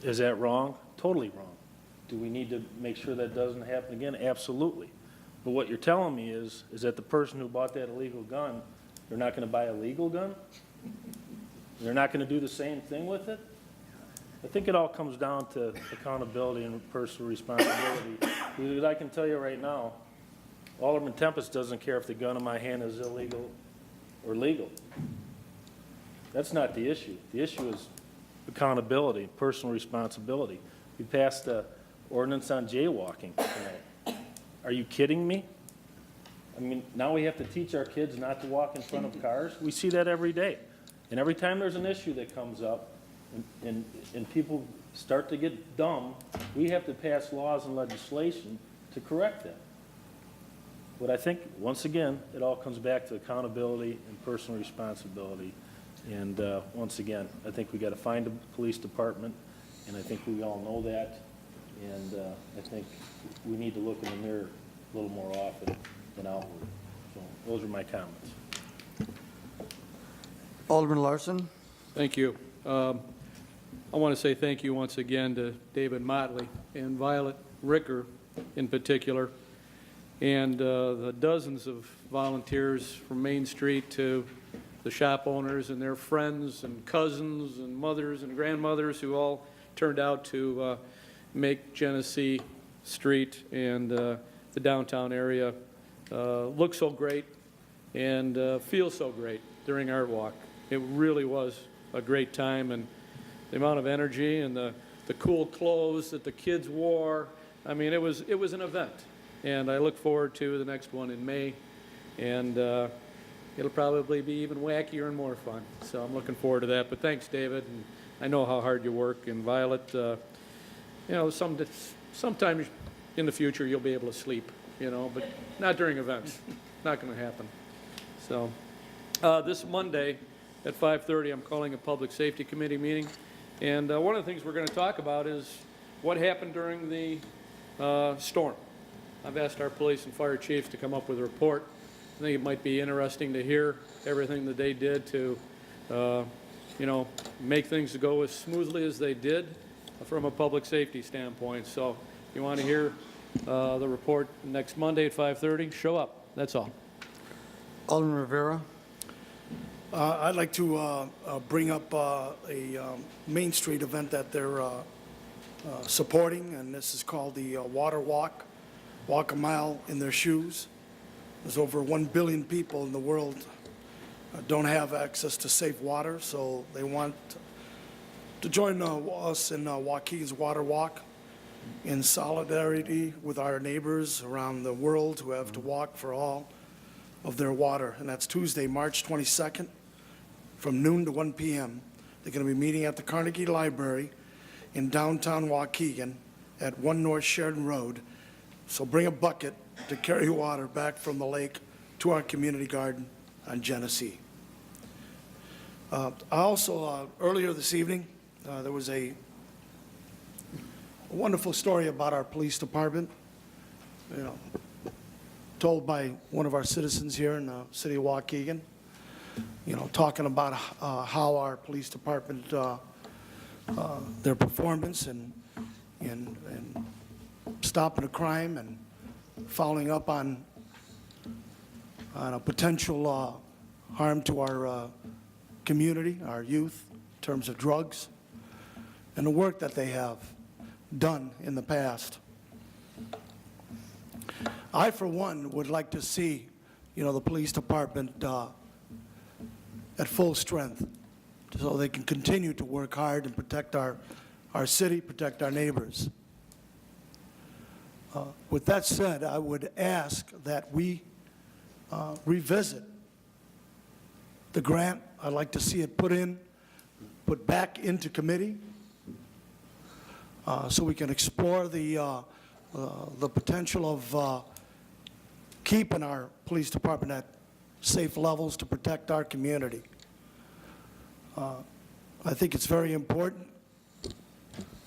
Is that wrong? Totally wrong. Do we need to make sure that doesn't happen again? Absolutely. But what you're telling me is that the person who bought that illegal gun, they're not going to buy a legal gun? They're not going to do the same thing with it? I think it all comes down to accountability and personal responsibility. Because I can tell you right now, Alderman Tempest doesn't care if the gun in my hand is illegal or legal. That's not the issue. The issue is accountability, personal responsibility. We passed the ordinance on jaywalking tonight. Are you kidding me? I mean, now we have to teach our kids not to walk in front of cars. We see that every day. And every time there's an issue that comes up and people start to get dumb, we have to pass laws and legislation to correct that. But I think, once again, it all comes back to accountability and personal responsibility. And once again, I think we got to find a police department, and I think we all know that. And I think we need to look in the mirror a little more often than outward. So those are my comments. Alderman Larson. Thank you. I want to say thank you once again to David Motley and Violet Ricker in particular, and the dozens of volunteers from Main Street to the shop owners and their friends and cousins and mothers and grandmothers who all turned out to make Genesee Street and the downtown area look so great and feel so great during Art Walk. It really was a great time, and the amount of energy and the cool clothes that the kids wore. I mean, it was an event, and I look forward to the next one in May, and it'll probably be even wackier and more fun. So I'm looking forward to that. But thanks, David, and I know how hard you work. And Violet, you know, sometimes in the future you'll be able to sleep, you know, but not during events. Not going to happen. So this Monday at 5:30, I'm calling a Public Safety Committee meeting. And one of the things we're going to talk about is what happened during the storm. I've asked our police and fire chiefs to come up with a report. I think it might be interesting to hear everything that they did to, you know, make things go as smoothly as they did from a public safety standpoint. So if you want to hear the report next Monday at 5:30, show up. That's all. Alderman Rivera. I'd like to bring up a Main Street event that they're supporting, and this is called the Water Walk. Walk a mile in their shoes. There's over 1 billion people in the world don't have access to safe water, so they want to join us in Waukegan's Water Walk in solidarity with our neighbors around the world who have to walk for all of their water. And that's Tuesday, March 22nd, from noon to 1 p.m. They're going to be meeting at the Carnegie Library in downtown Waukegan at 1 North Sheridan Road. So bring a bucket to carry water back from the lake to our community garden on Genesee. Earlier this evening, there was a wonderful story about our police department, told by one of our citizens here in the city of Waukegan, talking about how our police department, their performance and stopping a crime and following up on a potential harm to our community, our youth, in terms of drugs, and the work that they have done in the past. I, for one, would like to see, the police department at full strength so they can continue to work hard and protect our city, protect our neighbors. With that said, I would ask that we revisit the grant. I'd like to see it put back into committee so we can explore the potential of keeping our police department at safe levels to protect our community. I think it's very important.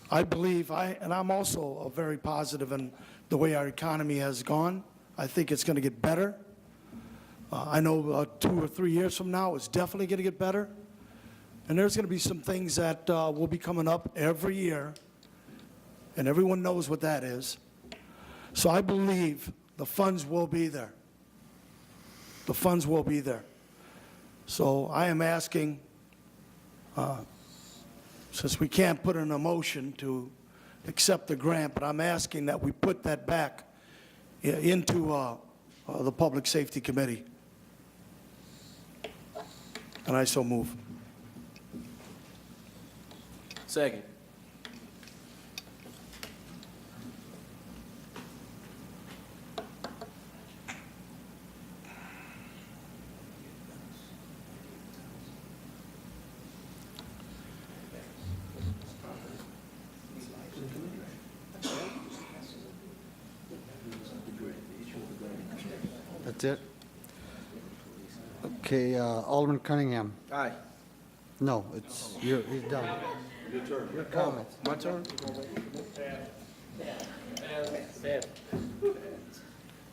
I believe, and I'm also very positive in the way our economy has gone. I think it's going to get better. I know 2 or 3 years from now, it's definitely going to get better. And there's going to be some things that will be coming up every year, and everyone knows what that is. So I believe the funds will be there. The funds will be there. So I am asking, since we can't put in a motion to accept the grant, but I'm asking that we put that back into the Public Safety Committee. And I so move. Second. That's it? Okay, Alderman Cunningham. Aye. No, he's done. Your turn. Your comments. My turn?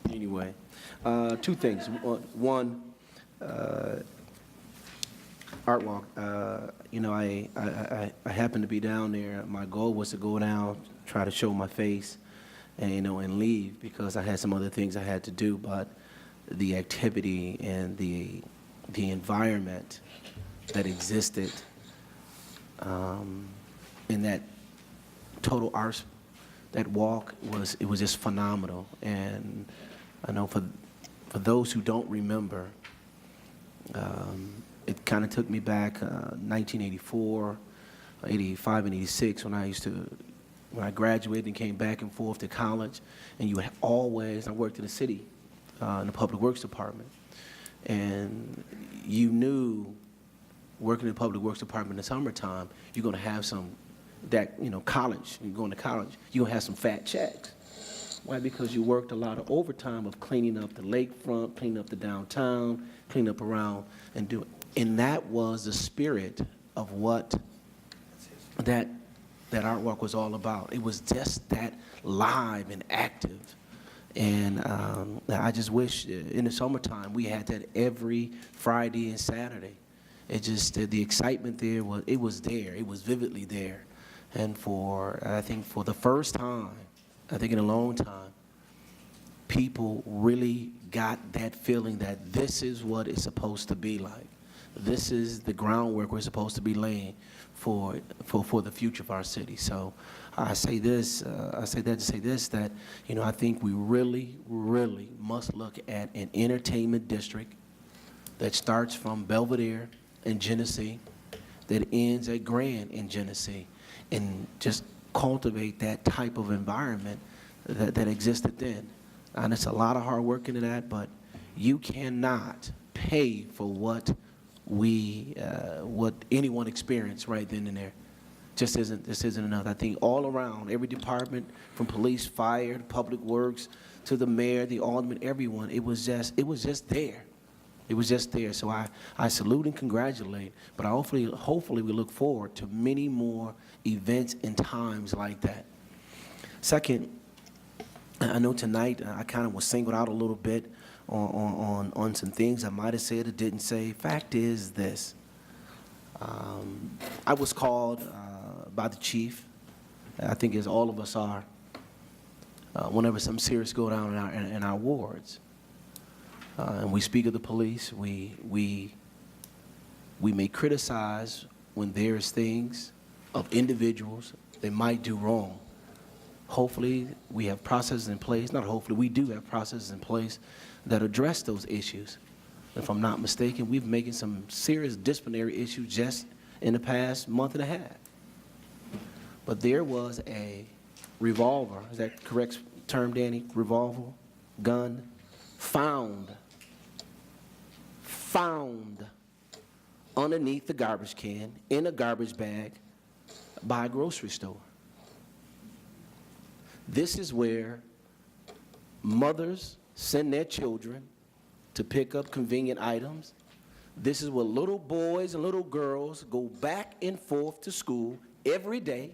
Anyway, two things. One, Art Walk. I happened to be down there. My goal was to go down, try to show my face, and leave because I had some other things I had to do. But the activity and the environment that existed in that total arts, that walk was just phenomenal. And I know for those who don't remember, it kind of took me back 1984, 85, and 86 when I graduated and came back and forth to college. And you had always, I worked in the city, in the Public Works Department. And you knew working in the Public Works Department in the summertime, you're going to have college, you're going to college, you're going to have some fat checks. Why? Because you worked a lot of overtime of cleaning up the lakefront, cleaning up the downtown, cleaning up around, and that was the spirit of what that Art Walk was all about. It was just that live and active. And I just wish in the summertime we had that every Friday and Saturday. It just, the excitement there, it was there. It was vividly there. And I think for the first time, I think in a long time, people really got that feeling that this is what it's supposed to be like. this is the groundwork we're supposed to be laying for the future of our city. So I say this, I say that to say this, that, you know, I think we really, really must look at an entertainment district that starts from Belvedere in Genesee, that ends at Grand in Genesee, and just cultivate that type of environment that existed then. And it's a lot of hard work into that, but you cannot pay for what anyone experienced right then and there. This isn't enough. I think all around, every department, from police, fire, public works, to the mayor, the alderman, everyone, it was just there. It was just there. So I salute and congratulate, but hopefully we look forward to many more events and times like that. Second, I know tonight I kind of was singled out a little bit on some things I might have said or didn't say. Fact is this. I was called by the chief, I think as all of us are, whenever something serious go down in our wards. And we speak of the police, we may criticize when there's things of individuals they might do wrong. Hopefully we have processes in place, not hopefully, we do have processes in place that address those issues. If I'm not mistaken, we've making some serious disciplinary issues just in the past month and a half. But there was a revolver, is that correct term, Danny? Revolver, gun, found underneath the garbage can in a garbage bag by a grocery store. This is where mothers send their children to pick up convenient items. This is where little boys and little girls go back and forth to school every day.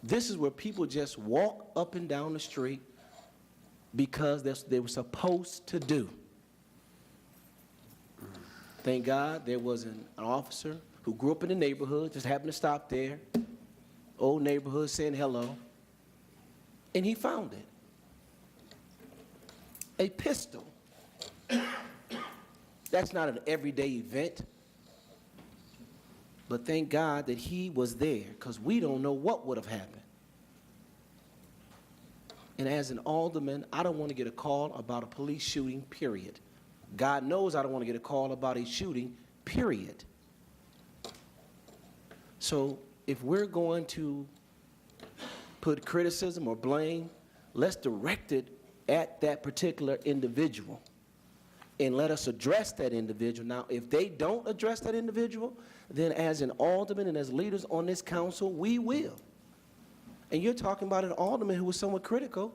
This is where people just walk up and down the street because that's what they were supposed to do. Thank God there was an officer who grew up in the neighborhood, just happened to stop there, old neighborhood, saying hello, and he found it. A pistol. That's not an everyday event. But thank God that he was there, because we don't know what would have happened. And as an alderman, I don't want to get a call about a police shooting, period. God knows I don't want to get a call about a shooting, period. So if we're going to put criticism or blame, let's direct it at that particular individual and let us address that individual. Now, if they don't address that individual, then as an alderman and as leaders on this council, we will. And you're talking about an alderman who was somewhat critical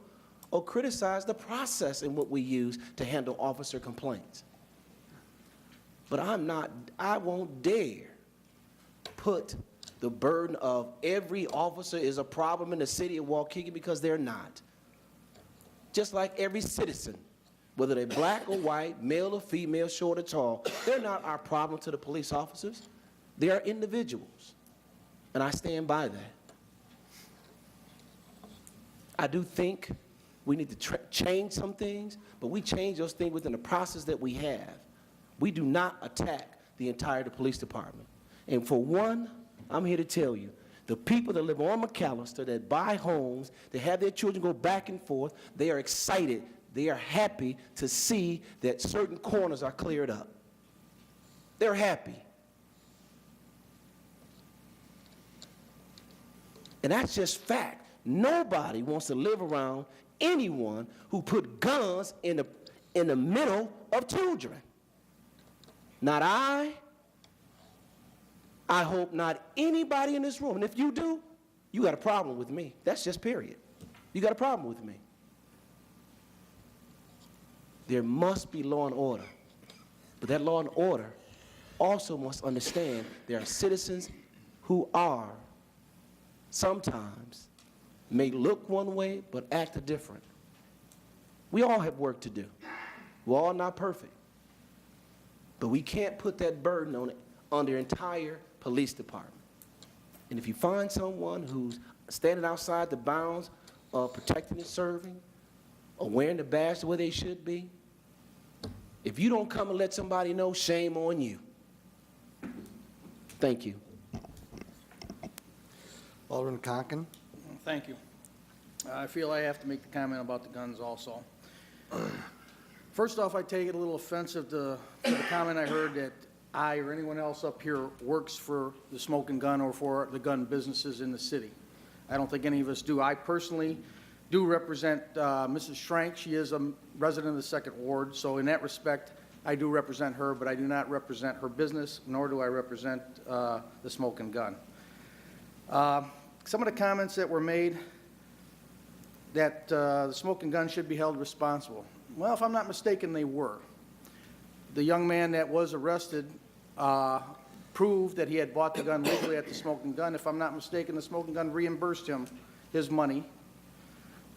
or criticized the process in what we use to handle officer complaints. But I won't dare put the burden of every officer is a problem in the city of Waukegan, because they're not. Just like every citizen, whether they're black or white, male or female, short or tall, they're not our problem to the police officers. They are individuals, and I stand by that. I do think we need to change some things, but we change those things within the process that we have. We do not attack the entire police department. And for one, I'm here to tell you, the people that live on McAllister, that buy homes, that have their children go back and forth, they are excited, they are happy to see that certain corners are cleared up. They're happy. And that's just fact. Nobody wants to live around anyone who put guns in the middle of children. Not I hope not anybody in this room. And if you do, you got a problem with me. That's just period. You got a problem with me. There must be law and order. But that law and order also must understand there are citizens who are sometimes may look one way but act different. We all have work to do. We're all not perfect. But we can't put that burden on the entire police department. And if you find someone who's standing outside the bounds of protecting and serving, or wearing the badge the way they should be, If you don't come and let somebody know, shame on you. Thank you. Alderman Conken. Thank you. I feel I have to make the comment about the guns also. First off, I take it a little offensive to the comment I heard that I or anyone else up here works for the smoking gun or for the gun businesses in the city. I don't think any of us do. I personally do represent Mrs. Schrank. She is a resident of the Second Ward, so in that respect, I do represent her, but I do not represent her business, nor do I represent the smoking gun. Some of the comments that were made that the smoking gun should be held responsible. Well, if I'm not mistaken, they were. The young man that was arrested proved that he had bought the gun legally at the smoking gun. If I'm not mistaken, the smoking gun reimbursed him his money.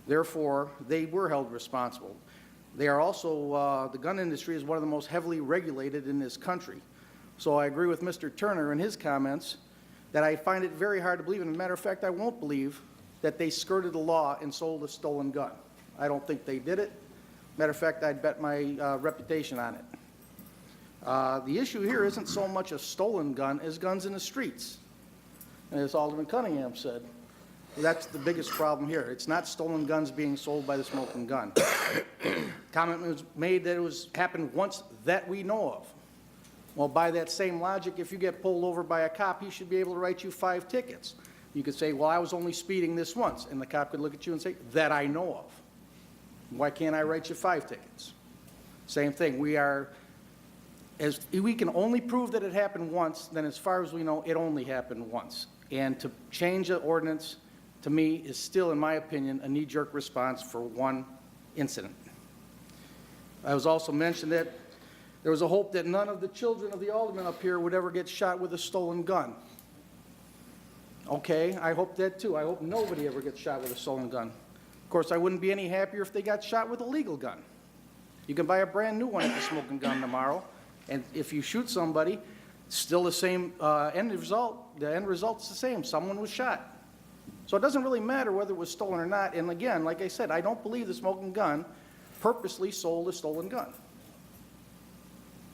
Therefore, they were held responsible. They are also, the gun industry is one of the most heavily regulated in this country. So I agree with Mr. Turner in his comments that I find it very hard to believe, and as a matter of fact, I won't believe that they skirted the law and sold a stolen gun. I don't think they did it. Matter of fact, I'd bet my reputation on it. The issue here isn't so much a stolen gun as guns in the streets. And as Alderman Cunningham said, that's the biggest problem here. It's not stolen guns being sold by the smoking gun. Comment was made that it happened once that we know of. Well, by that same logic, if you get pulled over by a cop, he should be able to write you 5 tickets. You could say, well, I was only speeding this once, and the cop could look at you and say, that I know of. Why can't I write you 5 tickets? Same thing. We can only prove that it happened once, then as far as we know, it only happened once. And to change the ordinance, to me, is still, in my opinion, a knee-jerk response for one incident. I was also mentioned that there was a hope that none of the children of the aldermen up here would ever get shot with a stolen gun. Okay, I hope that too. I hope nobody ever gets shot with a stolen gun. Of course, I wouldn't be any happier if they got shot with a legal gun. You can buy a brand new one at the smoking gun tomorrow, and if you shoot somebody, still the same end result. The end result's the same. Someone was shot. So it doesn't really matter whether it was stolen or not. And again, like I said, I don't believe the smoking gun purposely sold a stolen gun.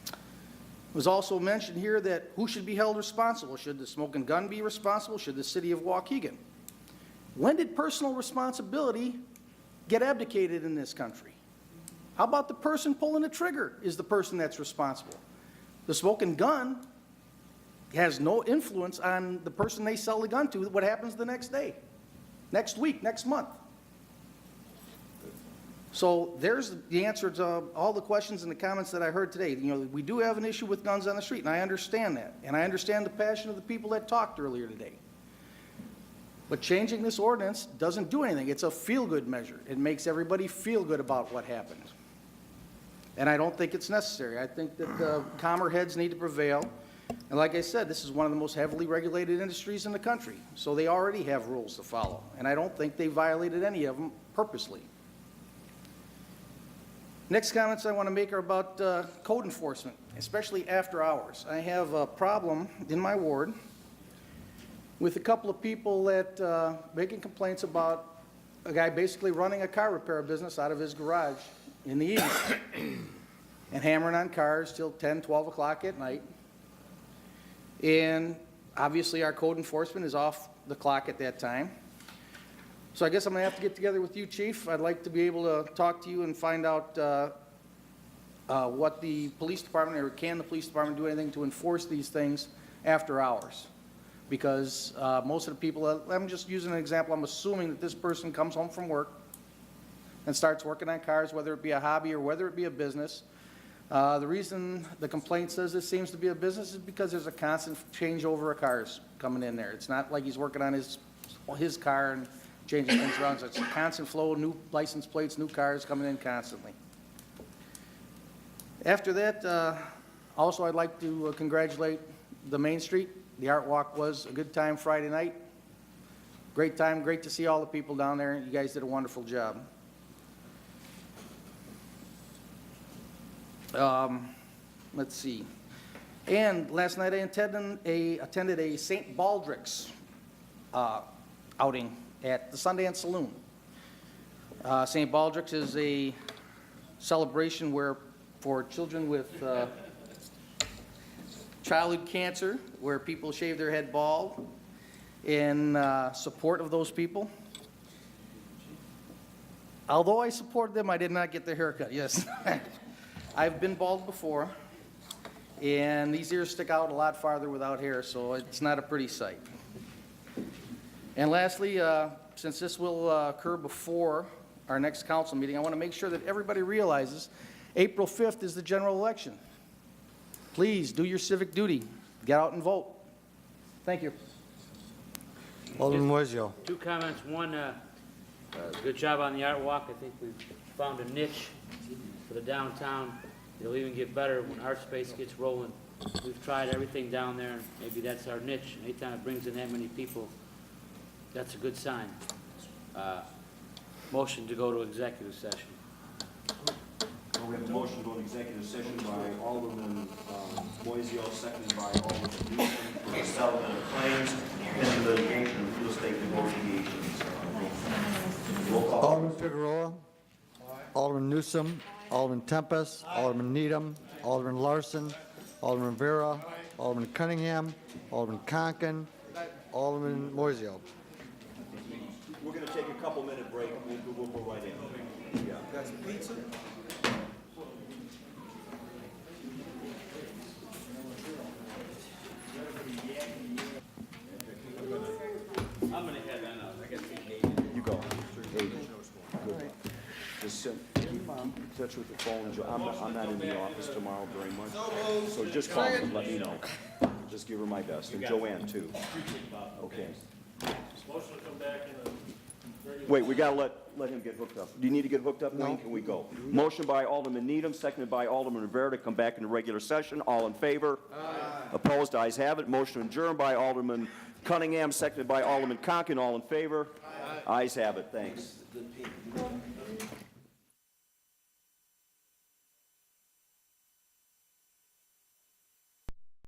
It was also mentioned here that who should be held responsible? Should the smoking gun be responsible? Should the city of Waukegan? When did personal responsibility get abdicated in this country? How about the person pulling the trigger is the person that's responsible? The smoking gun has no influence on the person they sell the gun to, what happens the next day, next week, next month. So there's the answer to all the questions and the comments that I heard today. You know, we do have an issue with guns on the street, and I understand that. And I understand the passion of the people that talked earlier today. But changing this ordinance doesn't do anything. It's a feel-good measure. It makes everybody feel good about what happened. And I don't think it's necessary. I think that the calmer heads need to prevail. And like I said, this is one of the most heavily regulated industries in the country. So they already have rules to follow. And I don't think they violated any of them purposely. Next comments I want to make are about code enforcement, especially after hours. I have a problem in my ward with a couple of people that making complaints about a guy basically running a car repair business out of his garage in the evening and hammering on cars till 10, 12 o'clock at night. And obviously our code enforcement is off the clock at that time. So I guess I'm going to have to get together with you, Chief. I'd like to be able to talk to you and find out what the police department, or can the police department do anything to enforce these things after hours? Because most of the people, I'm just using an example, I'm assuming that this person comes home from work and starts working on cars, whether it be a hobby or whether it be a business. The reason the complaint says this seems to be a business is because there's a constant changeover of cars coming in there. It's not like he's working on his car and changing things around. So it's a constant flow, new license plates, new cars coming in constantly. After that, also I'd like to congratulate the Main Street. The Art Walk was a good time Friday night. Great time, great to see all the people down there. You guys did a wonderful job. Let's see. And last night I attended a St. Baldrick's outing at the Sundance Saloon. St. Baldrick's is a celebration where for children with childhood cancer, where people shave their head bald, in support of those people. Although I supported them, I did not get their haircut, yes. I've been bald before, and these ears stick out a lot farther without hair, so it's not a pretty sight. And lastly, since this will occur before our next council meeting, I want to make sure that everybody realizes April 5th is the general election. Please do your civic duty. Get out and vote. Thank you. Alderman Moiseo. Two comments. One, good job on the art walk. I think we've found a niche for the downtown. It'll even get better when art space gets rolling. We've tried everything down there, and maybe that's our niche. Anytime it brings in that many people, that's a good sign. Motion to go to executive session. We have a motion to go into executive session by Alderman Moiseo, seconded by Alderman Newsom, for the settlement of claims and litigation and real estate negotiations. Roll call. Alderman Figueroa. Alderman Newsom. Alderman Tempest. Alderman Needham. Alderman Larson. Alderman Vera. Alderman Cunningham. Alderman Conken. Alderman Moiseo. We're going to take a couple-minute break. We'll go right in. Yeah. That's pizza? I'm going to head on out. I got to take Hayden. You go. Hayden. Good luck. Just keep in touch with the phone. I'm not in the office tomorrow very much, so just call me and let me know. Just give her my best, and Joanne, too. Okay. Motion to come back in a regular. Wait, we gotta let him get hooked up. Do you need to get hooked up, Wayne? Can we go? Motion by Alderman Needham, seconded by Alderman Rivera to come back into regular session. All in favor? Aye. Opposed? Ayes have it. Motion adjourned by Alderman Cunningham, seconded by Alderman Conken. All in favor? Aye. Ayes have it. Thanks.